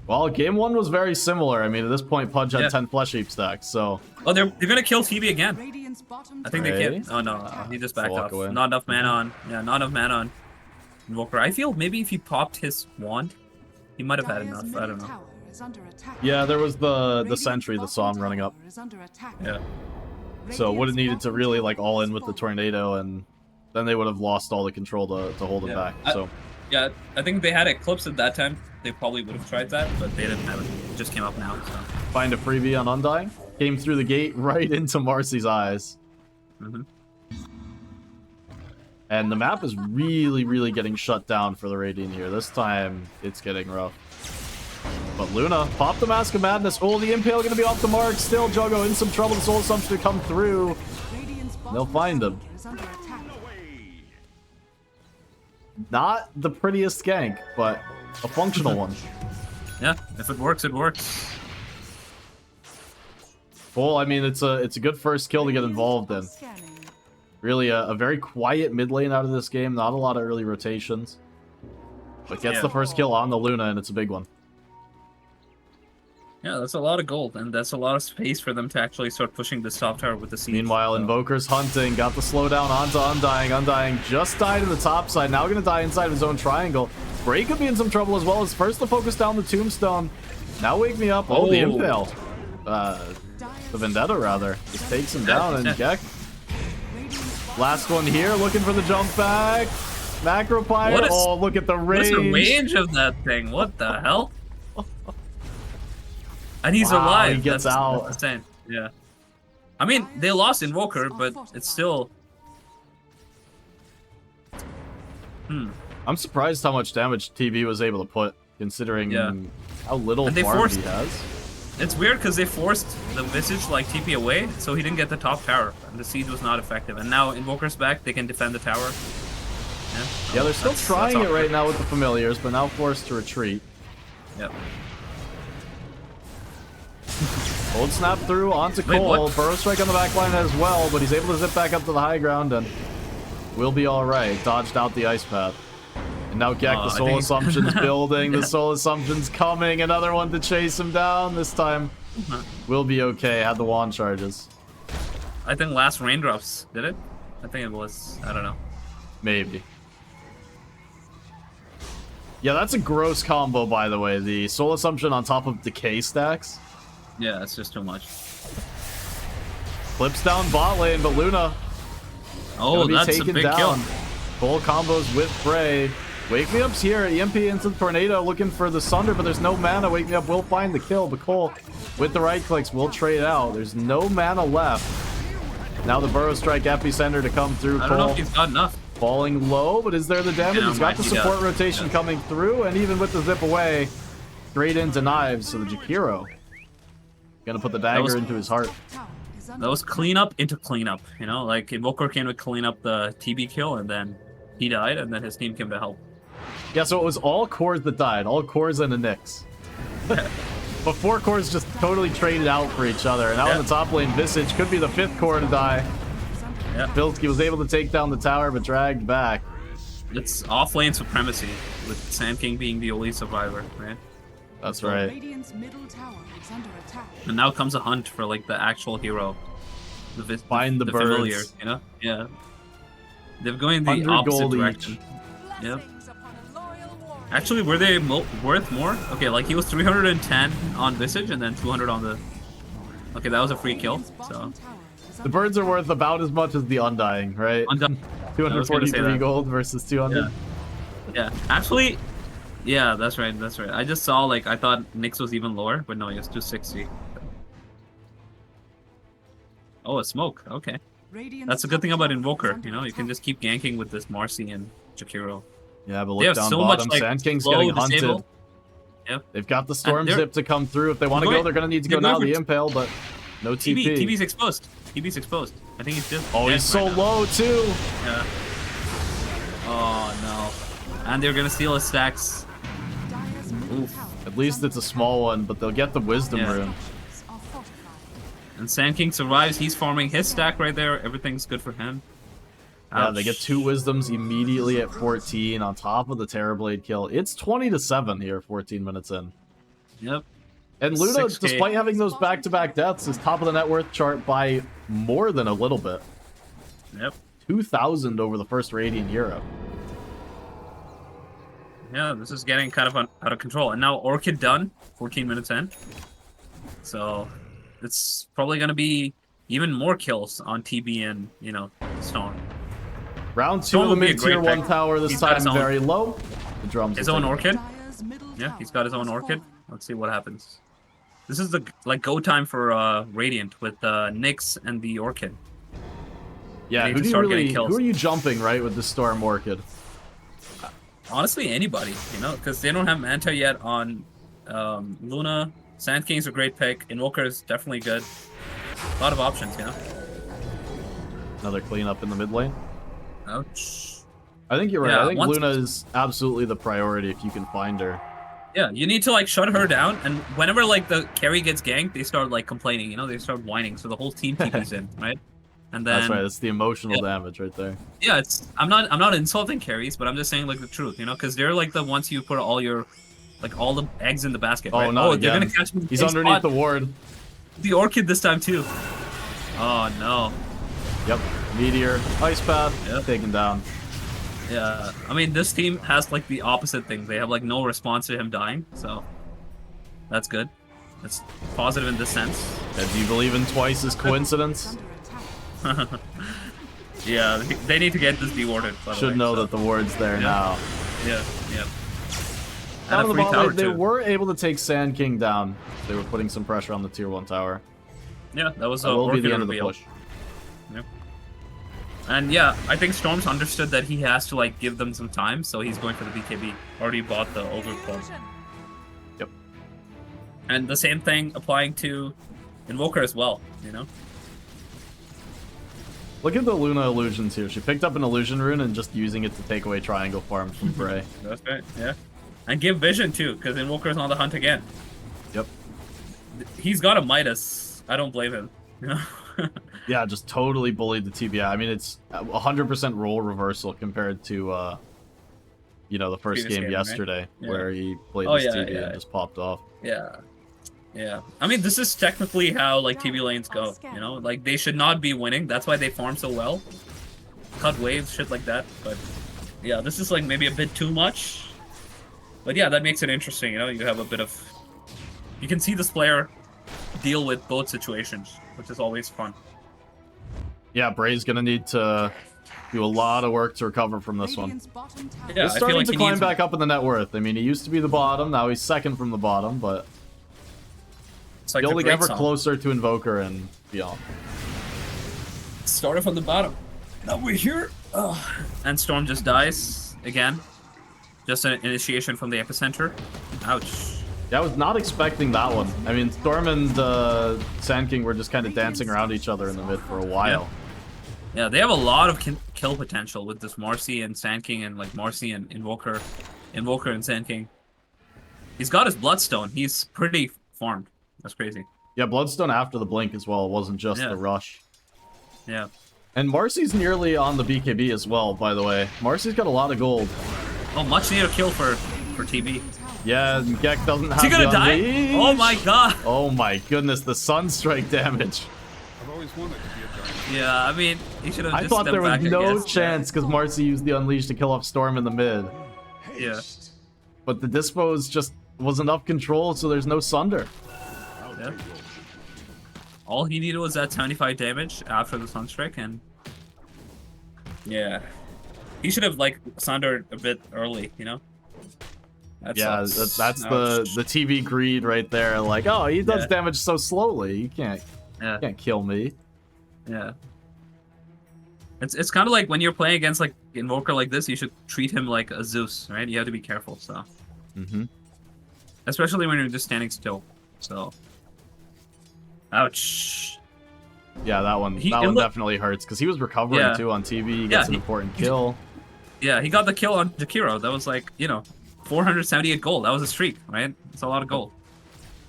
Well, game one was very similar. I mean, at this point, Pudge had 10 flesh heap stacks, so
Oh, they're gonna kill TB again.
Radiant's bottom
I think they
Hey.
can. Oh no, he just backed
Walk
off.
away.
Not enough mana on. Yeah, not enough mana on Invoker. I feel maybe if he popped his wand, he might have had
Dire's
enough. I don't
middle
know.
tower is is under attack.
Yeah, there was the
Radiant's
sentry, the
bottom
song running up.
tower is under attack.
Yeah.
So would have
Radiant's
needed to
bottom
really
tower
like all in
has
with the
fallen.
tornado, and then they would have lost all the control to hold it
Yeah.
back. So
Yeah, I think they had Eclipse at that time. They probably would have tried that, but they didn't have it. It just came up now. So.
find a freebie on Undying. Came through the gate right into Marcy's eyes.
Mhm.
And the map is really, really getting shut down for the Radiant here. This time, it's getting rough. But Luna, pop the Mask of Madness. Oh, the Impale gonna be off the mark. Still, Juggo in some trouble. The Soul Assumption to come through.
Radiant's
They'll
bottom
find
tower
him.
is under attack.
Not the prettiest gank, but a functional one.
Yeah, if it works, it works.
Well, I mean, it's a good first kill to get involved in.
Scanning.
Really a very quiet mid lane out of this game. Not a lot of early rotations. But gets
Yeah.
the first kill on the Luna, and it's a big one.
Yeah, that's a lot of gold, and that's a lot of space for them to actually start pushing this top tower with the siege.
Meanwhile,
So-
Invoker's hunting. Got the slowdown onto Undying. Undying just died in the top side. Now going to die inside of his own triangle. Bray could be in some trouble as well. As first to focus down the Tombstone. Now Wake Me Up. Oh, the
Oh.
Impale. The Vendetta, rather. Just takes him down, and
Yeah.
Gek. Last one here, looking for the jump back. Macro Fire.
What is-
Oh, look at the
What's
range.
the range of that thing? What the hell? And he's
Wow,
alive.
he gets
that's
out.
insane. Yeah. I mean, they lost Invoker, but it's still.
I'm surprised how much damage TV was able to put, considering
Yeah.
how little
And they
farm
forced-
he has.
It's weird because they forced the Visage like TP away, so he didn't get the top tower, and the siege was not effective. And now Invoker's back; they can defend the tower.
Yeah, they're still
That's
trying it
awkward.
right now with the Familiars, but now forced to retreat.
Yep.
Old snap through onto
Wait,
Cole.
what?
Burrow strike on the back line as well, but he's able to zip back up to the high ground and will be alright. Dodged out the ice path. And now Gek, the
I
Soul
think-
Assumption's building. The Soul Assumption's coming. Another one to chase him down. This time will be okay. Had the wand charges.
I think last raindrops did it. I think it was. I don't know.
Maybe. Yeah, that's a gross combo, by the way. The Soul Assumption on top of Decay stacks.
Yeah, it's just too much.
Flips down bot lane, but Luna
Oh,
gonna be
that's a
taken
big
down.
kill.
Full combos with Bray. Wake Me Up's here. EMP into the Tornado looking for the Sunder, but there's no mana. Wake Me Up will find the kill, but Cole with the right clicks will trade out. There's no mana left. Now the Burrow Strike Epicenter to come through.
I don't know
Cole
if he's got enough.
falling low, but is there the damage?
Yeah,
He's got the
he does.
support rotation
Yeah.
coming through, and even with the zip away, straight into Knives. So the Jakiro gonna put the dagger
was-
into his heart.
Tower is under
That was cleanup into cleanup. You know, like Invoker came to clean up the TB kill, and then he died, and then his team came to help.
Yeah, so it was all cores that died, all cores and a Nyx. But 4 cores just totally traded out for each other. And now in
Yeah.
the top lane, Visage could be the 5th core to die.
Yeah,
Bilski was able to take down the tower, but dragged back.
it's off lane supremacy with Sand King being the only survivor, right?
That's right.
Radiant's middle tower is under attack.
And now comes a hunt for like the actual hero,
Find the birds.
familiar, you know? Yeah, they're going the
100
opposite
gold
direction.
each.
Yep. Actually, were they worth more? Okay, like he was 310 on Visage and then 200 on the. Okay, that was a free kill.
Radiant's
So
bottom tower is
The
under
birds are worth about as much as the Undying, right?
Undying. I was gonna say
243
that.
gold versus 200.
Yeah, actually, yeah, that's right, that's right. I just saw like I thought Nyx was even lower, but no, it was 260. Oh, a smoke. Okay,
Radiant's
that's a good thing
top
about
tower is
Invoker.
under
You know, you can
attack.
just keep ganking with this Marcy and Jakiro.
Yeah, but
They
look
have
down
so much,
bottom.
like,
Sand King's
slow
getting hunted.
disable. Yep.
They've got the Storm
they're-
Zip to come through. If they want to
They're
go, they're going to need to go
they're
now.
going
The
for-
Impale, but no TP.
TV's exposed. TV's exposed. I think he's just.
Oh,
dead
he's so
right now.
low, too.
Yeah. Oh no. And they're gonna steal his stacks.
Dire's middle
Oof.
tower
At
is
least
under
it's a
attack.
small one, but they'll get the Wisdom
Yeah.
Rune.
Structures are fortified.
And Sand King survives. He's farming his stack right there. Everything's good for him.
Yeah, they get
Ouch.
2 Wisdoms immediately at 14 on top of the Terrorblade kill. It's 20-7 here, 14 minutes in.
Yep.
And Luna,
6K.
despite having those back-to-back deaths, is top of the net worth chart by more than a little bit.
Yep.
2,000 over the first Radiant hero.
Yeah, this is getting kind of out of control. And now Orchid done, 14 minutes in. So it's probably going to be even more kills on TB and, you know, Stone.
Round 2
Stone
of the
will be a
mid-tier
great
1
pick.
tower, this
He's got
time
his own-
very low. The drums
His
will
own
take it.
Orchid.
Dire's middle
Yeah,
tower
he's got his own
has
Orchid.
fallen.
Let's see what happens. This is the like go time for Radiant with Nyx and the Orchid.
Yeah,
need
who
to
do you
start getting
really,
kills.
who are you jumping, right, with the Storm Orchid?
Honestly, anybody, you know, because they don't have Manta yet on Luna. Sand King's a great pick. Invoker is definitely good. A lot of options, you know.
Another cleanup in the mid lane.
Ouch.
I think you're right.
Yeah,
I think
once-
Luna is absolutely the priority if you can find her.
Yeah, you need to like shut her down, and whenever like the carry gets ganked, they start like complaining, you know, they start whining, so the whole team TP's in, right? And then
That's right. That's the emotional
yeah.
damage right there.
yeah, it's I'm not insulting carries, but I'm just saying like the truth, you know, because they're like the ones you put all your like all the eggs in the basket.
Oh,
right?
not
they're
again.
gonna catch me.
He's underneath the ward.
the Orchid this time too. Oh no.
Yep. Meteor, Ice Path,
Yep.
taken down.
Yeah, I mean this team has like the opposite thing. They have like no response to him dying, so that's good. That's positive in this sense.
And do you believe in twice as coincidence?
Under attack.
Yeah, they need to get this dewarded. By the
Should
way,
know
so.
that the ward's there
Yeah.
now.
Yeah, yeah.
Down
And
on
a
the
free
bot
tower
lane, they
too.
were able to take Sand King down. They were putting some pressure on the tier 1 tower.
Yeah, that was
That
a
will be
Orchid
the end of the
reveal.
push.
Yep. And yeah, I think Storm's understood that he has to like give them some time, so he's going for the BKB. Already bought the overclock.
Yep.
And the same thing applying to Invoker as well, you know?
Look at the Luna illusions here. She picked up an illusion rune and just using it to take away triangle farms from Bray.
That's right, yeah. And give vision too, because Invoker's on the hunt again.
Yep.
He's got a Midas. I don't blame him. You know?
Yeah, just totally bullied the TBI. I mean, it's 100% role reversal compared to, you know, the first
Previous
game
game, right?
yesterday,
Yeah.
where he played
Oh,
this
yeah,
TB
yeah.
and just popped off.
Yeah. Yeah. I mean, this is technically how, like, TV lanes go, you know? Like, they should not be winning. That's why they farm so well. Cut waves, shit like that. But, yeah, this is, like, maybe a bit too much. But, yeah, that makes it interesting, you know? You have a bit of... You can see this player deal with both situations, which is always fun.
Yeah, Bray's gonna need to do a lot of work to recover from this one.
Radiant's bottom tower
Yeah,
He's
I feel
starting
like
to
he
climb
needs-
back up in the net worth. I mean, he used to be the bottom, now he's second from the bottom, but
It's like
he'll
the
only
great
ever
song.
closer to Invoker and beyond.
Started from the bottom. Now we're here. Ugh. And Storm just dies again. Just an initiation from the epicenter. Ouch.
Yeah, I was not expecting that one. I mean, Storm and Sand King were just kind of dancing around each other in the mid for a while.
Yeah, they have a lot of kill potential with this Marcy and Sand King, and like Marcy and Invoker and Sand King. He's got his Bloodstone. He's pretty farmed. That's crazy.
Yeah, Bloodstone after the blink as well. It wasn't just
Yeah.
the rush.
Yeah.
And Marcy's nearly on the BKB as well, by the way. Marcy's got a lot of gold.
Oh, much needed kill for TB.
Yeah, and Gek doesn't have
Is he gonna
the
die?
unleash.
Oh my god.
Oh my goodness, the Sunstrike damage.
I've always wanted to be a giant.
Yeah, I mean, he should have
I
just
thought
stepped
there was
back, I
no
guess.
chance because Marcy used the unleash to kill off Storm in the mid.
Yeah.
But the dispos just was enough control, so there's no Sunder.
Yeah. All he needed was that 75 damage after the Sunstrike, and yeah, he should have like sundered a bit early, you know. That
Yeah,
sucks.
that's
Ouch.
the TV greed right there. Like, oh, he does
Yeah.
damage so slowly. You can't kill me.
Yeah. It's kind of like when you're playing against like Invoker like this, you should treat him like a Zeus, right? You have to be careful, so
Mm-hmm.
especially when you're just standing still. So, ouch.
Yeah, that one
It
one
look-
definitely hurts because he was recovering
Yeah.
too on TV. He
Yeah,
gets an
he-
important kill.
Yeah, he got the kill on Jakiro. That was like, you know, 478 gold. That was a streak, right? It's a lot of gold.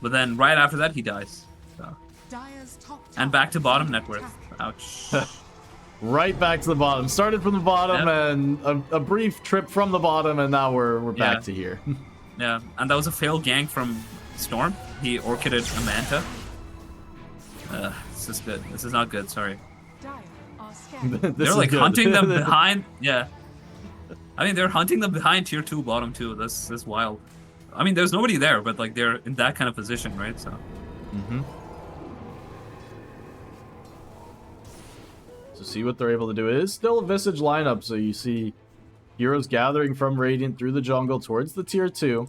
But then right after that, he dies. So.
Dire's top
And
tower
back to bottom
is
net
under
worth.
attack.
Ouch.
Right back to the bottom. Started from the bottom
Yeah.
and a brief trip from the bottom, and now we're back
Yeah.
to here.
Yeah, and that was a failed gank from Storm. He orchided a Manta. This is good. This is not good, sorry.
Dire are scared.
This
They're
is
like
good.
hunting them behind. Yeah. I mean, they're hunting them behind tier 2 bottom 2. That's wild. I mean, there's nobody there, but like they're in that kind of position, right? So.
So see what they're able to do. It is still a Visage lineup, so you see heroes gathering from Radiant through the jungle towards the tier 2.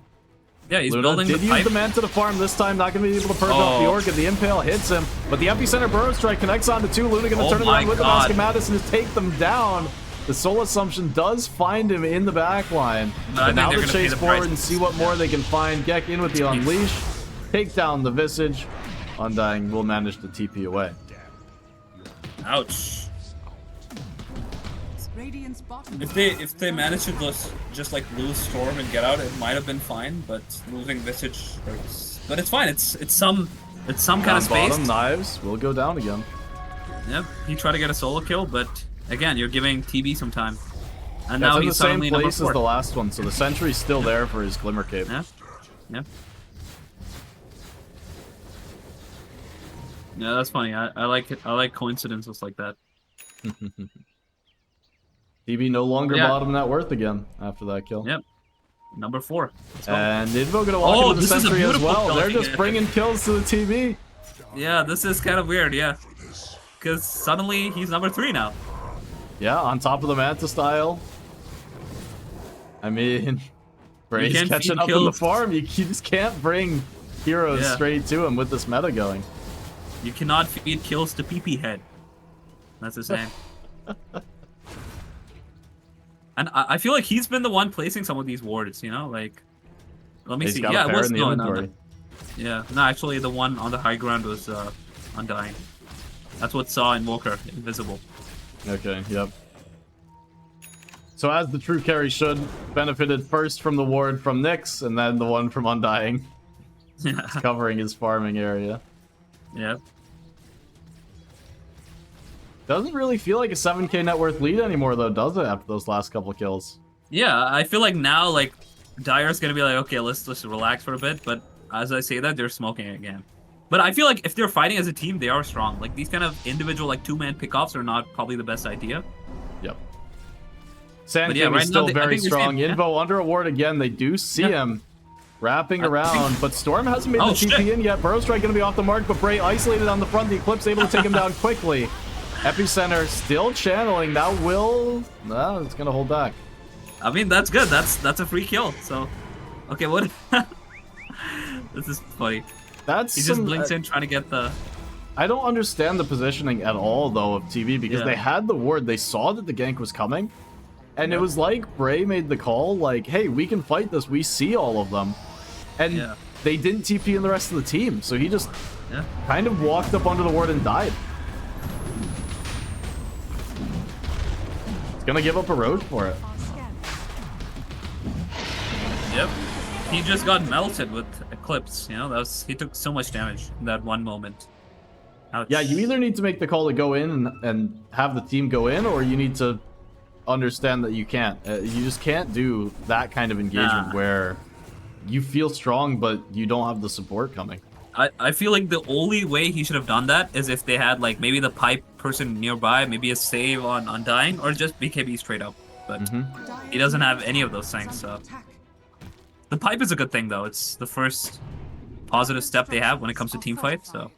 Yeah, he's
Luna
building
did
the
use
pipe.
the Manta to farm this time, not going to be able to purge off the Orchid. The Impale hits him, but the Epicenter Burrow Strike connects onto 2. Luna going to turn it around with the Mask of Madness and just take them down. The Soul Assumption does find him in the back line. But now they chase forward and see what more they can find. Gek in with the Unleash. Take down the Visage. Undying will manage to TP away.
Ouch.
Radiant's bottom
If they manage to just like lose Storm and get out, it might have been fine. But losing Visage hurts. But it's fine. It's some kind of space.
Bottom Knives will go down again.
Yep. He tried to get a solo kill, but again, you're giving TB some time. And
That's
now
in
he's
the same
suddenly number
place
4.
as the last one, so the Sentry's still there for his Glimmer Cape.
Yeah. Yeah. Yeah, that's funny. I like it. I like coincidences like that.
TB no longer
Yeah.
bottom net worth again after that kill.
Yep. Number 4.
And Invo gonna walk into the
this is a
Sentry as
beautiful
well.
kill
They're
if you
just
get it.
bringing kills to the TB.
Yeah, this is kind of weird. Yeah. Because suddenly he's number 3 now.
Yeah, on top of the Manta style. I mean, Bray's
can't
catching
feed
up in the
kills.
farm. You just can't bring heroes
Yeah.
straight to him with this meta going.
You cannot feed kills to PP head. That's the same. And I feel like he's been the one placing some of these wards, you know? Like, let me
He's
see.
got
Yeah,
a
it
pair
was
in the
no,
inventory.
Yeah, no, actually, the one on the high ground was Undying. That's what saw Invoker, invisible.
Okay, yep. So as the true carry should, benefited first from the ward from Nyx, and then the one from Undying,
Yeah.
covering his farming area.
Yeah.
Doesn't really feel like a 7k net worth lead anymore, though, does it, after those last couple kills?
Yeah, I feel like now, like, Dyer's gonna be like, okay, let's relax for a bit, but as I say that, they're smoking again. But I feel like if they're fighting as a team, they are strong. Like, these kind of individual, like, 2-man pickoffs are not probably the best idea.
Yep. Sand
But yeah,
King
right
is
now
still
I
very
think we're
strong.
seeing- yeah.
Invo under a ward again. They do see him wrapping
I
around,
think-
but Storm hasn't made
Oh,
the TP
shit.
in yet. Burrow Strike going to be off the mark, but Bray isolated on the front. The Eclipse able to take him down quickly. Epicenter still channeling. That will... No, it's going to hold back.
I mean, that's good. That's a free kill. So, okay, what? This is funny.
That's
He just
some,
blinks in trying to get the.
I don't understand the positioning at all, though, of TV, because
Yeah.
they had the ward. They saw that the gank was coming, and it was like Bray made the call, like, hey, we can fight this. We see all of them. And
Yeah.
they didn't TP in the rest of the team, so he just
Yeah.
kind of walked up under the ward and died. He's gonna give up a road for it.
are scanned.
Yep. He just got melted with Eclipse. You know, he took so much damage in that one moment. Ouch.
Yeah, you either need to make the call to go in and have the team go in, or you need to understand that you can't. You just can't do that kind of engagement
Nah.
where you feel strong, but you don't have the support coming.
I feel like the only way he should have done that is if they had like maybe the pipe person nearby, maybe a save on Undying, or just BKB straight up. But he doesn't have any of those things. So
Attack.
the pipe is a good thing though. It's the first positive step they have when it comes to team fight. So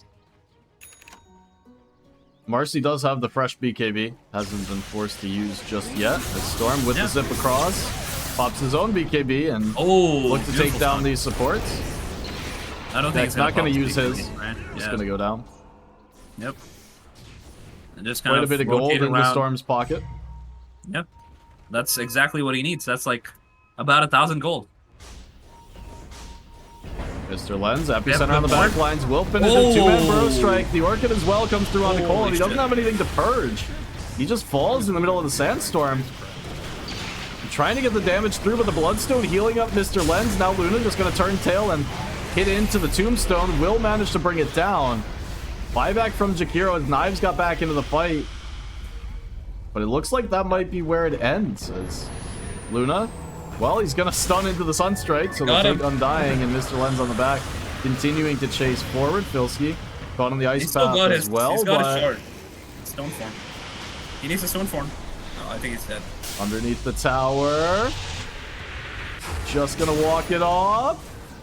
Marcy does have the fresh BKB, hasn't been forced to use just yet. As Storm with
Yeah.
the zip across, pops his own BKB and look to take
beautiful
down
stun.
these supports.
I don't think
He's not going to use his.
It's
Just going to go down.
Yep. And just kind
Quite a bit of gold
rotate
into
around.
Storm's pocket.
Yep. That's exactly what he needs. That's like about 1,000 gold.
Mr. Lens,
have
Epicenter on the
the
back
board.
lines, will finish a two-man
Oh.
Burrow Strike. The Orchid as well comes through on Nicole, and he doesn't
shit.
have anything to purge. He just falls in the middle of the Sandstorm. Trying to get the damage through, but the Bloodstone healing up Mr. Lens. Now Luna just going to turn tail and hit into the Tombstone. Will manage to bring it down. Buyback from Jakiro as Knives got back into the fight. But it looks like that might be where it ends. As Luna, well, he's going to stun into the Sunstrike, so they'll
Got
take
him.
Undying, and Mr. Lens on the back continuing to chase forward. Filski caught on the
He's
ice
still
path
got
as
his,
well,
he's got
but
a shard. Stone form. He needs a stone form. Oh, I think he's dead.
Underneath the tower. Just gonna walk it off.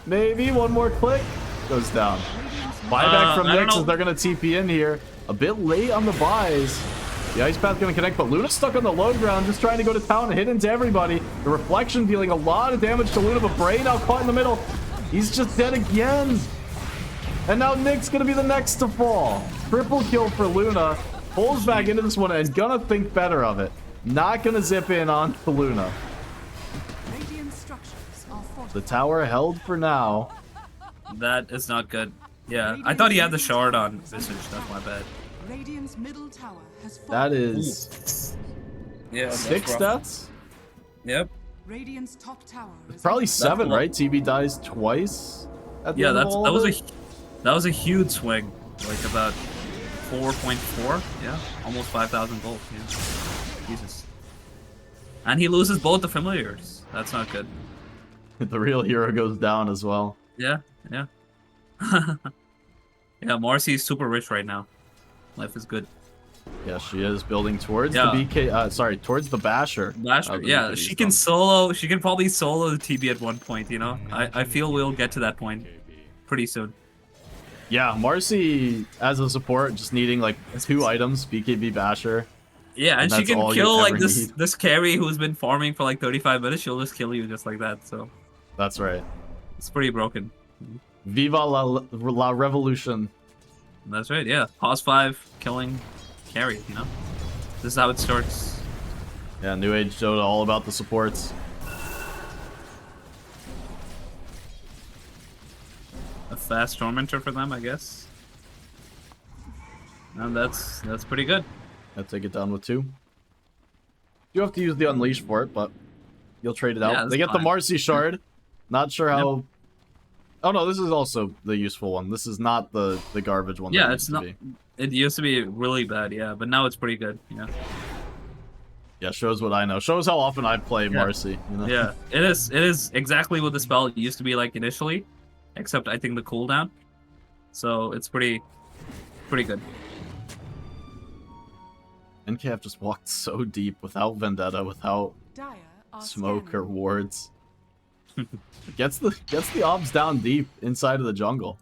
Maybe one more click. Goes down. Buyback from
I don't
Nyx
know.
as they're gonna TP in here. A bit late on the buys. The Ice Path gonna connect, but Luna's stuck on the low ground, just trying to go to town and hit into everybody. The Reflection dealing a lot of damage to Luna, but Bray now caught in the middle. He's just dead again. And now Nick's gonna be the next to fall. Triple kill for Luna. Pulls back into this one and gonna think better of it. Not gonna zip in on to Luna.
Radiant structures are
The
fortified.
tower held for now.
That is not good. Yeah, I thought he had the shard on Visage. That's my bad.
Radiant's middle tower has fallen.
That is
Yeah, that's
6
rough.
deaths?
Yep.
Radiant's top tower is
Probably
under
7,
cool.
right? TB dies twice at the
Yeah,
end of
that's
all
that
of
was
it?
that was a huge swing. Like about 4.4. Yeah, almost 5,000 gold. Yeah. Jesus. And he loses both the familiars. That's not good.
The real hero goes down as well.
Yeah, yeah. Yeah, Marcy's super rich right now. Life is good.
Yeah, she is building towards
Yeah.
the BK. Sorry, towards the Basher.
Basher,
The
yeah,
BKB
she
stuff.
can solo. She can probably solo the TB at one point. You know, I feel we'll get to that point pretty soon.
Yeah, Marcy as a support, just needing like 2 items, BKB Basher.
Yeah, and she
that's
can
all you
kill like
ever
this
need.
this carry who's been farming for like 35 minutes. She'll just kill you just like that. So
That's right.
it's pretty broken.
Viva la Revolution.
That's right. Yeah, pause 5, killing, carry. You know, this is how it starts.
Yeah, New Age Dota, all about the supports.
A fast tormentor for them, I guess. And that's pretty good.
I'll take it down with 2. You have to use the Unleash for it, but you'll trade it out.
Yeah, that's
They get the
fine.
Marcy Shard. Not sure how... Oh no, this is also the useful one. This is not the garbage one.
Yeah,
that
it's
used to
not.
be.
It used to be really bad, yeah, but now it's pretty good. Yeah,
Yeah, shows what I know. Shows how often I play Marcy. You know?
yeah. It is. It is exactly what the spell used to be like initially, except I think the cooldown. So it's pretty good.
NKF just walked so deep without Vendetta, without
Dire are
smoke or
scanning.
wards. gets the obs down deep inside of the jungle.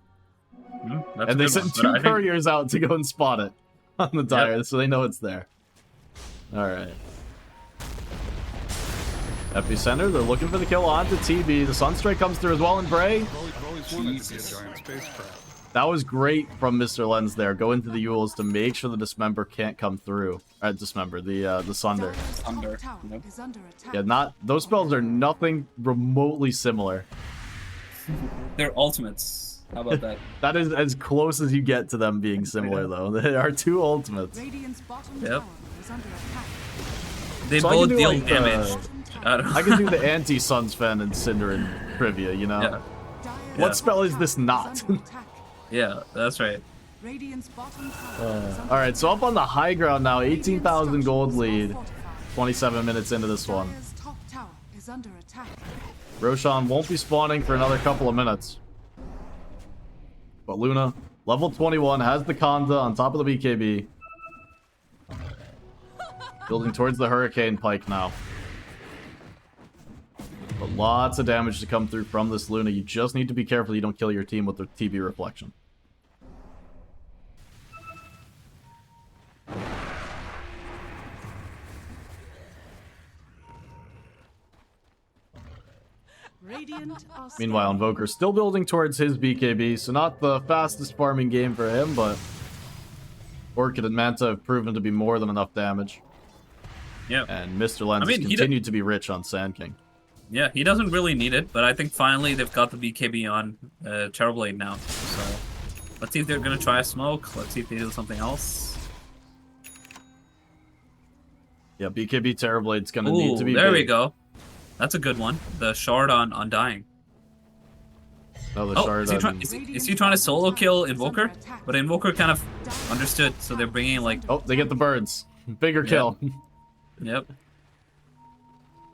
That's
And they
a good
send
one, but
2
I think-
couriers out to go and spot it on the Dire, so they know it's there. Alright. Epicenter, they're looking for the kill onto TB. The Sunstrike comes through as well, and Bray.
I've always wanted to be a giant spacecraft.
That was great from Mr. Lens there. Go into the Yules to make sure the Dismember can't come through. Dismember, the Sunder.
Dire's top
Under,
tower
yep.
is under attack.
Yeah, not those spells are nothing remotely similar.
They're ultimates. How about that?
That is as close as you get to them being similar, though. They are 2 ultimates.
Radiant's bottom
Yep.
tower is under attack.
They
So I can
both
do,
deal
like,
damage.
Bottom tower.
I don't
I can do the anti-Sunsfen and Cinderin trivia, you know?
Yeah,
Dire's
What
top
spell is
tower
this not?
under attack.
yeah, that's right.
Radiant's bottom tower is under
Alright, so up on the high ground now, 18,000 gold lead. 27 minutes into this one.
Dire's top tower is under attack.
Roshan won't be spawning for another couple of minutes. But Luna, level 21, has the Kanda on top of the BKB. Building towards the Hurricane Pike now. But lots of damage to come through from this Luna. You just need to be careful you don't kill your team with the TB Reflection.
Radiant are
Meanwhile,
scanning.
Invoker still building towards his BKB, so not the fastest farming game for him, but Orchid and Manta have proven to be more than enough damage.
Yeah,
And Mr. Lens
I mean,
has
he
continued to be rich on Sand King.
yeah. He doesn't really need it, but I think finally they've got the BKB on Terrorblade now. So let's see if they're gonna try a smoke. Let's see if they do something else.
Yeah, BKB Terrorblade's gonna
Ooh,
need to be
there we
big.
go. That's a good one. The shard on dying.
Oh, the
Oh,
shard.
is he trying to solo kill Invoker? But Invoker kind of understood, so they're bringing like,
Oh, they get the birds. Bigger kill.
yep.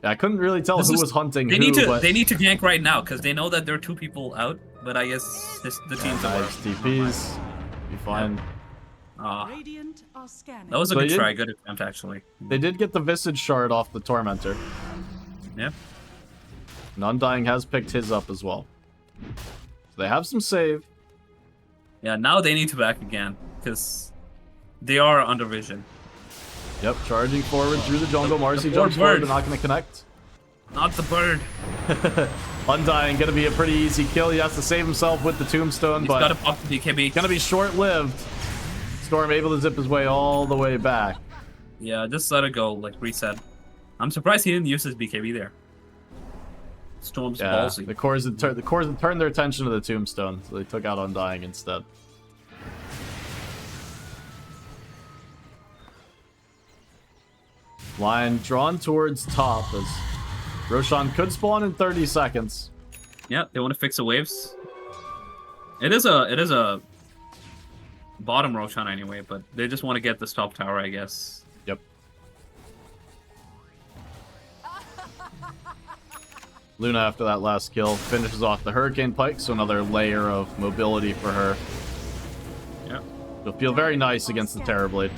Yeah, I couldn't really tell
This
who
is-
was hunting
They
who,
need to
but
they need to gank right now because they know that there are 2 people out. But I guess the teams are
nice TPs. Be fine.
Radiant are scanning.
That was a
So
good
you-
try, good attempt actually.
They did get the Visage Shard off the Tormentor.
Yeah.
And Undying has picked his up as well. So they have some save.
Yeah, now they need to back again, because they are under vision.
Yep, charging forward through the jungle. Marcy
the
jumps
bird.
forward, but not going to connect.
Not the bird.
Undying going to be a pretty easy kill. He has to save himself with the Tombstone,
He's
but
got to pop the BKB.
going to be short-lived. Storm able to zip his way all the way back.
Yeah, just let it go, like reset. I'm surprised he didn't use his BKB there. Storm's
Yeah,
ballsy.
the cores had turned their attention to the Tombstone, so they took out Undying instead. Line drawn towards top as Roshan could spawn in 30 seconds.
Yeah, they want to fix the waves. It is a bottom Roshan anyway, but they just want to get this top tower, I guess.
Yep. Luna, after that last kill, finishes off the Hurricane Pike, so another layer of mobility for her.
Yeah.
She'll feel very nice against the Terrorblade.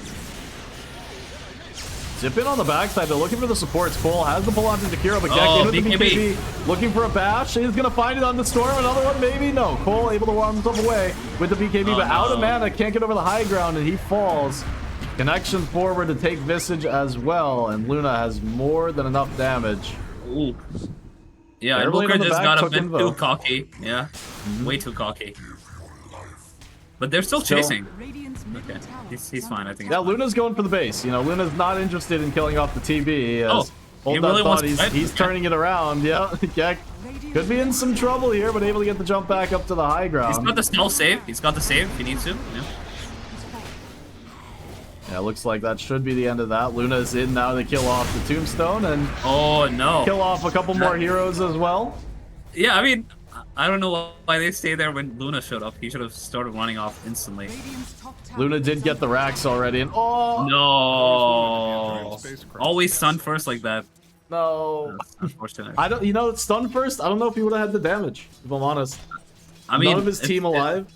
Zip in on the backside. They're looking for the supports. Cole has the pull onto Dakira, but Gek into the BKB. Looking for a bash. He's going to find it on the Storm. Another one, maybe? No. Cole able to warm himself away with the BKB, but out of mana. Can't get over the high ground, and he falls. Connection forward to take Visage as well, and Luna has more than enough damage.
Ooh. Yeah,
Terrorblade
Invoker
on the
just
back
got a
took
bit
Invo.
too cocky. Yeah, way too cocky. But they're still chasing.
Radiant's middle
Okay,
tower
he's
is
fine,
under
I think.
Yeah, Luna's going for the base. You know, Luna's not interested in killing off the TB.
Oh,
As
he really wants to fight?
he's turning it around. Yeah, Gek could be in some trouble here, but able to get the jump back up to the high ground.
He's got the stealth save. He's got the save if he needs to. Yeah.
Yeah, looks like that should be the end of that. Luna's in now to kill off the Tombstone and
Oh no.
kill off a couple more heroes as well.
Yeah, I mean, I don't know why they stayed there when Luna showed up. He should have started running off instantly.
Radiant's top tower
Luna did
is
get the
under
racks already, and oh
No.
Spacecraft.
Always stun first like that.
no!
That's unfortunate.
I don't. You know, stun first. I don't know if he would have had the damage. If I'm honest,
I mean,
none of his team alive.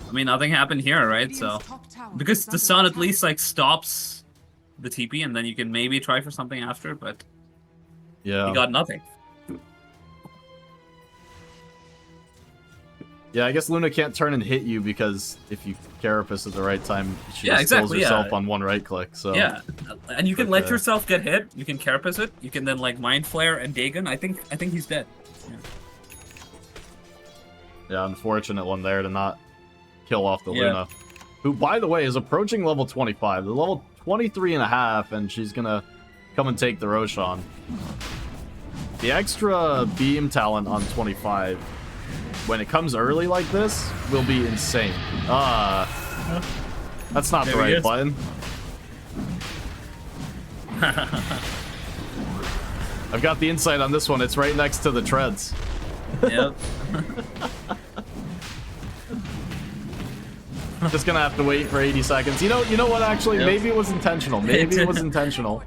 I mean, nothing happened here, right? So,
Radiant's top tower
because
is
the
under
sun at
attack.
least like stops the TP, and then you can maybe try for something after. But
Yeah.
he got nothing.
Yeah, I guess Luna can't turn and hit you because if you Carapace at the right time, she
Yeah,
just kills
exactly,
herself
yeah.
on one right click. So
Yeah, and you can
But,
let
uh,
yourself get hit. You can carapace it. You can then like mind flare and Dagon. I think he's dead.
yeah, unfortunate one there to not kill off the
Yeah.
Luna, who, by the way, is approaching level 25. The level 23 and a half, and she's gonna come and take the Roshan. The extra beam talent on 25, when it comes early like this, will be insane. That's not the
There he
right
is.
button. I've got the insight on this one. It's right next to the treads.
Yep.
Just gonna have to wait for 80 seconds. You know what? Actually,
Yep.
maybe it was intentional. Maybe it was intentional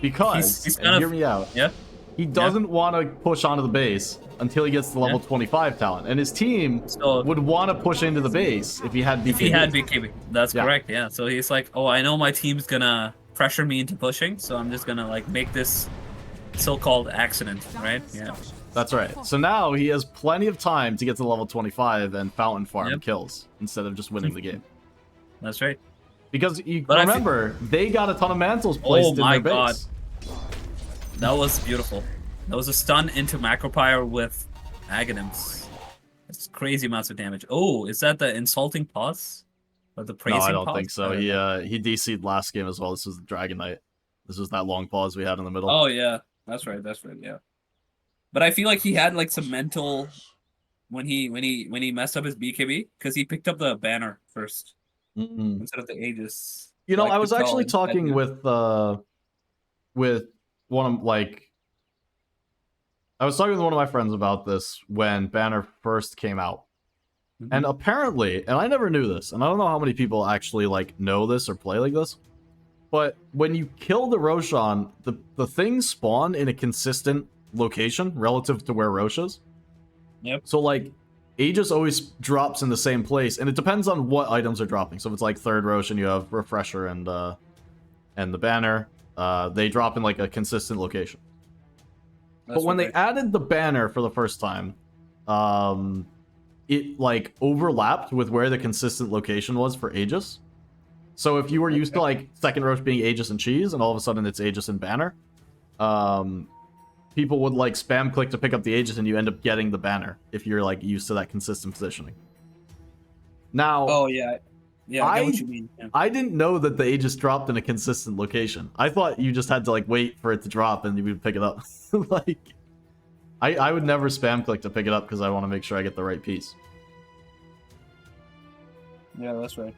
because
He's
and
kind of-
hear me out.
Yeah.
He doesn't want to push onto the base until he gets the level
Yeah.
25 talent, and his team
So-
would want to push into the base if he had BKB.
If he had BKB, that's
Yeah.
correct. Yeah. So he's like, oh, I know my team's gonna pressure me into pushing, so I'm just gonna like make this so-called accident, right? Yeah.
That's right. So now he has plenty of time to get to level 25 and fountain farm
Yep.
kills instead of just winning the game.
That's right.
Because you
But I
remember, they got a ton of mantles placed in
my
their
God.
base.
That was beautiful. That was a stun into Macropyre with Aghanims. That's crazy amounts of damage. Oh, is that the insulting pause? Or the praising
No, I don't
pause?
think so. He DC'd last game as well. This was the Dragon Knight. This was that long pause we had in the middle.
Oh yeah, that's right. That's right. Yeah. But I feel like he had like some mental when he messed up his BKB because he picked up the banner first
Mm.
instead of the Aegis.
You know,
Like
I
the
was
tall
actually
and
talking
heavy.
with one of I was talking with one of my friends about this when Banner first came out.
Mhm.
And apparently, and I never knew this, and I don't know how many people actually like know this or play like this, but when you kill the Roshan, the things spawn in a consistent location relative to where Rosh is.
Yep.
So like Aegis always drops in the same place, and it depends on what items are dropping. So if it's like Third Roshan, you have Refresher and the banner. They drop in like a consistent location. But when they added the banner for the first time, it like overlapped with where the consistent location was for Aegis. So if you were used to like second Rosh being Aegis and Cheese, and all of a sudden it's Aegis and banner, people would like spam click to pick up the Aegis, and you end up getting the banner if you're like used to that consistent positioning. Now,
Oh yeah, I get what you mean. Yeah.
I didn't know that the Aegis dropped in a consistent location. I thought you just had to like wait for it to drop and you would pick it up. Like, I would never spam click to pick it up because I want to make sure I get the right piece.
Yeah, that's right.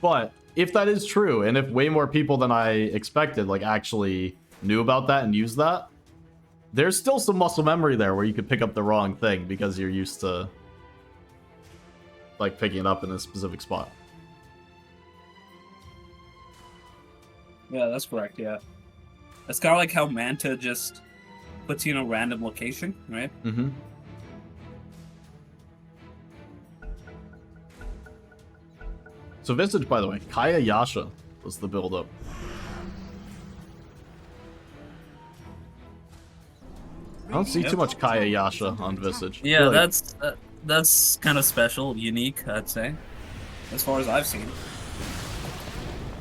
But if that is true, and if way more people than I expected like actually knew about that and used that, there's still some muscle memory there where you could pick up the wrong thing because you're used to like picking it up in a specific spot.
Yeah, that's correct. Yeah, it's kind of like how Manta just puts you in a random location, right?
Mm-hmm. So Visage, by the way, Kaya Yasha was the build-up. I don't see too much Kaya Yasha on Visage.
Yeah,
Really.
that's kind of special, unique, I'd say, as far as I've seen.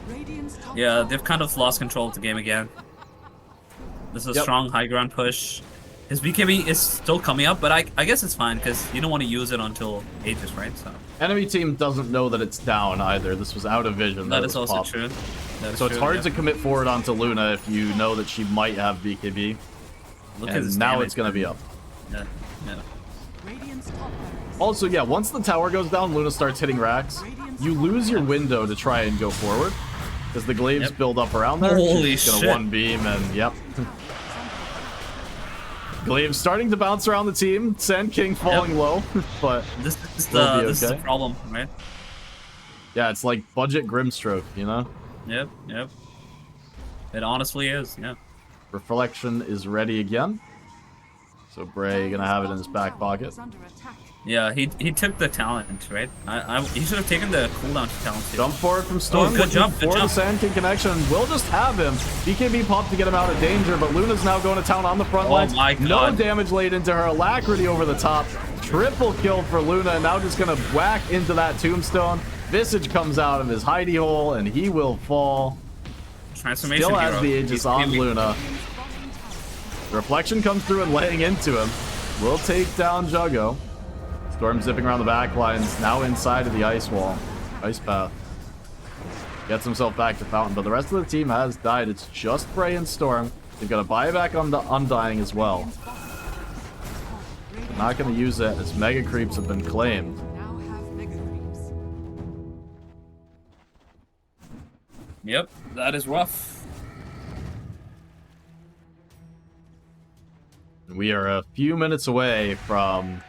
Radiant's top
Yeah,
tower
they've kind of lost control of the game again. This is a
Yep.
strong high ground push. His BKB is still coming up, but I guess it's fine because you don't want to use it until Aegis, right? So
Enemy team doesn't know that it's down either. This was out of vision.
that
it
is
was
also
popped.
true. That is
So it's
true,
hard
yeah.
to commit forward onto Luna if you know that she might have BKB.
Look at
And
his
now
damage.
it's going to be up.
Yeah, yeah.
Radiant's top barracks.
Also, yeah, once the tower goes down, Luna starts hitting racks. You lose your window to try and go forward. Because the glaives
Yep.
build up around there.
Holy
She's gonna
shit.
one beam and yep. Glaives starting to bounce around the team. Sand King falling low, but
This is
We'll
the
be
this is the
okay.
problem, right?
yeah, it's like budget Grimstroke, you know?
Yep, yep. It honestly is, yeah.
Reflection is ready again. So Bray gonna have it in his back pocket.
Is under attack.
Yeah, he took the talent, right? He should have taken the cooldown to talent too.
Jump forward from Storm.
Oh, good
looking
jump, good
for the
jump.
Sand King connection. We'll just have him. BKB popped to get him out of danger, but Luna's now going to town on the front
Oh
lines.
my
No
God.
damage laid into her. Alacrity over the top. Triple kill for Luna, and now just going to whack into that tombstone. Visage comes out of his hidey hole, and he will fall.
Transformation
Still has
hero.
the Aegis
He's
on
really-
Luna.
Radiant's bottom tower.
Reflection comes through and laying into him. Will take down Juggo. Storm zipping around the back lines, now inside of the ice wall. Ice path. Gets himself back to Fountain, but the rest of the team has died. It's just Bray and Storm. They've got a buyback on the Undying as well.
Radiant's bottom.
They're not going to use it as Mega Creeps have been claimed.
Now have mega creeps.
Yep, that is rough.
We are a few minutes away from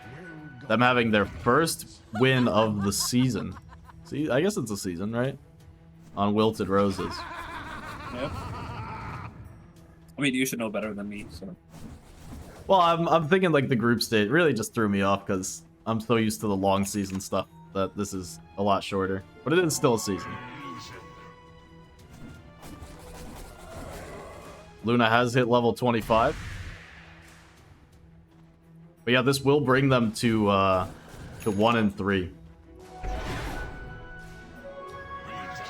them having their first win of the season. See, I guess it's a season, right? On Wilted Roses.
Yep. I mean, you should know better than me, so.
Well, I'm thinking like the group stage really just threw me off because I'm so used to the long season stuff that this is a lot shorter. But it is still a season. Luna has hit level 25. But yeah, this will bring them to 1 and 3.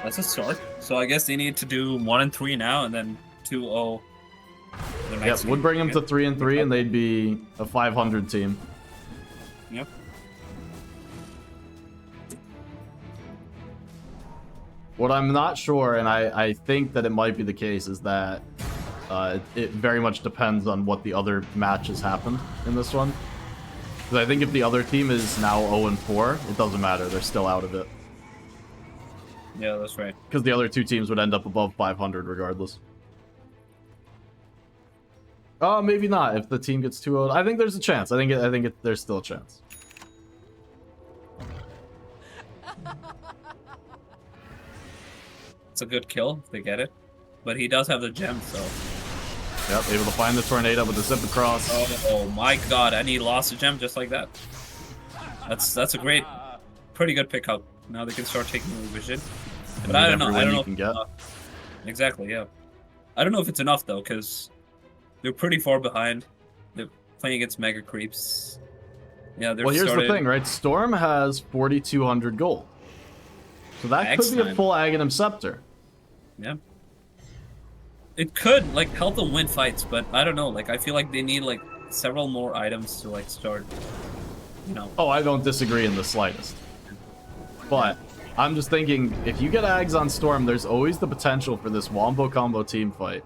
That's a start. So I guess they need to do 1 and 3 now, and then 2-0. the
Yep,
next
would
game.
bring them to 3 and 3, and they'd be a 500 team.
Yep.
What I'm not sure, and I think that it might be the case, is that it very much depends on what the other matches happened in this one. Because I think if the other team is now 0 and 4, it doesn't matter. They're still out of it.
Yeah, that's right.
Because the other two teams would end up above 500 regardless. Oh, maybe not. If the team gets 2-0, I think there's a chance. I think there's still a chance.
It's a good kill if they get it. But he does have the gem, so.
Yep, able to find the tornado with the zip across.
Oh my god, and he lost a gem just like that. That's a great, pretty good pickup. Now they can start taking revision.
And
But I
need
don't know.
every
I
win
don't know.
you
If
can
it's
get.
enough. Exactly. Yeah. I don't know if it's enough though, because they're pretty far behind. They're playing against mega creeps. Yeah, they're
Well, here's
started...
the thing, right? Storm has 4,200 gold. So that could be a
Excellent.
full Aghanim Scepter.
Yeah. It could like help them win fights, but I don't know. Like I feel like they need like several more items to like start. You know.
Oh, I don't disagree in the slightest. But I'm just thinking, if you get Ags on Storm, there's always the potential for this Wombo combo team fight.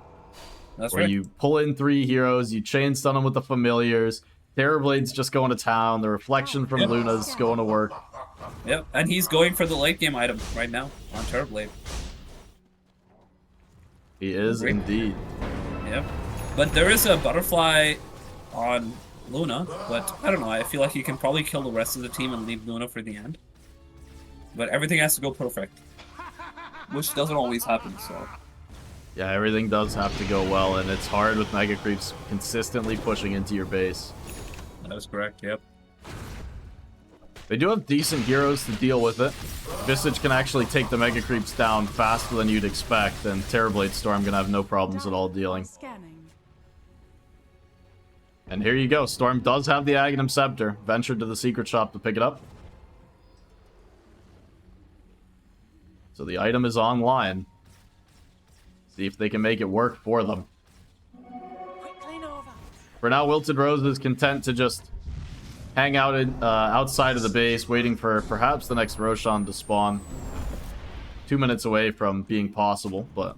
That's
where
right.
you pull in 3 heroes, you chain stun them with the familiars, Terrorblade's just going to town, the reflection from Luna's going to work.
Yep, and he's going for the late game item right now on Terrorblade.
He is
Great.
indeed.
Yep. But there is a butterfly on Luna, but I don't know, I feel like you can probably kill the rest of the team and leave Luna for the end. But everything has to go perfect. Which doesn't always happen, so...
Yeah, everything does have to go well, and it's hard with Mega Creeps consistently pushing into your base.
That is correct, yep.
They do have decent heroes to deal with it. Visage can actually take the Mega Creeps down faster than you'd expect, and Terrorblade Storm gonna have no problems at all dealing.
Scanning.
And here you go, Storm does have the Aghanim Scepter. Ventured to the secret shop to pick it up. So the item is online. See if they can make it work for them. For now, Wilted Rose is content to just hang out outside of the base, waiting for perhaps the next Roshan to spawn. 2 minutes away from being possible, but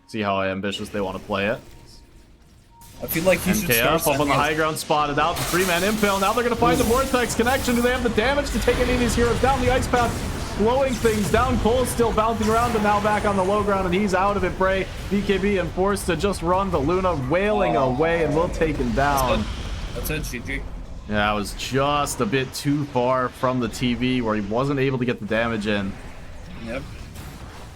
see how ambitious they want to play it.
I feel like you should
MKF
start
up on the high ground, spotted out. The 3-man impale. Now they're going to find the Vortex connection. Do they have the damage to take any of these heroes down the ice path? Slowing things down. Cole's still bouncing around, but now back on the low ground, and he's out of it. Bray, BKB, and forced to just run, but Luna wailing away and will take him down.
That's it, GG.
Yeah, it was just a bit too far from the TV where he wasn't able to get the damage in.
Yep.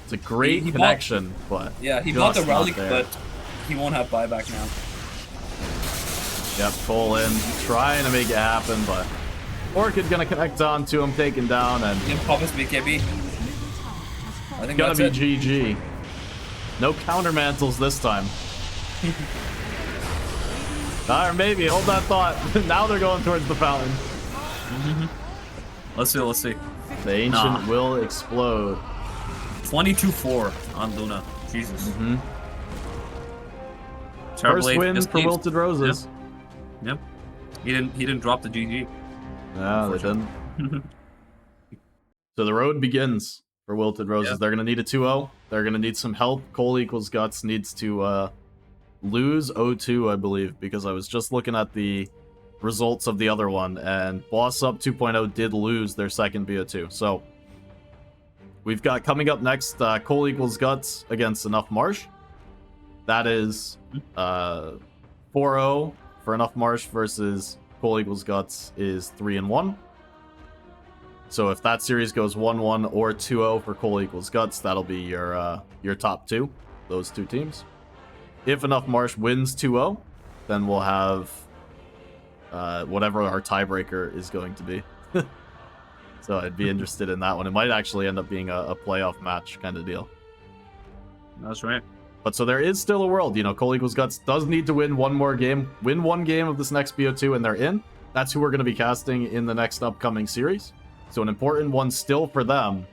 It's a great
He
connection, but
Yeah, he bought the
just not
relic,
there.
but he won't have buyback now.
Yep, Cole in, trying to make it happen, but Orchid gonna connect on to him, taken down, and
Give Papa's BKB. I think
gonna
that's
be
it.
GG. No counter mantles this time. Or maybe, hold that thought. Now they're going towards the fountain.
Let's see, let's see.
The Ancient will explode.
22-4 on Luna. Jesus.
First
Terrorblade
win
just
for
keeps-
Wilted Roses.
Yep. He didn't drop the GG.
Yeah, they didn't. So the road begins for Wilted Roses.
Yep.
They're going to need a 2-0. They're going to need some help. Cole equals Guts needs to lose 0-2, I believe, because I was just looking at the results of the other one, and Boss Up 2.0 did lose their second BO2. So we've got coming up next Cole equals Guts against Enough Marsh. That is 4-0 for Enough Marsh versus Cole equals Guts is 3-1. So if that series goes 1-1 or 2-0 for Cole equals Guts, that'll be your top two, those two teams. If Enough Marsh wins 2-0, then we'll have whatever our tiebreaker is going to be. So I'd be interested in that one. It might actually end up being a playoff match kind of deal.
That's right.
But so there is still a world, you know, Cole equals Guts does need to win one more game, win one game of this next BO2, and they're in. That's who we're going to be casting in the next upcoming series. So an important one still for them.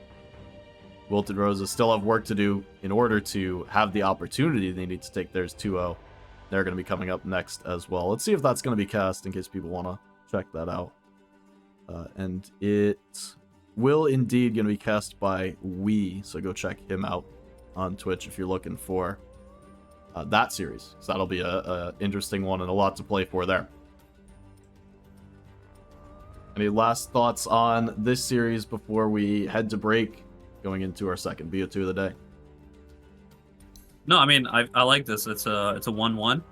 Wilted Roses still have work to do in order to have the opportunity they need to take theirs 2-0. They're going to be coming up next as well. Let's see if that's going to be cast in case people want to check that out. And it will indeed going to be cast by Wee, so go check him out on Twitch if you're looking for that series. So that'll be a interesting one and a lot to play for there. Any last thoughts on this series before we head to break, going into our second BO2 of the day?
No, I mean I like this. It's a 1-1.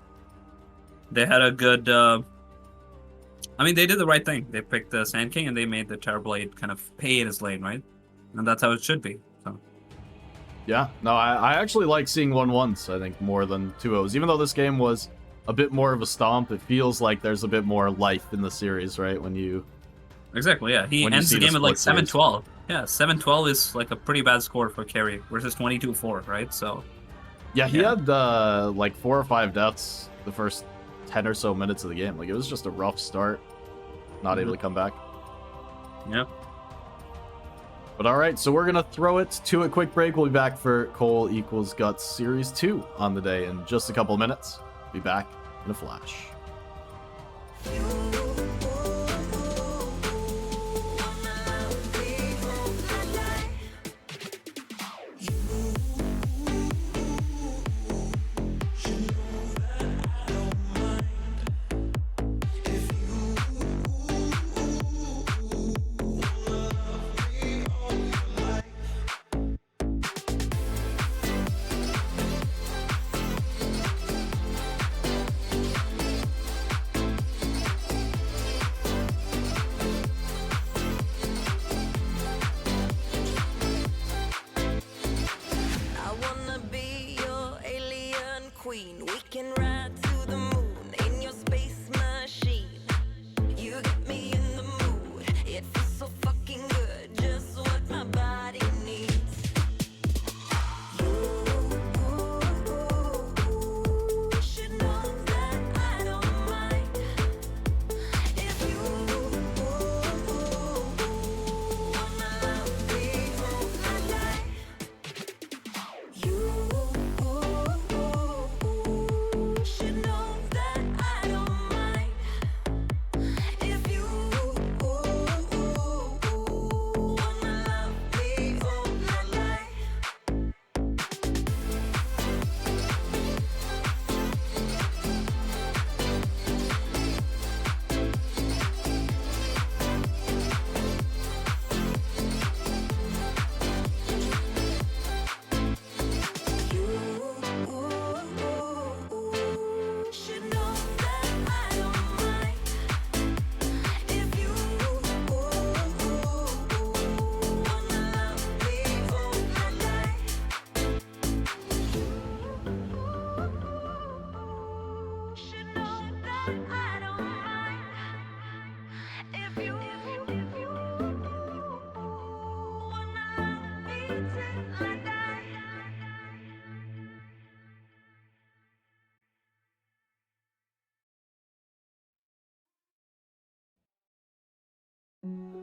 They had a good. I mean, they did the right thing. They picked the Sand King and they made the Terrorblade kind of pay in his lane, right? And that's how it should be. So.
Yeah, no, I actually like seeing 1-1s, I think, more than 2-0s. Even though this game was a bit more of a stomp, it feels like there's a bit more life in the series, right? When you
Exactly, yeah. He
When you
ends
see
the
the
game at like
split
7-12. Yeah, 7-12 is like a pretty bad score for carry versus 22-4, right? So
Yeah, he
Yeah.
had like 4 or 5 deaths the first 10 or so minutes of the game. Like it was just a rough start. Not able to come back.
yeah.
But all right, so we're going to throw it to a quick break. We'll be back for Cole equals Guts Series 2 on the day in just a couple minutes. Be back in a flash.